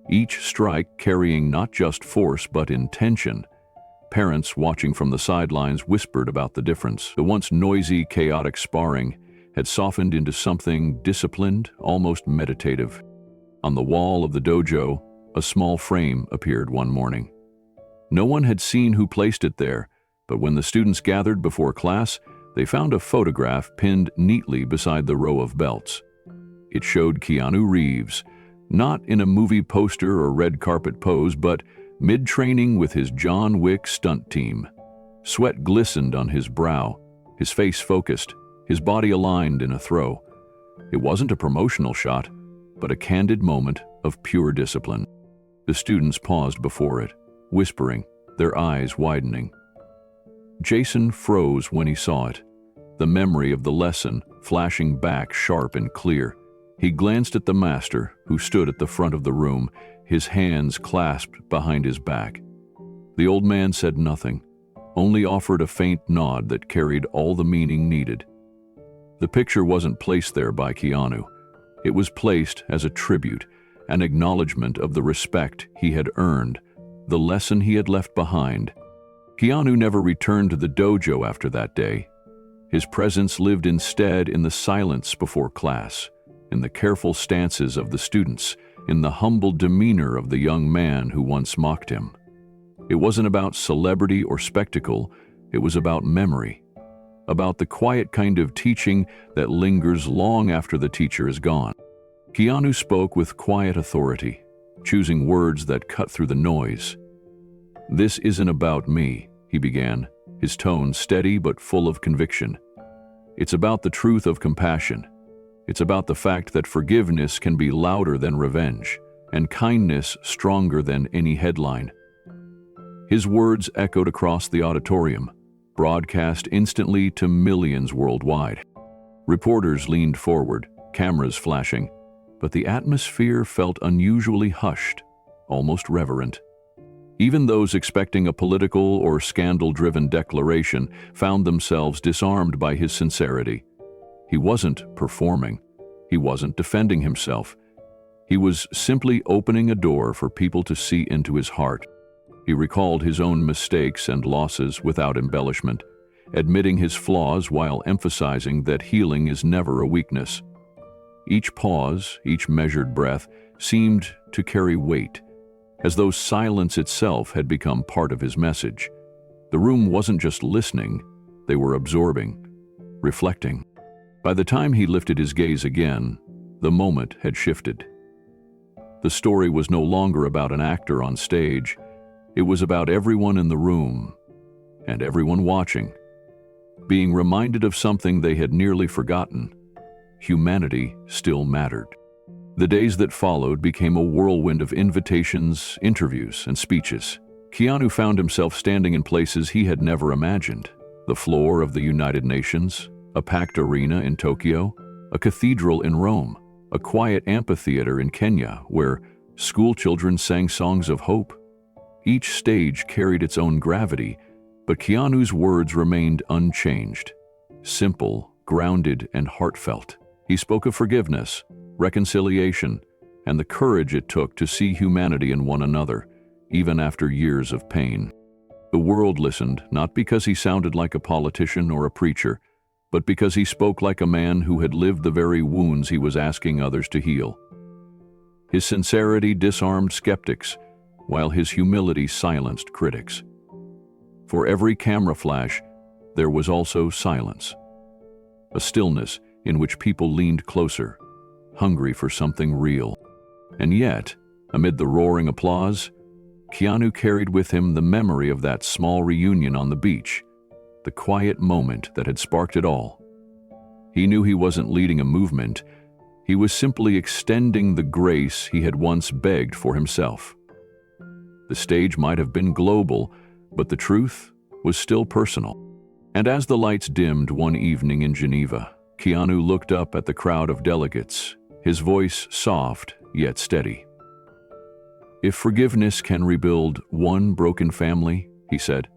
each strike carrying not just force but intention. Parents watching from the sidelines whispered about the difference. The once noisy, chaotic sparring had softened into something disciplined, almost meditative. On the wall of the dojo, a small frame appeared one morning. No one had seen who placed it there, but when the students gathered before class, they found a photograph pinned neatly beside the row of belts. It showed Keanu Reeves, not in a movie poster or red carpet pose, but mid-training with his John Wick stunt team. Sweat glistened on his brow, his face focused, his body aligned in a throw. It wasn't a promotional shot, but a candid moment of pure discipline. The students paused before it, whispering, their eyes widening. Jason froze when he saw it, the memory of the lesson flashing back sharp and clear. He glanced at the master, who stood at the front of the room, his hands clasped behind his back. The old man said nothing, only offered a faint nod that carried all the meaning needed. The picture wasn't placed there by Keanu. It was placed as a tribute, an acknowledgement of the respect he had earned, the lesson he had left behind. Keanu never returned to the dojo after that day. His presence lived instead in the silence before class, in the careful stances of the students, in the humble demeanor of the young man who once mocked him. It wasn't about celebrity or spectacle, it was about memory, about the quiet kind of teaching that lingers long after the teacher is gone. Keanu spoke with quiet authority, choosing words that cut through the noise. "This isn't about me," he began, his tone steady but full of conviction. "It's about the truth of compassion. It's about the fact that forgiveness can be louder than revenge, and kindness stronger than any headline." His words echoed across the auditorium, broadcast instantly to millions worldwide. Reporters leaned forward, cameras flashing, but the atmosphere felt unusually hushed, almost reverent. Even those expecting a political or scandal-driven declaration found themselves disarmed by his sincerity. He wasn't performing. He wasn't defending himself. He was simply opening a door for people to see into his heart. He recalled his own mistakes and losses without embellishment, admitting his flaws while emphasizing that healing is never a weakness. Each pause, each measured breath, seemed to carry weight, as though silence itself had become part of his message. The room wasn't just listening, they were absorbing, reflecting. By the time he lifted his gaze again, the moment had shifted. The story was no longer about an actor on stage. It was about everyone in the room and everyone watching, being reminded of something they had nearly forgotten. Humanity still mattered. The days that followed became a whirlwind of invitations, interviews, and speeches. Keanu found himself standing in places he had never imagined. The floor of the United Nations, a packed arena in Tokyo, a cathedral in Rome, a quiet amphitheater in Kenya where school children sang songs of hope. Each stage carried its own gravity, but Keanu's words remained unchanged, simple, grounded, and heartfelt. He spoke of forgiveness, reconciliation, and the courage it took to see humanity in one another, even after years of pain. The world listened not because he sounded like a politician or a preacher, but because he spoke like a man who had lived the very wounds he was asking others to heal. His sincerity disarmed skeptics, while his humility silenced critics. For every camera flash, there was also silence, a stillness in which people leaned closer, hungry for something real. And yet, amid the roaring applause, Keanu carried with him the memory of that small reunion on the beach, the quiet moment that had sparked it all. He knew he wasn't leading a movement, he was simply extending the grace he had once begged for himself. The stage might have been global, but the truth was still personal. And as the lights dimmed one evening in Geneva, Keanu looked up at the crowd of delegates, his voice soft yet steady. "If forgiveness can rebuild one broken family," he said,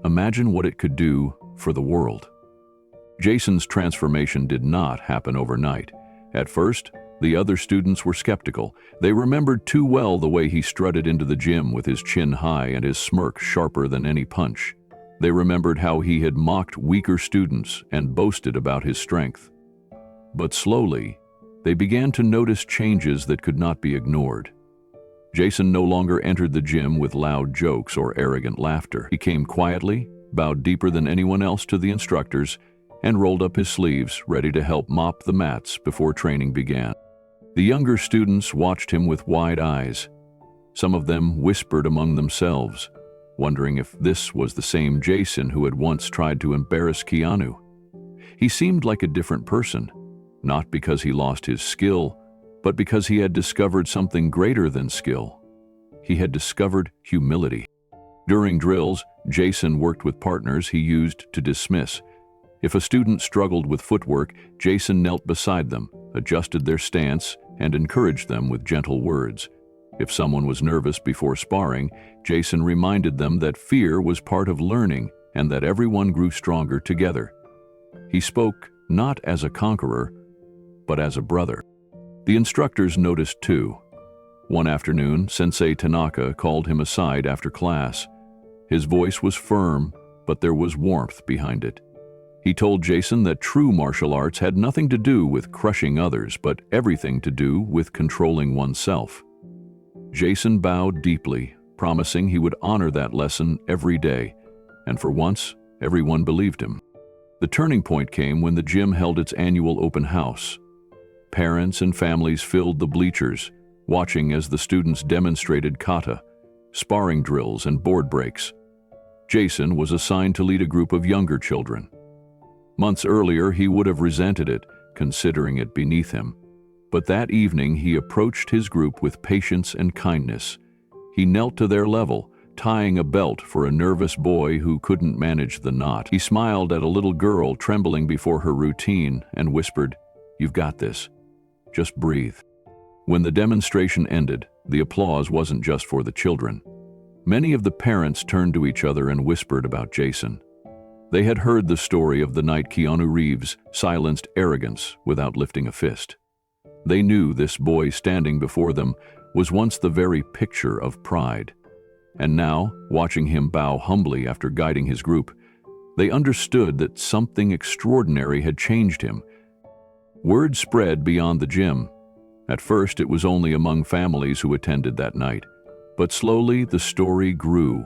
"imagine what it could do for the world." Jason's transformation did not happen overnight. At first, the other students were skeptical. They remembered too well the way he strutted into the gym with his chin high and his smirk sharper than any punch. They remembered how he had mocked weaker students and boasted about his strength. But slowly, they began to notice changes that could not be ignored. Jason no longer entered the gym with loud jokes or arrogant laughter. He came quietly, bowed deeper than anyone else to the instructors, and rolled up his sleeves, ready to help mop the mats before training began. The younger students watched him with wide eyes. Some of them whispered among themselves, wondering if this was the same Jason who had once tried to embarrass Keanu. He seemed like a different person, not because he lost his skill, but because he had discovered something greater than skill. He had discovered humility. During drills, Jason worked with partners he used to dismiss. If a student struggled with footwork, Jason knelt beside them, adjusted their stance, and encouraged them with gentle words. If someone was nervous before sparring, Jason reminded them that fear was part of learning and that everyone grew stronger together. He spoke not as a conqueror, but as a brother. The instructors noticed too. One afternoon, Sensei Tanaka called him aside after class. His voice was firm, but there was warmth behind it. He told Jason that true martial arts had nothing to do with crushing others, but everything to do with controlling oneself. Jason bowed deeply, promising he would honor that lesson every day, and for once, everyone believed him. The turning point came when the gym held its annual open house. Parents and families filled the bleachers, watching as the students demonstrated kata, sparring drills, and board breaks. Jason was assigned to lead a group of younger children. Months earlier, he would have resented it, considering it beneath him. But that evening, he approached his group with patience and kindness. He knelt to their level, tying a belt for a nervous boy who couldn't manage the knot. He smiled at a little girl trembling before her routine and whispered, "You've got this. Just breathe." When the demonstration ended, the applause wasn't just for the children. Many of the parents turned to each other and whispered about Jason. They had heard the story of the night Keanu Reeves silenced arrogance without lifting a fist. They knew this boy standing before them was once the very picture of pride. And now, watching him bow humbly after guiding his group, They understood that something extraordinary had changed him. Word spread beyond the gym. At first, it was only among families who attended that night. But slowly, the story grew.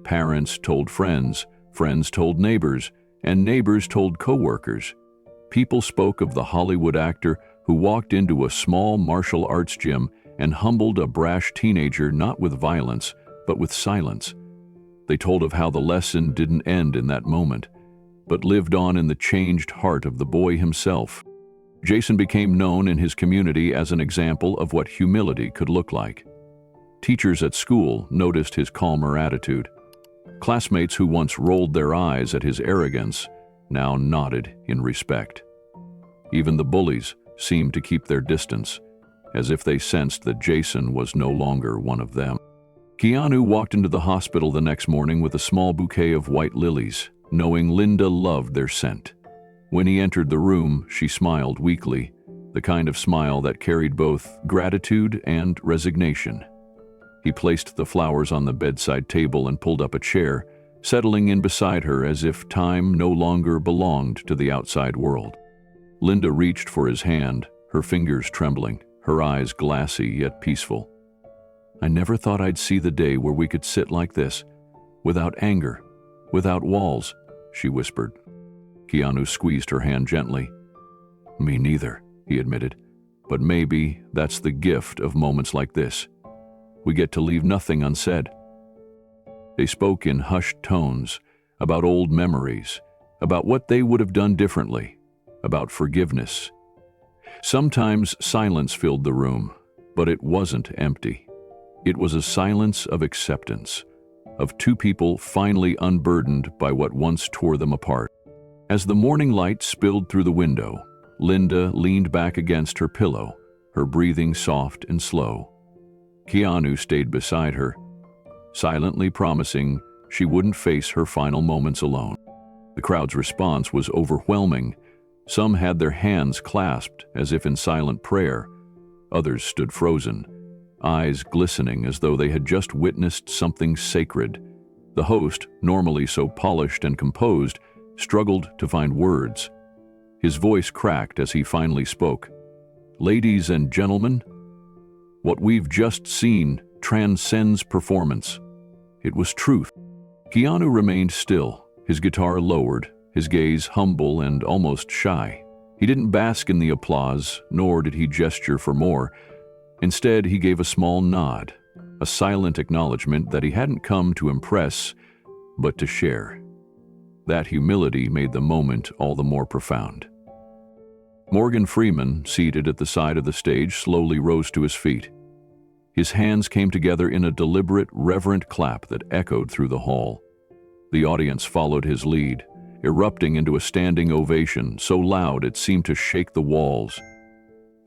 Parents told friends, friends told neighbors, and neighbors told coworkers. People spoke of the Hollywood actor who walked into a small martial arts gym and humbled a brash teenager not with violence, but with silence. They told of how the lesson didn't end in that moment, but lived on in the changed heart of the boy himself. Jason became known in his community as an example of what humility could look like. Teachers at school noticed his calmer attitude. Classmates who once rolled their eyes at his arrogance now nodded in respect. Even the bullies seemed to keep their distance, as if they sensed that Jason was no longer one of them. Keanu walked into the hospital the next morning with a small bouquet of white lilies, knowing Linda loved their scent. When he entered the room, she smiled weakly, the kind of smile that carried both gratitude and resignation. He placed the flowers on the bedside table and pulled up a chair, settling in beside her as if time no longer belonged to the outside world. Linda reached for his hand, her fingers trembling, her eyes glassy yet peaceful. "I never thought I'd see the day where we could sit like this, without anger, without walls," she whispered. Keanu squeezed her hand gently. "Me neither," he admitted, "but maybe that's the gift of moments like this. We get to leave nothing unsaid." They spoke in hushed tones, about old memories, about what they would have done differently, about forgiveness. Sometimes silence filled the room, but it wasn't empty. It was a silence of acceptance, of two people finally unburdened by what once tore them apart. As the morning light spilled through the window, Linda leaned back against her pillow, her breathing soft and slow. Keanu stayed beside her, silently promising she wouldn't face her final moments alone. The crowd's response was overwhelming. Some had their hands clasped as if in silent prayer. Others stood frozen, eyes glistening as though they had just witnessed something sacred. The host, normally so polished and composed, struggled to find words. His voice cracked as he finally spoke. "Ladies and gentlemen, what we've just seen transcends performance. It was truth." Keanu remained still, his guitar lowered, his gaze humble and almost shy. He didn't bask in the applause, nor did he gesture for more. Instead, he gave a small nod, a silent acknowledgement that he hadn't come to impress, but to share. That humility made the moment all the more profound. Morgan Freeman, seated at the side of the stage, slowly rose to his feet. His hands came together in a deliberate, reverent clap that echoed through the hall. The audience followed his lead, erupting into a standing ovation so loud it seemed to shake the walls.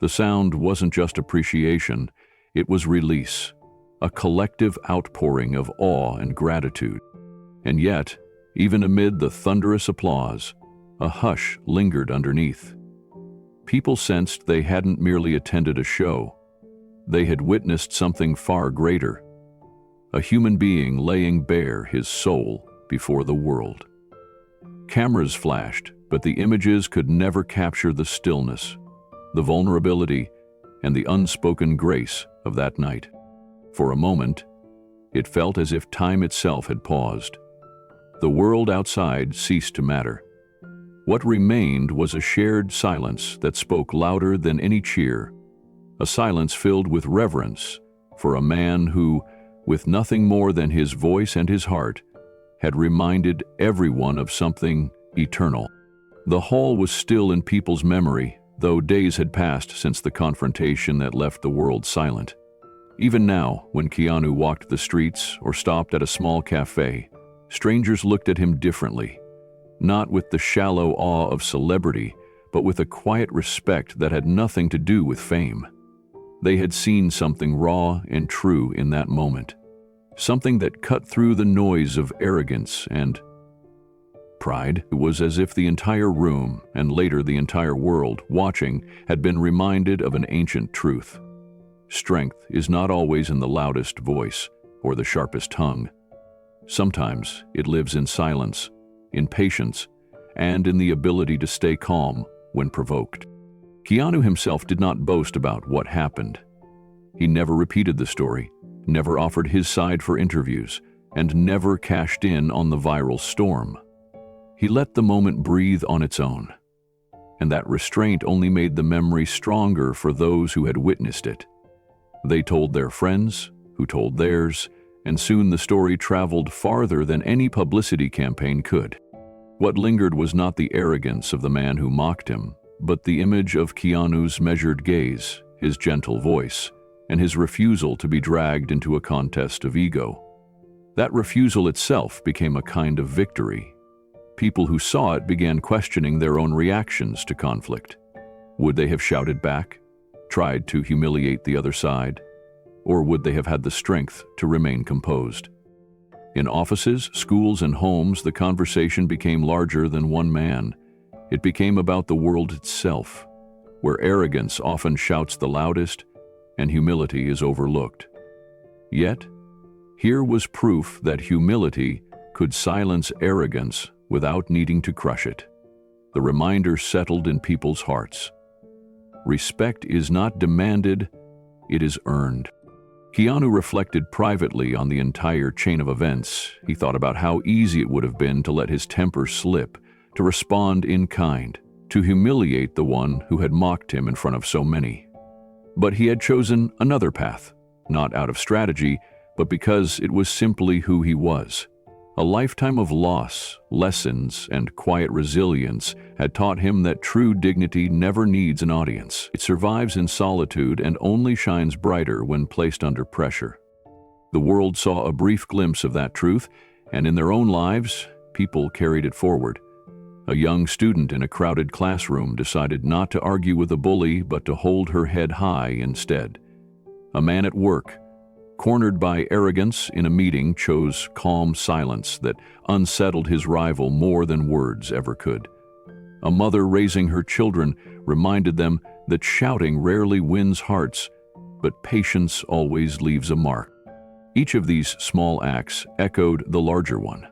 The sound wasn't just appreciation, it was release, a collective outpouring of awe and gratitude. And yet, even amid the thunderous applause, a hush lingered underneath. People sensed they hadn't merely attended a show. They had witnessed something far greater, a human being laying bare his soul before the world. Cameras flashed, but the images could never capture the stillness, the vulnerability, and the unspoken grace of that night. For a moment, it felt as if time itself had paused. The world outside ceased to matter. What remained was a shared silence that spoke louder than any cheer, a silence filled with reverence for a man who, with nothing more than his voice and his heart, had reminded everyone of something eternal. The hall was still in people's memory, though days had passed since the confrontation that left the world silent. Even now, when Keanu walked the streets or stopped at a small cafe, strangers looked at him differently, not with the shallow awe of celebrity, but with a quiet respect that had nothing to do with fame. They had seen something raw and true in that moment, something that cut through the noise of arrogance and pride. It was as if the entire room, and later the entire world, watching, had been reminded of an ancient truth. Strength is not always in the loudest voice or the sharpest tongue. Sometimes it lives in silence, in patience, and in the ability to stay calm when provoked. Keanu himself did not boast about what happened. He never repeated the story, never offered his side for interviews, and never cashed in on the viral storm. He let the moment breathe on its own. And that restraint only made the memory stronger for those who had witnessed it. They told their friends, who told theirs, and soon the story traveled farther than any publicity campaign could. What lingered was not the arrogance of the man who mocked him, but the image of Keanu's measured gaze, his gentle voice, and his refusal to be dragged into a contest of ego. That refusal itself became a kind of victory. People who saw it began questioning their own reactions to conflict. Would they have shouted back, tried to humiliate the other side, or would they have had the strength to remain composed? In offices, schools, and homes, the conversation became larger than one man. It became about the world itself, where arrogance often shouts the loudest and humility is overlooked. Yet, here was proof that humility could silence arrogance without needing to crush it. The reminder settled in people's hearts. Respect is not demanded, it is earned. Keanu reflected privately on the entire chain of events. He thought about how easy it would have been to let his temper slip, to respond in kind, to humiliate the one who had mocked him in front of so many. But he had chosen another path, not out of strategy, but because it was simply who he was. A lifetime of loss, lessons, and quiet resilience had taught him that true dignity never needs an audience. It survives in solitude and only shines brighter when placed under pressure. The world saw a brief glimpse of that truth, and in their own lives, people carried it forward. A young student in a crowded classroom decided not to argue with a bully but to hold her head high instead. A man at work, cornered by arrogance in a meeting, chose calm silence that unsettled his rival more than words ever could. A mother raising her children reminded them that shouting rarely wins hearts, but patience always leaves a mark. Each of these small acts echoed the larger one.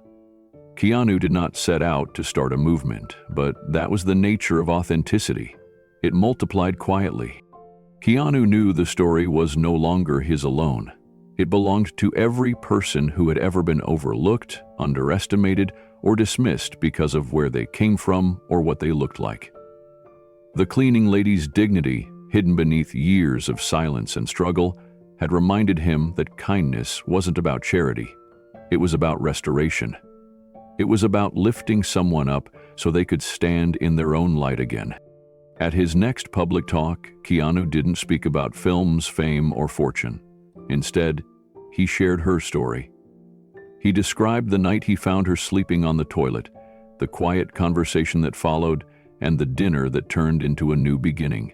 Keanu did not set out to start a movement, but that was the nature of authenticity. It multiplied quietly. Keanu knew the story was no longer his alone. It belonged to every person who had ever been overlooked, underestimated, or dismissed because of where they came from or what they looked like. The cleaning lady's dignity, hidden beneath years of silence and struggle, had reminded him that kindness wasn't about charity. It was about restoration. It was about lifting someone up so they could stand in their own light again. At his next public talk, Keanu didn't speak about films, fame, or fortune. Instead, he shared her story. He described the night he found her sleeping on the toilet, the quiet conversation that followed, and the dinner that turned into a new beginning.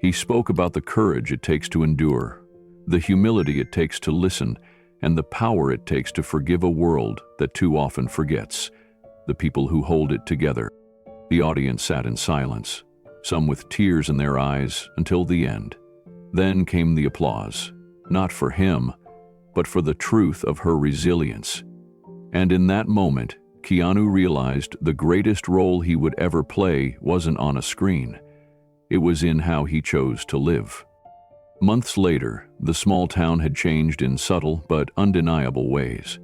He spoke about the courage it takes to endure, the humility it takes to listen, and the power it takes to forgive a world that too often forgets, the people who hold it together. The audience sat in silence, some with tears in their eyes, until the end. Then came the applause. Not for him, but for the truth of her resilience. And in that moment, Keanu realized the greatest role he would ever play wasn't on a screen. It was in how he chose to live. Months later, the small town had changed in subtle but undeniable ways.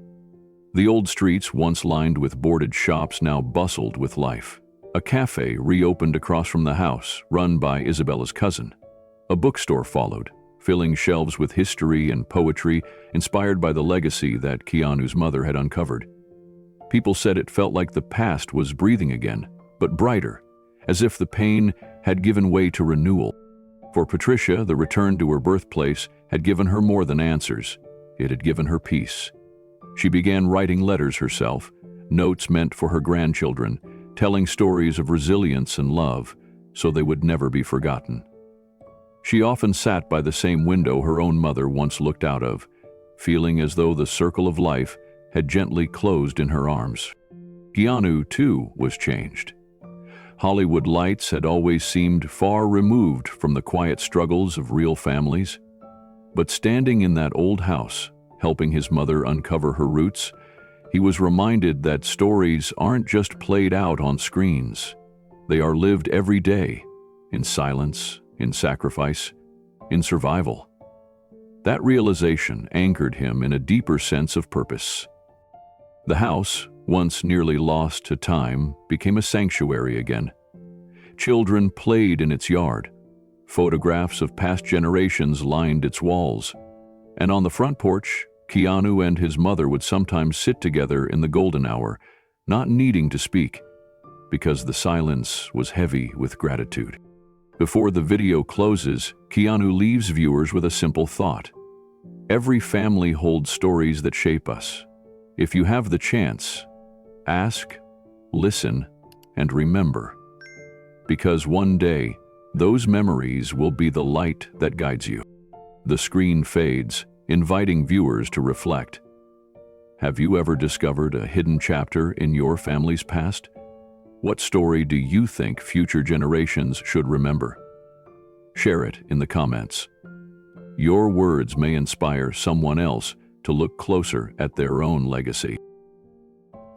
The old streets, once lined with boarded shops, now bustled with life. A cafe reopened across from the house, run by Isabella's cousin. A bookstore followed, filling shelves with history and poetry inspired by the legacy that Keanu's mother had uncovered. People said it felt like the past was breathing again, but brighter, as if the pain had given way to renewal. For Patricia, the return to her birthplace had given her more than answers. It had given her peace. She began writing letters herself, notes meant for her grandchildren, telling stories of resilience and love, so they would never be forgotten. She often sat by the same window her own mother once looked out of, feeling as though the circle of life had gently closed in her arms. Keanu, too, was changed. Hollywood lights had always seemed far removed from the quiet struggles of real families. But standing in that old house, helping his mother uncover her roots, He was reminded that stories aren't just played out on screens. They are lived every day, in silence, in sacrifice, in survival. That realization anchored him in a deeper sense of purpose. The house, once nearly lost to time, became a sanctuary again. Children played in its yard. Photographs of past generations lined its walls. And on the front porch, Keanu and his mother would sometimes sit together in the golden hour, not needing to speak, because the silence was heavy with gratitude. Before the video closes, Keanu leaves viewers with a simple thought. Every family holds stories that shape us. If you have the chance, ask, listen, and remember. Because one day, those memories will be the light that guides you. The screen fades, inviting viewers to reflect. Have you ever discovered a hidden chapter in your family's past? What story do you think future generations should remember? Share it in the comments. Your words may inspire someone else to look closer at their own legacy.